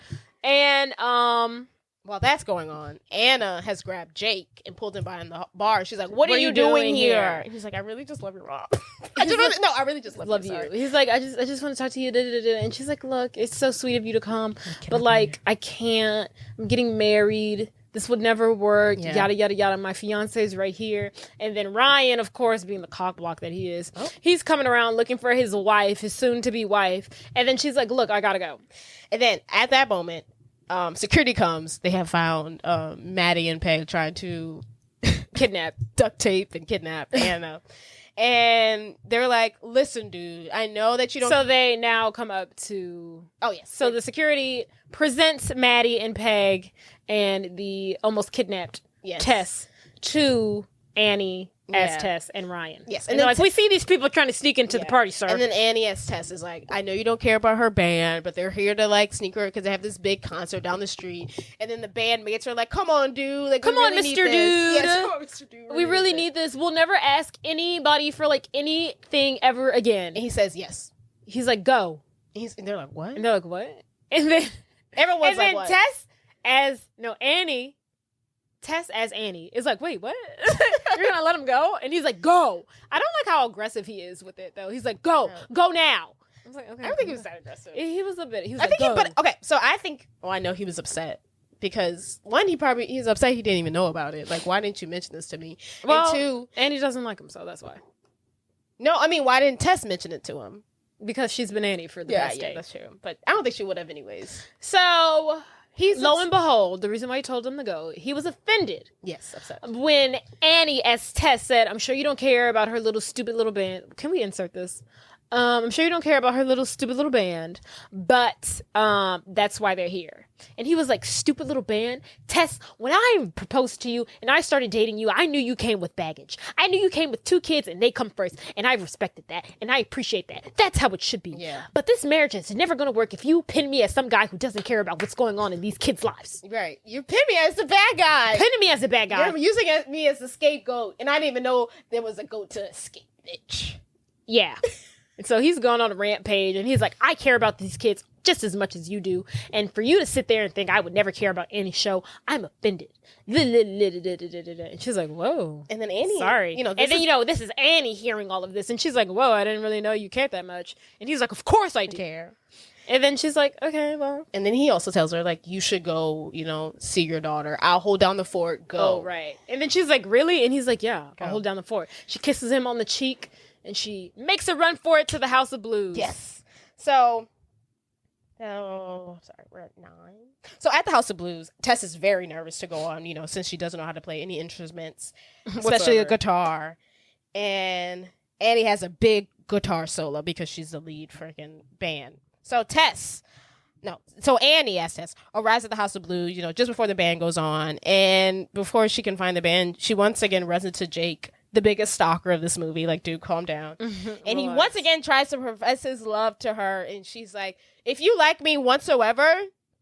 And while that's going on, Anna has grabbed Jake and pulled him behind the bar. She's like, what are you doing here? And he's like, I really just love your mom. I really just love you. He's like, I just want to talk to you. And she's like, look, it's so sweet of you to come, but like, I can't. I'm getting married. This would never work. Yada, yada, yada. My fiance is right here. And then Ryan, of course, being the cock block that he is, he's coming around looking for his wife, his soon-to-be wife. And then she's like, look, I gotta go. And then at that moment, security comes. They have found Maddie and Peg trying to duct tape and kidnap Anna. And they're like, listen, dude, I know that you don't... So they now come up to... Oh, yes. So the security presents Maddie and Peg and the almost kidnapped Tess to Annie as Tess and Ryan. Yes. And they're like, we see these people trying to sneak into the party, sir. And then Annie as Tess is like, I know you don't care about her band, but they're here to like sneak her because they have this big concert down the street. And then the bandmates are like, come on, dude. Like, come on, Mr. Dude. Yes, come on, Mr. Dude. We really need this. We'll never ask anybody for like anything ever again. And he says yes. He's like, go. And they're like, what? And they're like, what? And then everyone's like, what? Tess as Annie is like, wait, what? You're gonna let him go? And he's like, go. I don't like how aggressive he is with it though. He's like, go now. I was like, okay. I don't think he was that aggressive. He was a bit. He was I know he was upset because one, he's upset he didn't even know about it. Like, why didn't you mention this to me? Well, and two, Annie doesn't like him, so that's why. No, I mean, why didn't Tess mention it to him? Because she's been Annie for the past day. Yeah, that's true. But I don't think she would have anyways. So lo and behold, the reason why he told him to go, he was offended. Yes, upset. When Annie, as Tess said, I'm sure you don't care about her little stupid little band. Can we insert this? I'm sure you don't care about her little stupid little band, but that's why they're here. And he was like, stupid little band? Tess, when I proposed to you and I started dating you, I knew you came with baggage. I knew you came with 2 kids and they come first. And I respected that. And I appreciate that. That's how it should be. Yeah. But this marriage is never going to work if you pin me as some guy who doesn't care about what's going on in these kids' lives. Right. You pin me as the bad guy. Pinning me as a bad guy. You're using me as a scapegoat. And I didn't even know there was a goat to escape, bitch. Yeah. And so he's going on a rampage and he's like, I care about these kids just as much as you do. And for you to sit there and think I would never care about any show, I'm offended. And she's like, whoa. And then Annie, sorry. This is Annie hearing all of this. And she's like, whoa, I didn't really know you cared that much. And he's like, of course I do. Care. And then she's like, okay, well. And then he also tells her, like, you should go, see your daughter. I'll hold down the fort. Go. Oh, right. And then she's like, really? And he's like, yeah, I'll hold down the fort. She kisses him on the cheek. And she makes a run for it to the House of Blues. Yes. So, we're at 9. So at the House of Blues, Tess is very nervous to go on, since she doesn't know how to play any instruments, especially a guitar. And Annie has a big guitar solo because she's the lead freaking band. So Annie, as Tess, arrives at the House of Blues, just before the band goes on. And before she can find the band, she once again runs into Jake, the biggest stalker of this movie. Like, dude, calm down. And he once again tries to profess his love to her. And she's like, if you like me whatsoever,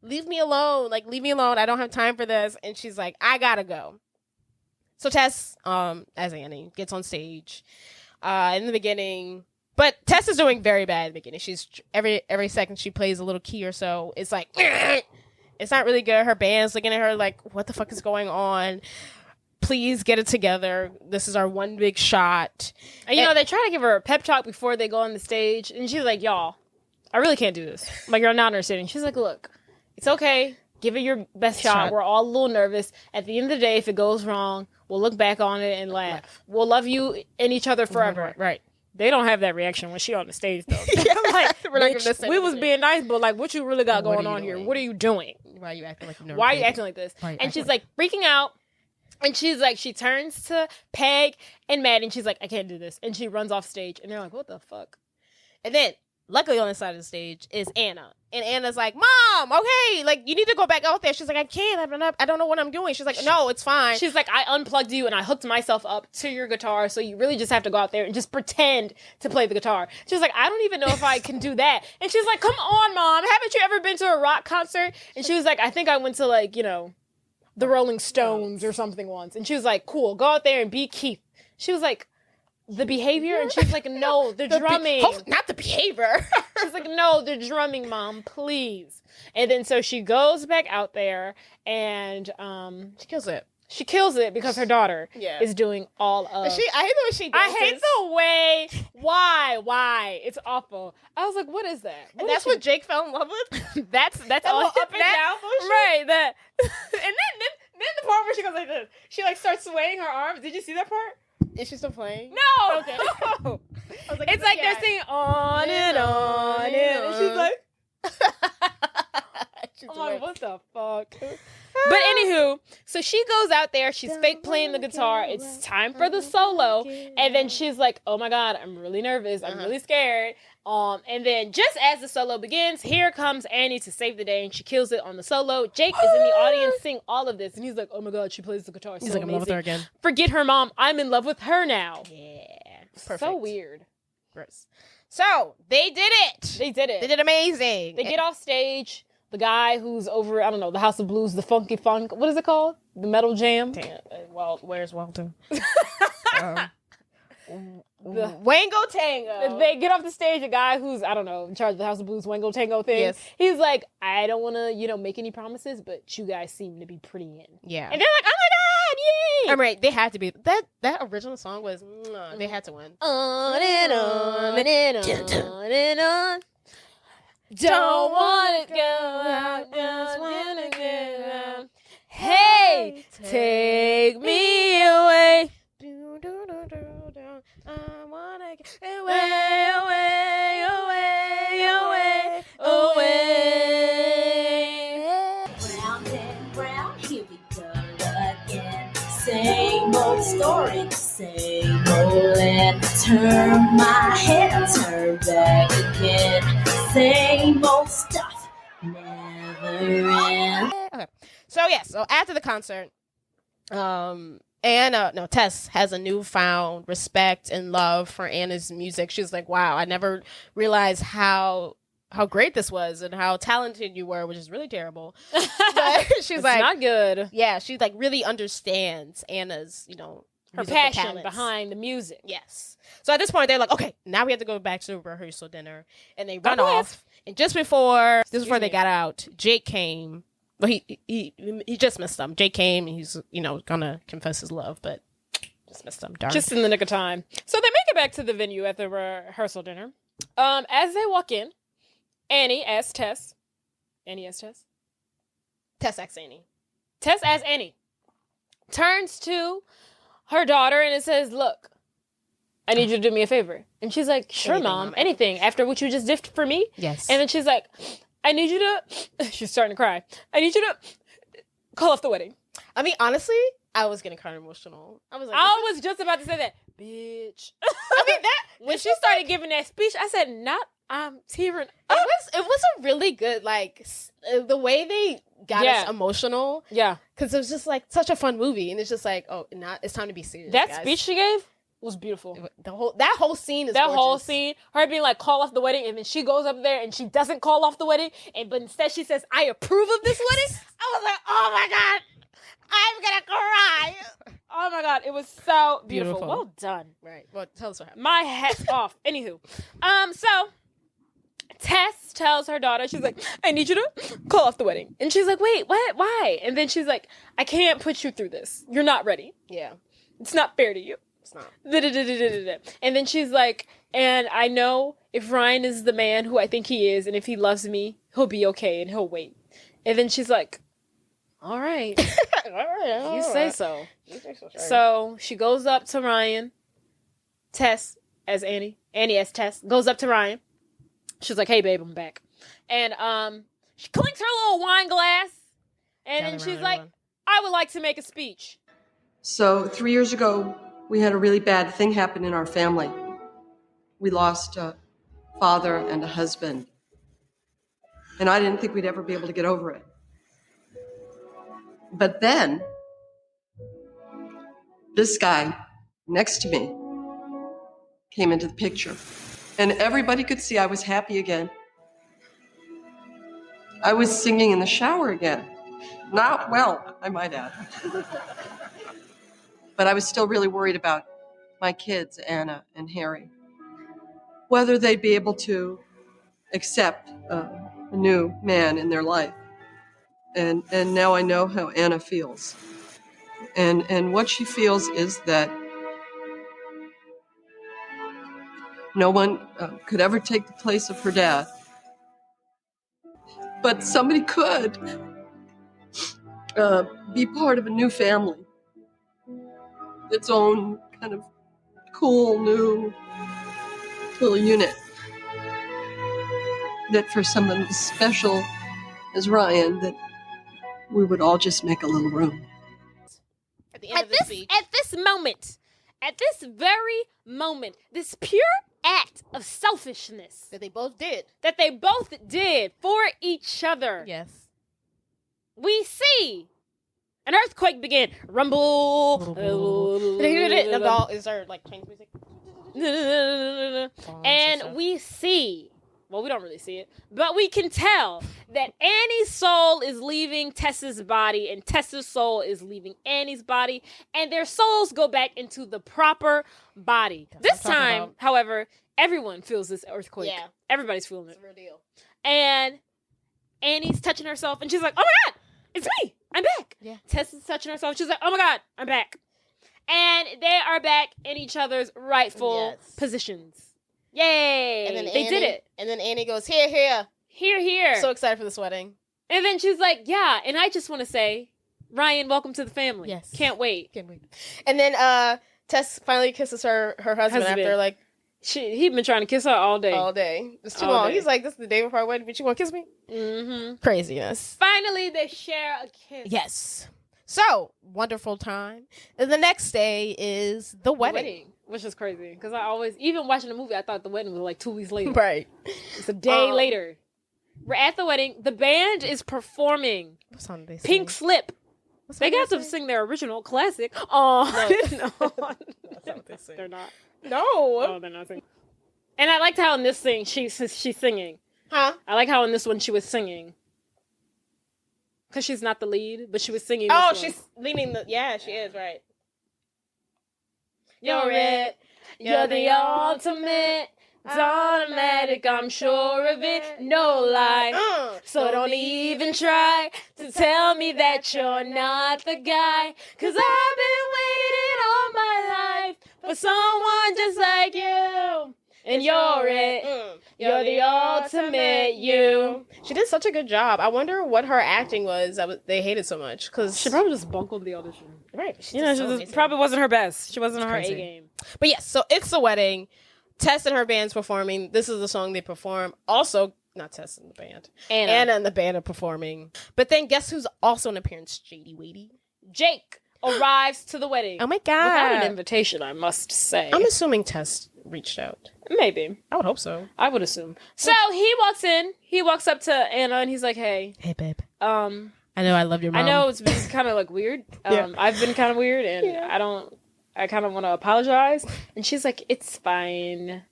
leave me alone. Like, leave me alone. I don't have time for this. And she's like, I gotta go. So Tess, as Annie, gets on stage in the beginning. But Tess is doing very bad in the beginning. She's every second she plays a little key or so, it's like, it's not really good. Her band's looking at her like, what the fuck is going on? please get it together. This is our one big shot. And, they try to give her a pep talk before they go on the stage. And she's like, y'all, I really can't do this. Like, you're not understanding. She's like, look, it's okay. Give it your best shot. We're all a little nervous. At the end of the day, if it goes wrong, we'll look back on it and laugh. We'll love you and each other forever. Right. They don't have that reaction when she on the stage, though. I'm like, we're not giving this we was being nice, but like, what you really got going on here? What are you doing? Why are you acting like Why are you acting like this? And she's like freaking out. And she's like, she turns to Peg and Maddie, and she's like, I can't do this. And she runs off stage. And they're like, what the fuck? And then, luckily on the side of the stage is Anna. And Anna's like, Mom, okay, like, you need to go back out there. She's like, I can't. I don't know what I'm doing. She's like, no, it's fine. She's like, I unplugged you and I hooked myself up to your guitar, so you really just have to go out there and just pretend to play the guitar. She's like, I don't even know if I can do that. And she's like, come on, Mom. Haven't you ever been to a rock concert? And she was like, I think I went to, like, the Rolling Stones or something once. And she was like, cool, go out there and be Keith. She was like, the behavior? And she's like, no, the drumming. Not the behavior. She's like, no, the drumming, Mom, please. And then so she goes back out there and she kills it. She kills it because her daughter is doing all of. I hate the way she dances. I hate the way. Why? It's awful. I was like, what is that? And that's what Jake fell in love with. That's all up and down bullshit. Right. That. And then the part where she goes like this. She like starts swaying her arms. Did you see that part? Is she still playing? No. Okay. It's like they're singing on and on and she's like. I'm like, what the fuck? But anywho, so she goes out there, she's fake playing the guitar, it's time for the solo, and then she's like, oh my god, I'm really nervous, I'm really scared. And then just as the solo begins, here comes Annie to save the day, and she kills it on the solo. Jake is in the audience seeing all of this, and he's like, oh my god, she plays the guitar so He's like, amazing. I'm in love with her again. Forget her mom, I'm in love with her now. Yeah. Perfect. So weird. Gross. So, they did it. They did it. They did amazing. They get off stage. The guy who's over, I don't know, the House of Blues, the Funky Funk, what is it called? The Metal Jam? Damn. Well, where's Walter? Wango Tango. They get off the stage, a guy who's, I don't know, in charge of the House of Blues Wango Tango thing. Yes. He's like, I don't want to, make any promises, but you guys seem to be pretty in. Yeah. And they're like, oh my God, yay! I'm right. They had to be. That original song was, they had to win. On and on and on and on. Don't want to go out, just want to get out. Hey, take me away. I want to get away, away, away, away, away. Round and round, here we go again. Same old story, same old and turn my head, turn back again. Same old stuff, never ends. Okay. So after the concert, Tess has a newfound respect and love for Anna's music. She's like, wow, I never realized how great this was and how talented you were, which is really terrible. But she's like, not good. Yeah, she like really understands Anna's, her passion behind the music. Yes. So at this point, they're like, okay, now we have to go back to rehearsal dinner, and they run off. And just before they got out, Jake came. Well, he just missed them. Jake came, and he's gonna confess his love, but just missed them. Darn. Just in the nick of time. So they make it back to the venue at the rehearsal dinner. As they walk in, Annie asks Tess. Tess asks Annie. Tess asks Annie. Turns to her daughter and it says, look, I need you to do me a favor. And she's like, sure, Anything, Mom. Mom. Anything. After what you just did for me. Yes. And then she's like, I need you to... She's starting to cry. I need you to call off the wedding. I mean, honestly, I was getting kind of emotional. I was like, I was just about to say that. Bitch. I mean, when she started giving that speech, I said, I'm tearing up. It was a really good, the way they got us emotional. Yeah. Because it was just, such a fun movie. And it's just it's time to be serious, That guys. speech she gave was beautiful. That whole scene is That gorgeous. whole scene, her being like, call off the wedding, and then she goes up there and she doesn't call off the wedding, but instead she says, I approve of this wedding. I was like, oh my God, I'm gonna cry. Oh my God, it was so beautiful. Well done. Right. Well, tell us what happened. My hat's off. Anywho, so Tess tells her daughter, she's like, I need you to call off the wedding. And she's like, wait, what? Why? And then she's like, I can't put you through this. You're not ready. Yeah. It's not fair to you. It's not. And then she's like, and I know if Ryan is the man who I think he is, and if he loves me, he'll be okay and he'll wait. And then she's like, all right. You say so. So she goes up to Ryan. Tess as Annie as Tess goes up to Ryan. She's like, hey babe, I'm back. And she clinks her little wine glass. And then she's like, I would like to make a speech. So 3 years ago, we had a really bad thing happen in our family. We lost a father and a husband. And I didn't think we'd ever be able to get over it. But then, this guy next to me came into the picture. And everybody could see I was happy again. I was singing in the shower again. Not well, I might add. But I was still really worried about my kids, Anna and Harry. Whether they'd be able to accept a new man in their life. And now I know how Anna feels. And what she feels is that no one could ever take the place of her dad. But somebody could be part of a new family. Its own kind of cool new little unit. That for someone as special as Ryan, that we would all just make a little room. At the end of the speech. At this very moment, this pure act of selfishness That they both did. for each other. Yes. We see an earthquake begin. Rumble. Is there like change music? And we see, well, we don't really see it, but we can tell that Annie's soul is leaving Tess's body and Tess's soul is leaving Annie's body, and their souls go back into the proper body. This time, however, everyone feels this earthquake. Yeah. Everybody's feeling it. It's a real deal. And Annie's touching herself, and she's like, oh my God, it's me. I'm back. Yeah. Tess is touching herself. She's like, oh my God, I'm back. And they are back in each other's rightful positions. Yay. And then they did it. And then Annie goes, here. Here. So excited for this wedding. And then she's like, yeah, and I just want to say, Ryan, welcome to the family. Yes. Can't wait. And then Tess finally kisses her husband after like he'd been trying to kiss her all day. It's too All long. day. He's like, this is the day before our wedding, but you want to kiss me? Mm-hmm. Craziness. Finally, they share a kiss. Yes. So, wonderful time. And the next day is the wedding. Which is crazy. Because I always, even watching the movie, I thought the wedding was like 2 weeks later. Right. It's a day later. We're at the wedding. The band is performing What song did they sing? Pink Slip. They got to sing their original classic. Oh, no. That's not what they sing. They're not. No. Oh, they're not singing. And I liked how in this thing she's singing. Huh? I like how in this one she was singing. Because she's not the lead, but she was singing. Oh, this one. she's leaning yeah, she is, right. You're it. You're the ultimate. It's automatic, I'm sure of it. No lie. So don't even try to tell me that you're not the guy. 'Cause I've been waiting all my life for someone just like you. And you're it. You're the ultimate you. She did such a good job. I wonder what her acting was that they hated so much. Because She probably just bungled the audition. right, Probably wasn't her best. She wasn't on her crazy. A game. But yes, so it's the wedding. Tess and her band's performing. This is the song they perform. Also, not Tess and the band. Anna and the band are performing. But then guess who's also an appearance? Shady Wadey. Jake arrives to the wedding. Oh my God. Without an invitation, I must say. I'm assuming Tess reached out. Maybe. I would hope so. I would assume. So he walks in. He walks up to Anna and he's like, hey, babe. I know I love your mom. I know it's been kind of like weird. I've been kind of weird and I kind of want to apologize. And she's like, it's fine.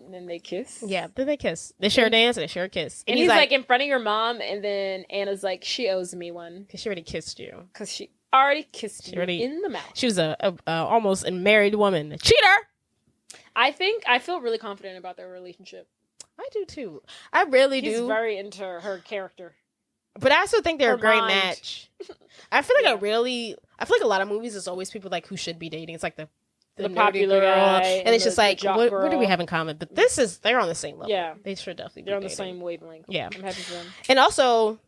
And then they kiss. Yeah, then they kiss. They share a dance and they share a kiss. And he's like in front of your mom. And then Anna's like, she owes me one. Because she already kissed you. Because she already kissed you in the mouth. She was a almost a married woman. A cheater! I feel really confident about their relationship. I do too. I really He's do. very into her character. But I also think they're Her a great mind. match. I feel like Yeah. I feel like a lot of movies is always people like who should be dating. It's like the nerdy popular girl, guy and it's just the like jock what do girl. we have in common? But they're on the same level. Yeah. They should definitely be They're on the dating. same wavelength. Yeah. I'm happy for them. And also,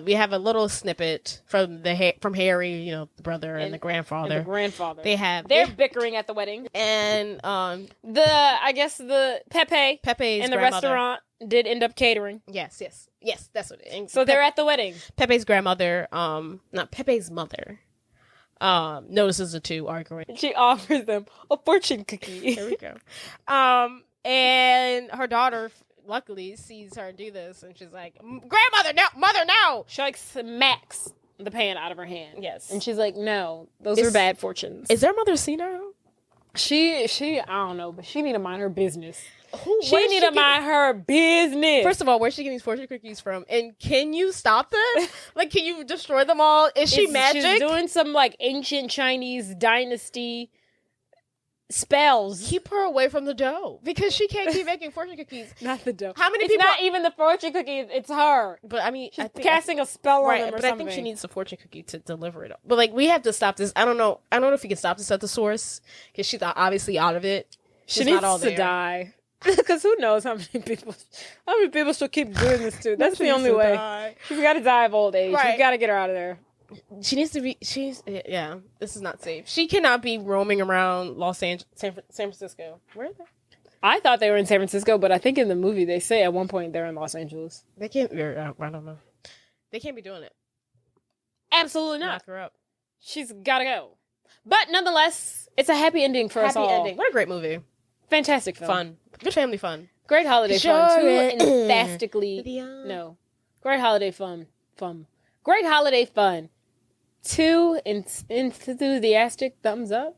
we have a little snippet from from Harry, you know, the brother and the grandfather. And the grandfather. They're bickering at the wedding. and the Pepe's Pepe's in the grandmother. restaurant did end up catering. Yes, that's what it is. So they're at the wedding. Pepe's grandmother, not Pepe's mother, notices the two arguing. She offers them a fortune cookie. Here we go. And her daughter, luckily, sees her do this, and she's like, "Grandmother, no, mother, no!" She like smacks the pan out of her hand. Yes. And she's like, "No, those are bad fortunes." Is their mother senile? She I don't know, but she need to mind her business. Where's She need to mind her business. First of all, where's she getting these fortune cookies from? And can you stop them? Like, can you destroy them all? Is she magic? She's doing some like ancient Chinese dynasty spells. Keep her away from the dough because she can't keep making fortune cookies. Not the dough. How many It's people? not even the fortune cookie. It's her. But I mean, She's I think, casting a spell on right. them or But something. I think she needs a fortune cookie to deliver it. But like, we have to stop this. I don't know if we can stop this at the source because she's obviously out of it. She She's needs not all to there. die. Because who knows how many people she'll keep doing this to. That's the only way. She's got to die of old age. Right. You got to get her out of there. She needs to be. Yeah. This is not safe. She cannot be roaming around San Francisco. Where are they? I thought they were in San Francisco, but I think in the movie they say at one point they're in Los Angeles. They can't. I don't know. They can't be doing it. Absolutely not. Knock her up. She's got to go. But nonetheless, it's a happy ending for us Happy all. ending. What a great movie. Fantastic film. Fun. Good family fun. Great holiday Sure fun. Too is. enthusiastically. No. Great holiday fun. Great holiday fun. Too enthusiastic thumbs up.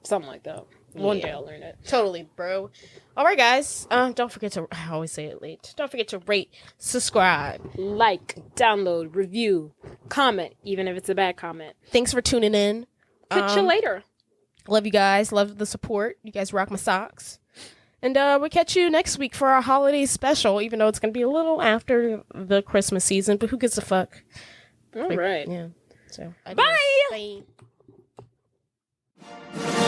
Something like that. One day I'll learn it. Totally, bro. All right, guys. Don't forget to. I always say it late. Don't forget to rate, subscribe. Like, download, review, comment, even if it's a bad comment. Thanks for tuning in. Catch you later. Love you guys. Love the support. You guys rock my socks. And we'll catch you next week for our holiday special, even though it's going to be a little after the Christmas season, but who gives a fuck? All right. Yeah. So, Bye. Bye.